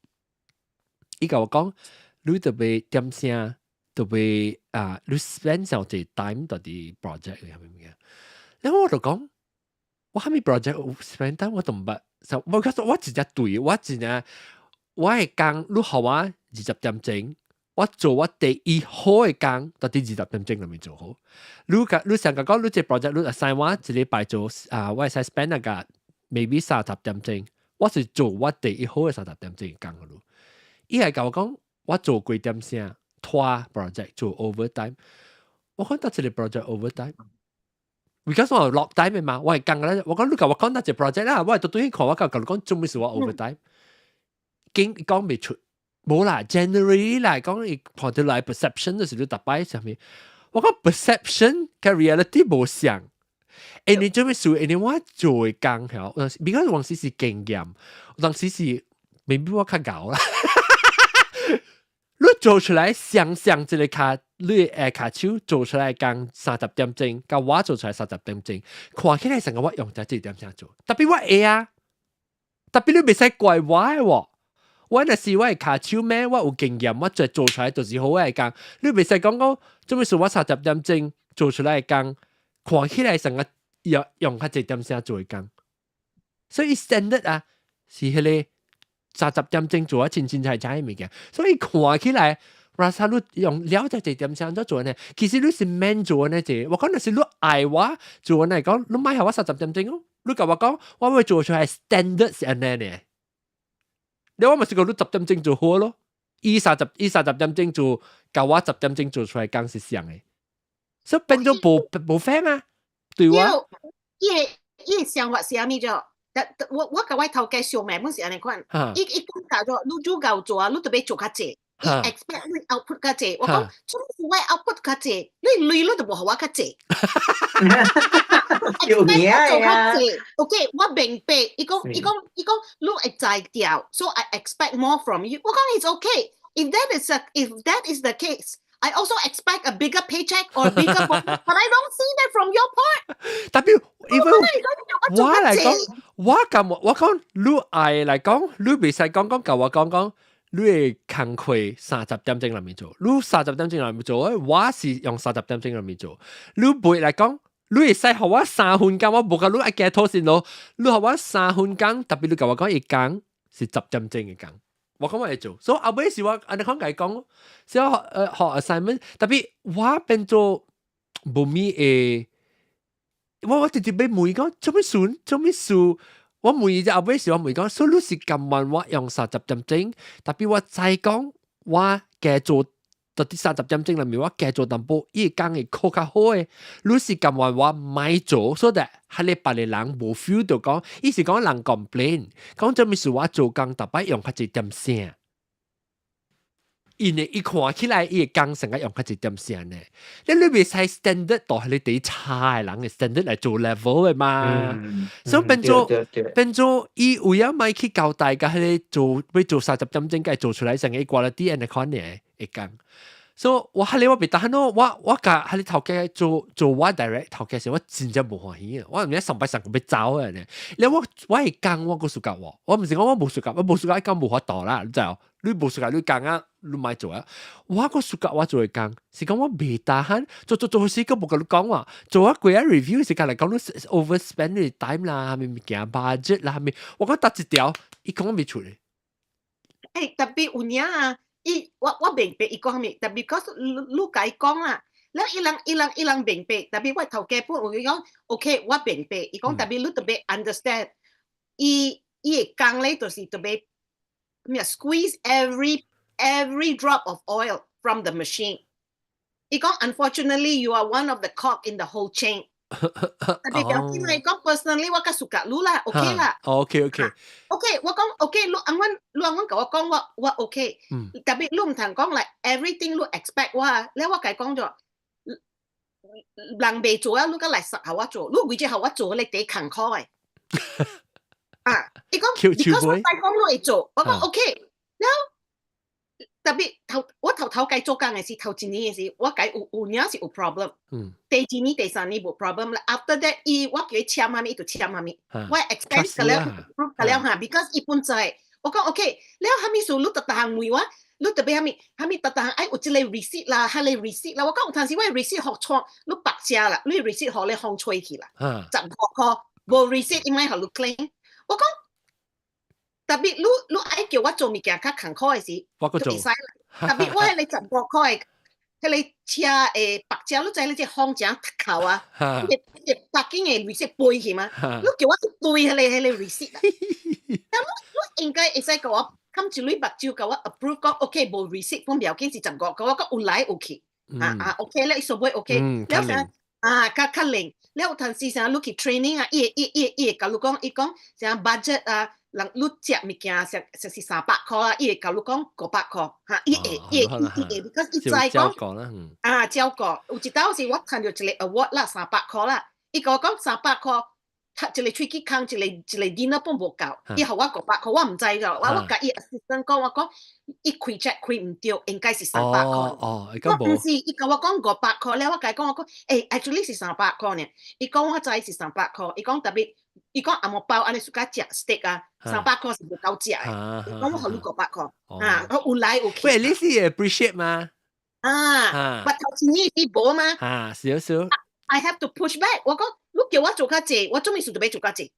伊甲我講，你特別點聲，特別你 spend 上啲 time 到啲 project 嘅係咪物件？然後我就講，我係咪 project spend time 我都唔捌，我直接對，我係講你互我20點鐘。我做我第一好嘅工，到第20點鐘裏面做好。你成日講你隻 project， 你 assign 我一禮拜做我係 spend 那個 maybe 30點鐘，我是做我第一好嘅30點鐘嘅工嘅咯。伊係教我講，我做幾點先拖 project 做 overtime， 我講得一個 project overtime。because 我落 time 嘅嘛，我係講咧，我講你教我講得隻 project 啦，我係到對看我教你講做咩事我 overtime， 講未出。冇啦 ，generally 嚟講，你看到嚟 perception 嘅時候，特擺上面，我講 perception 嘅 reality 冇像，你做咩事？你我做會工條，because 往時是經驗，當時是未必我較搞啦。你做出來想一個卡，你卡手做出來工30點鐘，甲我做出來30點鐘，看起來成個我用在這點上做，特別我會啊，特別你袂使怪我嘅喎。我若是我係卡手咩，我有經驗，我做出來就是好嘅工。你袂使講做咩事？我30點鐘做出來嘅工，看起來成個用喺這點上做嘅工。所以 standard 啊，是迄個30點鐘做清彩嘅物件。所以看起來，若是你用了解這點上做呢，其實你是免做呢啫。我講若是你愛我做呢，講你買下我30點鐘哦。你甲我講，我會做出來 standard 是安尼呢。你我咪是講你10點鐘做好咯，伊30點鐘做，甲我10點鐘做出來講是像嘅，所以變咗無 fair 嘛，對我。伊想法是啥物咗？我甲我頭家上面本是安尼款，伊講教咗，你做夠做啊，你特別做較濟，伊 expect 你 output 較濟。我講，做咩我 output 較濟？你累你都無互我較濟。有嘢啊 ！OK， 我明白。伊講，你會知掉 ，so I expect more from you。我講 it's okay. If that is the case, I also expect a bigger paycheck or bigger bonus, but I don't see that from your part. 特別，因為我嚟講，我講你愛嚟講，你未使講教我講。你係工課30點鐘嚟面做，你30點鐘嚟面做，我是用30點鐘嚟面做。你背嚟講，你會使學我3分鐘，我冇教你一記拖線咯。你學我3分鐘，特別你教我講一講是10點鐘嘅講，我講我會做。所以後尾時我安尼講，所以學 assignment， 特別我變做無咪誒，我直接俾妹講做咩事。我每日後尾時我每講，所以你是咁問我用30點鐘，特別我再講我嘅做到啲30點鐘裏面，我嘅做淡薄，伊講嘅考較好嘅，你是咁問我咪做，所以係你別個人無 feel 到講，伊是講人 complain， 講做咩事我做工特別用較一點聲。因為伊看起來伊個工成個用較一點聲呢，你袂使 standard 到係你第差嘅人嘅 standard 嚟做 level 嘅嘛，所以變咗伊為咗咪去交代嘅係做要做30點鐘，該做出來成個 quality and quantity 嘅工，所以我係你我別單咯，我甲係你頭家做我 direct 頭家時，我真正無歡喜啊！我唔知上班要走嘅呢，你我係工我個暑假我唔是講我冇暑假，我冇暑假一工無法度啦，你知道？你冇暑假你工啊，你咪做啊！我個暑假我做嘅工是講我未打閒做時，個冇甲你講話，做一個 review 時間嚟講，你 overspend 你 time 啦，係咪物件 budget 啦，係咪？我講搭一條，伊講我未出嚟。特別有影啊！我明白伊講咩，特別because你甲伊講啊，แล้ว伊人明白，特別我頭家本有講 ，OK， 我明白，伊講特別你特別 understand， 伊嘅工咧就是特別。squeeze every drop of oil from the machine. 伊講 unfortunately you are one of the cog in the whole chain. 特別表現嚟講 personally 我較熟甲你啦 ，OK 啦。OK， 我講 OK， 你按阮甲我講我 OK。特別你唔通講嚟 everything 你 expect 我啊，你我甲伊講咗，人未做啊，你甲來實下我做，你為咗下我做你第工課誒。伊講 because 我大講你會做，我講 OK， 然後特別我頭計做工嘅時，頭一年嘅時，我計有年是有 problem， 第二年第三年冇 problem 啦。After that， 我叫佢簽下面，伊就簽下面，我 expense 㗎了 approve 㗎了嚇 ，because 伊本就係我講 OK， แล้ว下面數你特行為話，你特別下面特行哎有一個 receipt 啦，係你 receipt 啦，我講有陣時我 receipt 學錯，你白寫啦，你 receipt 學你放吹去啦，15塊冇 receipt 應該學你 claim。我講特別你愛叫我做物件較艱苦嘅時，就會使啦。特別我係你15塊，係你車白車，你知你只行正頭啊，你北京嘅 receipt 背去嘛，你叫我對係你 receipt 啊。但你應該會使叫我冚住你白照，叫我 approve 講 OK 冇 receipt，咁表件是15塊，我講有來有去，OK 咧，數尾 OK，แล้ว成較靈。你有陣時成日你去 training 啊，伊會甲你講，伊講成 budget 啊，人你食物件是300塊啊，伊會甲你講500塊嚇，伊會，because 伊知講照顧，有一道是我聽到一個 award 啦，300塊啦，伊甲我讲300塊，一個吹機空，一個 dinner 半無夠，伊互我500塊，我唔知咗，我甲伊 assistant 講，我講伊開 check 開唔對，應該是300塊。我唔是，伊甲我講500塊咧，我甲伊講，我講actually 是300塊呢。伊講我知是300塊，伊講特別，伊講阿毛包安尼自家食 steak 啊，300塊是唔夠食嘅。伊講我互你500塊，我有來有去。喂，你是 appreciate 嗎？but 頭前呢啲無嘛？少少。I have to push back。我講，你叫我做較濟，我做咩事都要做較濟。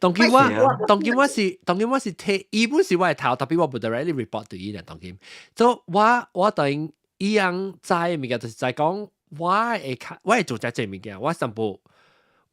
當今我是睇，伊本是我係頭，特別我唔 directly report 對伊啦。當今，所以我對伊樣知物件，就是在講我係做只物件，我全部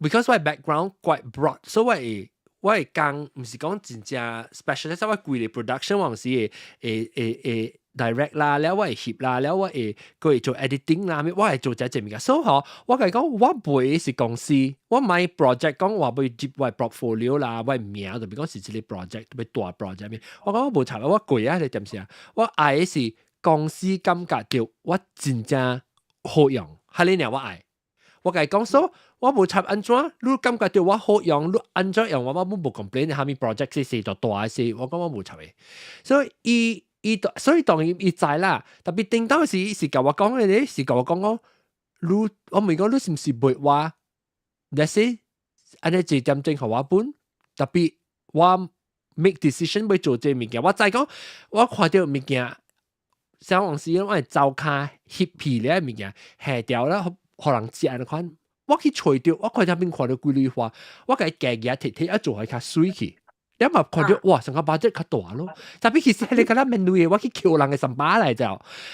because 我 background quite broad， 所以我係講唔是講真正 specialist， 我規個 production 往時誒。direct 啦，แล้ว我係翕啦，แล้ว我係佢做 editing 啦，我係做這物件。所以我講我唔會是公司，我買 project 講我會接我 portfolio 啦，我名就比講是一個 project， 特別大 project 面。我講我冇查，我貴啊，你點先啊？我愛是公司感覺到我真正好用，係你娘我愛。我講所以我冇查安怎，你感覺到我好用，你安怎用我冇 complain， 下面 project 是做大事，我講我冇查嘅，所以所以當然伊知啦，特別叮當是甲我講嘅咧，是甲我講講，我問講你是唔是背話，但是安尼一點鐘互我本，特別我 make decision 要做這物件，我再講我看到物件，小王時我係走卡翕皮咧物件下掉啦，可能食安尼款，我去找到，我看入邊看到規律化，我甲伊夾嘢摕一做係較水去。你咪看到哇，成個 budget 較大咯，特別其實你覺得面對嘅，我去撬人嘅3把嚟就，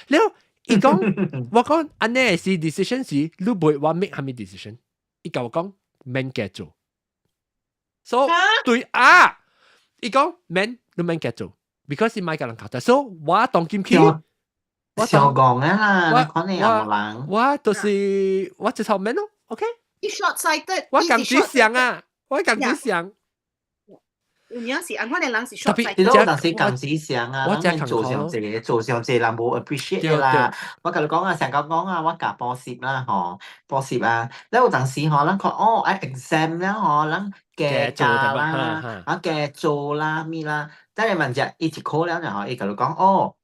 然後伊講，我講安尼是 decision 是，你唔會我 make 係咪 decision？ 伊甲我講免嘅做，所以對啊，伊講免你免嘅做 ，because 伊買個人搞得，所以我當今去，我想講啊啦，可能有人，我就是我直頭免咯 ，OK？ short sighted， 我咁只想啊，我咁只想。有陣時，我哋人是 short sighted。你都有陣時咁只想啊，我做上一個，做上一個人冇 appreciate 啦。我同你講啊，成日講啊，我教補習啦，嗬，補習啊，你有陣時嗬，人講哦，誒 exam 啦，嗬，人嘅教啦，啊嘅做啦，咩啦，但係問隻一考了然後，伊同你講哦，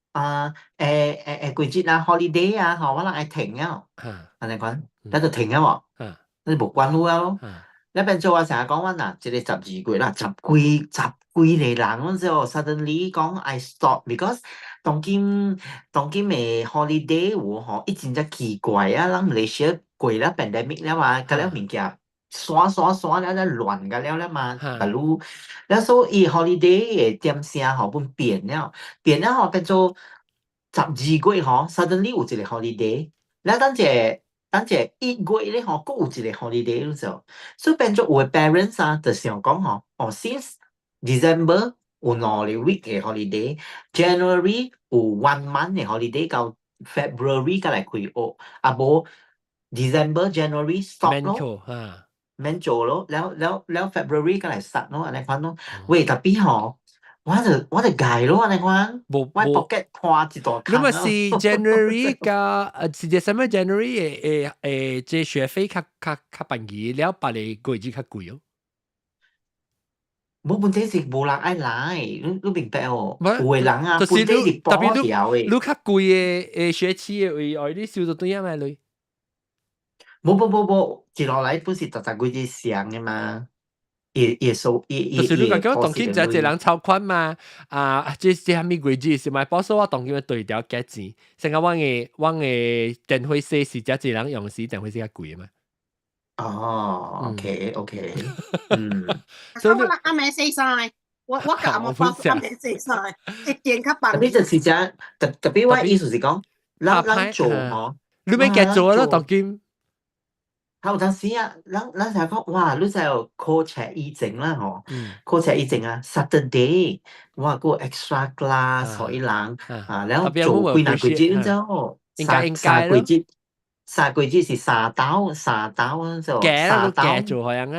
季節啊 holiday 啊，嗬，我人愛停啊，人哋講，你就停啊喎，你冇關係咯。你變做我成日講話嗱，即係12個啦，10個嚟人嗰陣時 suddenly 講 I stop because 當今嘅 holiday 喎，一陣就奇怪啊，人Malaysia過啦 pandemic 啦嘛，嗰啲物件刷了亂㗎了嘛，假如แล้ว所以 holiday 嘅點聲嗬本變了嗬變做12個嗬 suddenly 有一個 holiday， แล้ว等陣1個月咧，嗬，都有一個 holiday 咯就，所以變咗有嘅 parents 啊，就想講嗬，since December 有2個 week 嘅 holiday，January 有1 month 嘅 holiday，到 February 才來開學，啊無 December、January stop 咯，免做咯，แล้ว February 才來start咯，安尼款咯，喂，特別嗬。我哋計咯，你講，我 pocket 花一大坑咯。如果是 January 嘅，是 December January 誒，即學費較便宜，了別嚟個月較貴哦。冇問題是冇人愛來，你明白哦？有嘅人啊，本地是保條嘅。你較貴嘅學期嘅話，你收到對樣咪嚟？冇，接落來本是特幾日上嘅嘛。就是你講當今一人超寬嘛，即係咩規矩是咪？保守我當今對調價錢，成個我嘅電費費是一人用時電費費較貴嘛。OK， 所以我阿妹寫晒，我甲阿妹包阿妹寫晒，一點較辦。特別就是講，特別我意思是講，咱做嗬，你咪嘅做咯，當今。有陣時啊，咱成日講，哇，你就 call 車醫證啦，嗬 ，call 車醫證啊 ，Saturday，哇，個 extra class 所以人啊，แล้ว做幾難幾節就三季節是3刀就3刀做開人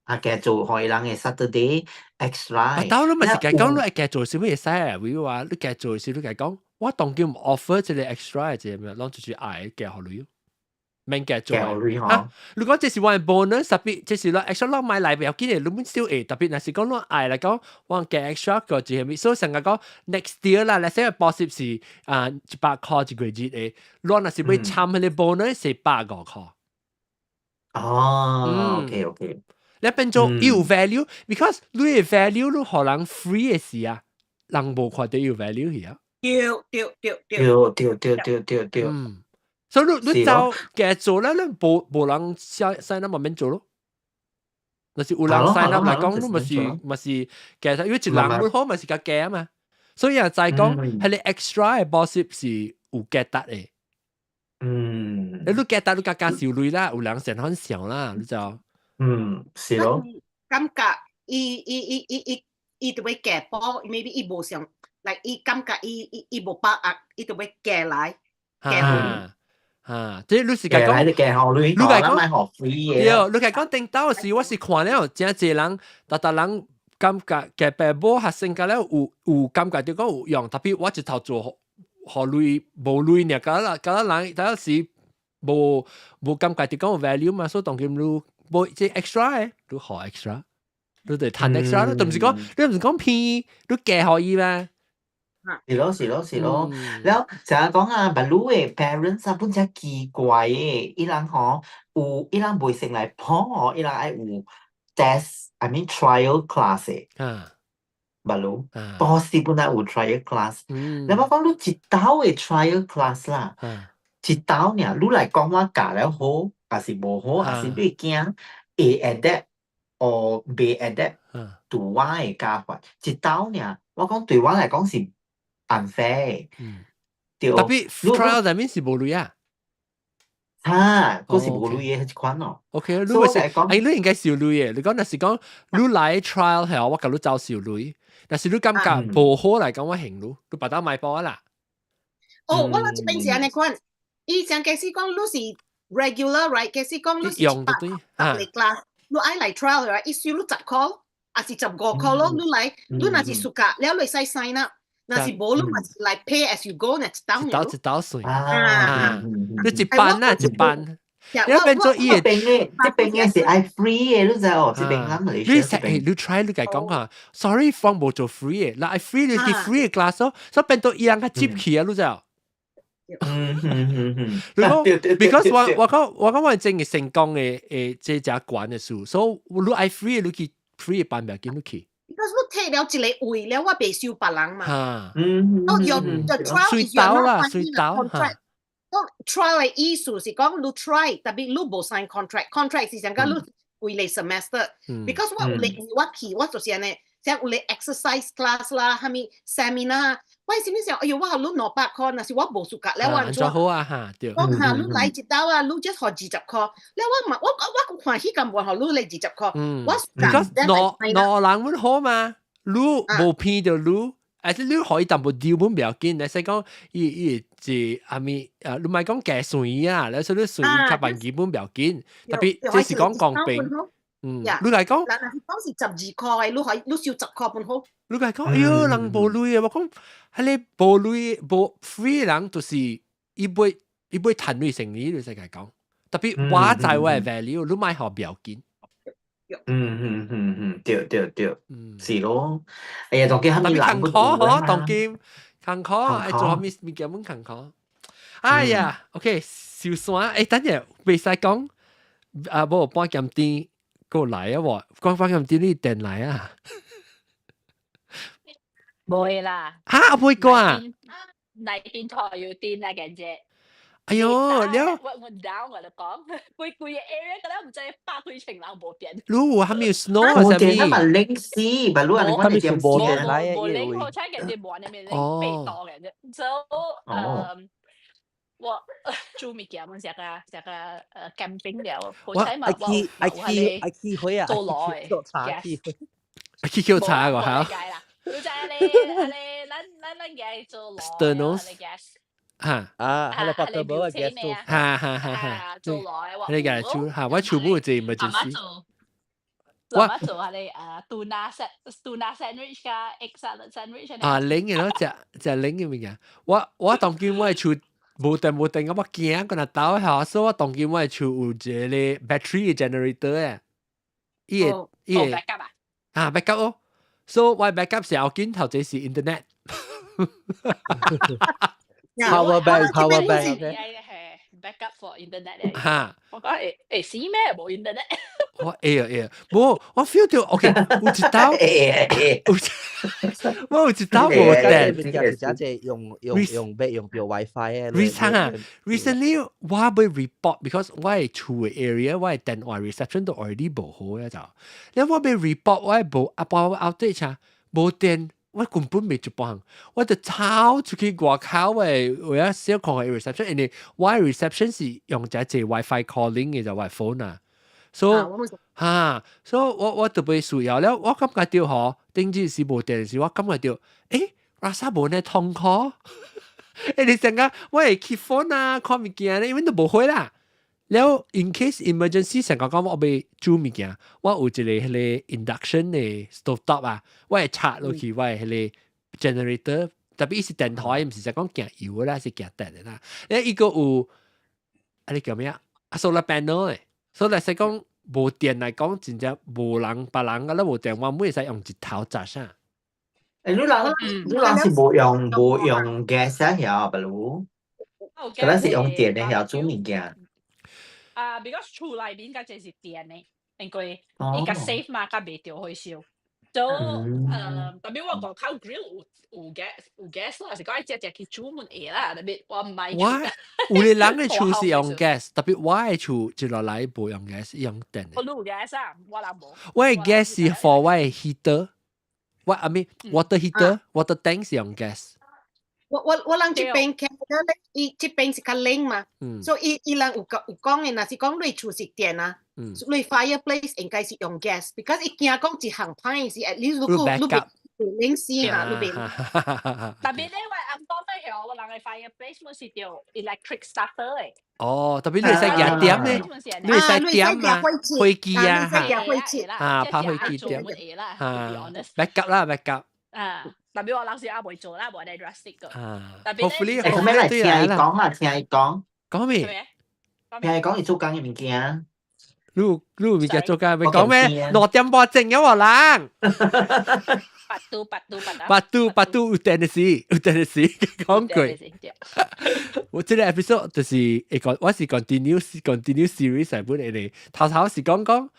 啊，嘅做開人嘅 Saturday extra。刀你咪是講你係做少咩嘢啊？比如話你嘅做少你嘅講，我當叫唔 offer 即係 extra 即係咩？攞住嗌嘅學女。免嘅做啊！如果這是我嘅 bonus，特別這是攞 extra 攞買嚟，有幾年你們少誒，特別若是講攞愛嚟講，我嘅 extra 個就係咪？所以成日講 next year 啦，你寫個 bonus 是100塊一個月誒，攞若是要參佢啲 bonus 是150塊。哦，OK，你變做有 value，because 你嘅 value 你可能 free 嘅時啊，人無看到有 value 去啊。對。所以你就嘅做咧，你無人sign up 免做咯。若是有人 sign up 嚟講，你咪是嘅，因為一人本好咪是個嘅啊嘛。所以又就係講係你 extra 嘅 boss 是有 get 得嘅。你 get 得你加少類啦，有人成很少啦，你就是咯。感覺伊就會嘅波 ，maybe 伊無想，like 伊感覺伊無把握，伊就會嘅來嘅。即係你是講，你講買學 free 嘅。你講頂到時，我是看了真濟人，大人感覺嘅爸母學生個咧有感覺到講有用，特別我一頭做學類無類呢，搞人有時無感覺到講有 value 嘛，所以當佢你無即 extra 嘅，你學 extra，你哋談 extra，你唔是講偏，你計可以咩？是咯，然後成日講啊，但係你嘅 parents 本身奇怪嘅，伊人嗬有伊人未成嚟破，伊人愛有 test，I mean trial class 嘅，但係波士本來有 trial class，你話講你一道嘅 trial class 啦，一道呢，你嚟講我教了好，還是無好，還是你驚會 adapt 或未 adapt 對我嘅教法，一道呢，我講對我嚟講是unfair，特別 trial 入面是無類啊，嗰是無類嘅一款咯。OK， 你咪講，你應該少類嘅。你講那是講你來 trial 係我教你走少類，但是你感覺無好嚟講我行路，你把它買包啦。我諗這邊是安尼講，以前嘅是講你是 regular，right？ 嘅是講你是用對嚟 class， 你愛嚟 trial，right？ 一數你10塊，還是15塊咯？你嚟，你若是暑假，了你使 sign up。那是無，你咪嚟 pay as you go next down。一道水你一班啊，一班。你變做伊嘅，這邊嘅是愛 free 嘅，你知哦？這邊啱你 try 你講講啊 ，sorry 放冇做 free 嘅，嗱係 free 你啲 free 嘅 class 咯，所以變到伊人嘅接起啊，你知哦？because 我講我真係成功嘅這隻管嘅數，所以你愛 free 你去 free 班唔要緊你去。because 我睇了一個位了，我未收別人嘛。用 the trial is your not signing contract。trial 嘅意思是講你 try，特別你無 sign contract。contract 是講你為你 semester。because 我就是安尼，像有你 exercise class 啦，係咪 seminar？我係先想，哎呦，我學你200塊，那是我無暑假了，我做好啊嚇，對。我嚇你來一道啊，你只學20塊，了我歡喜咁無學你嚟20塊，我攞人會好嘛？你無騙到你，而且你可以淡薄掉本唔要緊，你使講伊係阿咪你咪講計水啊，你所以水吸辦基本唔要緊，特別即是講降冰。你嚟講，嗱，當時12塊，你少10塊半好。你嚟講，哎呦，人無類啊！我講，係你無類無 free 人，就是伊會賺類成呢個世界講。特別我在我嘅 value，你買學唔要緊。對，是咯。哎呀，當今係咪難不到啊？當今坎坷，做下咪叫乜坎坷？哎呀 ，OK， 小酸，等陣未使講，冇半減啲。過來啊！我講翻咁啲呢電嚟啊，冇啦嚇唔會過啊！嚟電台要電啊，嘅姐。哎呦，你我 down 我就講，貴嘅 area 嗰啲唔知百塊情郎冇變。如還沒有 snow 啊？冇電啊嘛，零時，咪如果你講你點冇電嚟冇零好彩嘅啲冇你咪零被多嘅啫。So 我做咩嘅？我食個camping 了，好彩嘛，I key 會啊，做攞嘅，去叫茶個嚇。就係你嘅做攞。Sternos。嚇係啦，白到冇啊嘅做。嚇，做攞。你嘅做嚇，我全部係咪就係？我做係你tuna sandwich 加 egg salad sandwich。零嘅咯，只零嘅咩嘅？我當見我係做。無電咁我驚個那刀嚇，所以我當今我係有一個 battery generator 嘅，backup 啊 backup 哦，所以我 backup 時候見頭這是 internet。power bank係 backup for internet 嚟。嚇，我講死咩冇 internet？我冇，我 feel 到 OK，有一刀，我有一刀冇電。而且用表 WiFi 嘅。Recently 我被 report，because 我係厝嘅 area，我係電話 reception 都 already 冇好嘅就，然後我被 report 我係冇outage 啊，冇電。我根本未做幫，我就抄出去外口嘅，我有小看嘅 reception，因為我嘅 reception 是用只 WiFi calling 嘅就 phone 啊，所以我特別需要了，我感覺到嗬，頂住是無電時，我感覺到，拉薩冇呢通 call， 你成個我係 keep phone 啊，看物件咧，因為都冇開啦。แล้ว in case emergency 成個講我被煮物件，我有一個迄個 induction 嘅 stove top 啊，我會插落去，我係迄個 generator， 特別是電台，唔是就講行油啦，是行電嘅啦。แล้ว伊個有你叫咩啊 ？solar panel 嘅，所以嚟說講無電嚟講，真正無人別人個咧無電，我每使用一頭扎上。你人是無用 gas 啊，曉不如？可能是用電嘅曉煮物件。because 厝內面嗰隻是電嘅，因為伊較 safe 嘛，較袂掉去燒。so 特別我講靠 grill 有 gas 啦，是講一隻去煮門嘢啦，特別我唔係。有啲人嘅厝是用 gas， 特別我嘅厝一落來冇用 gas， 用電。我有 gas 啊，我啦冇。我嘅 gas 是 for 我嘅 heater， 我 I mean water heater，water tank 是用 gas。我人這邊看咧，伊這邊是較冷嘛，所以伊人有講嘅，若是講你厝是電啊，你 fireplace 應該是用 gas，because 伊驚講一項歹是 at least 如果你冷死嚇，你別。特別咧，我講咩係我人嘅 fireplace 冇是條 electric starter 嚟。哦，特別你使夾點咧，你使點啊，飛機啊，拍飛機點，backup 啦 backup。特別我老師阿妹做啦，冇得 drastic 個。特別咧，做咩嚟聽伊講啊？聽伊講。講咩？聽伊講伊做工嘅物件。你物件做工咪講咩？6點半整嘅喎人。八度有電嘅事，講句。我這個 episode 就是我是 continue series 嚟本嚟，頭是講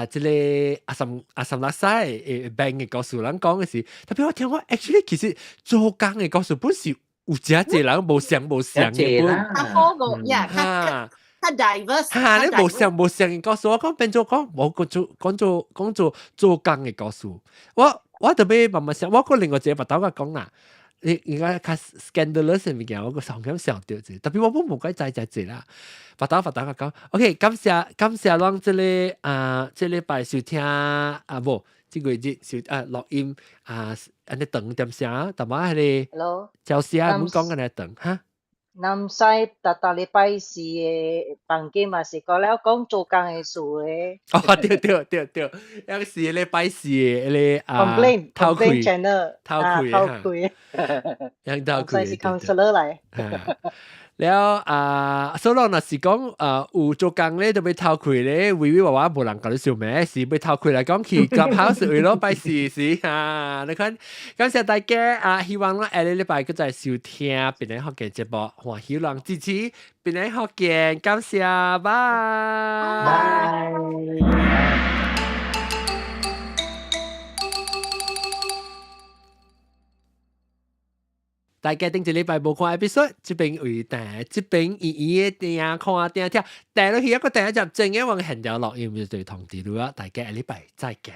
即係阿什拉西病嘅故事人講嘅事，特別我聽我 actually 其實做工嘅故事本是有真濟人無相嘅本，較 diverse， 你無相嘅故事，我講變做講冇講做工嘅故事，我特別慢慢想，我講另外一個白頭嘅講啦。你而家較 scandalous 嘅物件，我個上咁上掉啫。特別我本無該知啦。發達個講 ，OK， 感謝讓這裡這禮拜收聽無，這個日錄音安尼等點聲，但係迄個教師唔講安尼等哈。南西特禮拜四嘅房間嘛是講了講做工嘅事嘅。哦，對，有時禮拜四嘅complain channel 偷窺，讓偷窺是 counselor 嚟。แล้ว所以若是講有做工咧，就要偷窺咧，微微娃娃無人甲你笑咩？是要偷窺嚟講去 Clubhouse 為咗拜時你看，感謝大家希望我下個禮拜再收聽邊個學嘅節目，歡喜人支持邊個學嘅，感謝，拜。大家頂一禮拜無看 episode， 這邊為大，這邊嘅聽看，帶落去一個第一集正嘅往現條錄音就對通知你啦，大家下禮拜再見。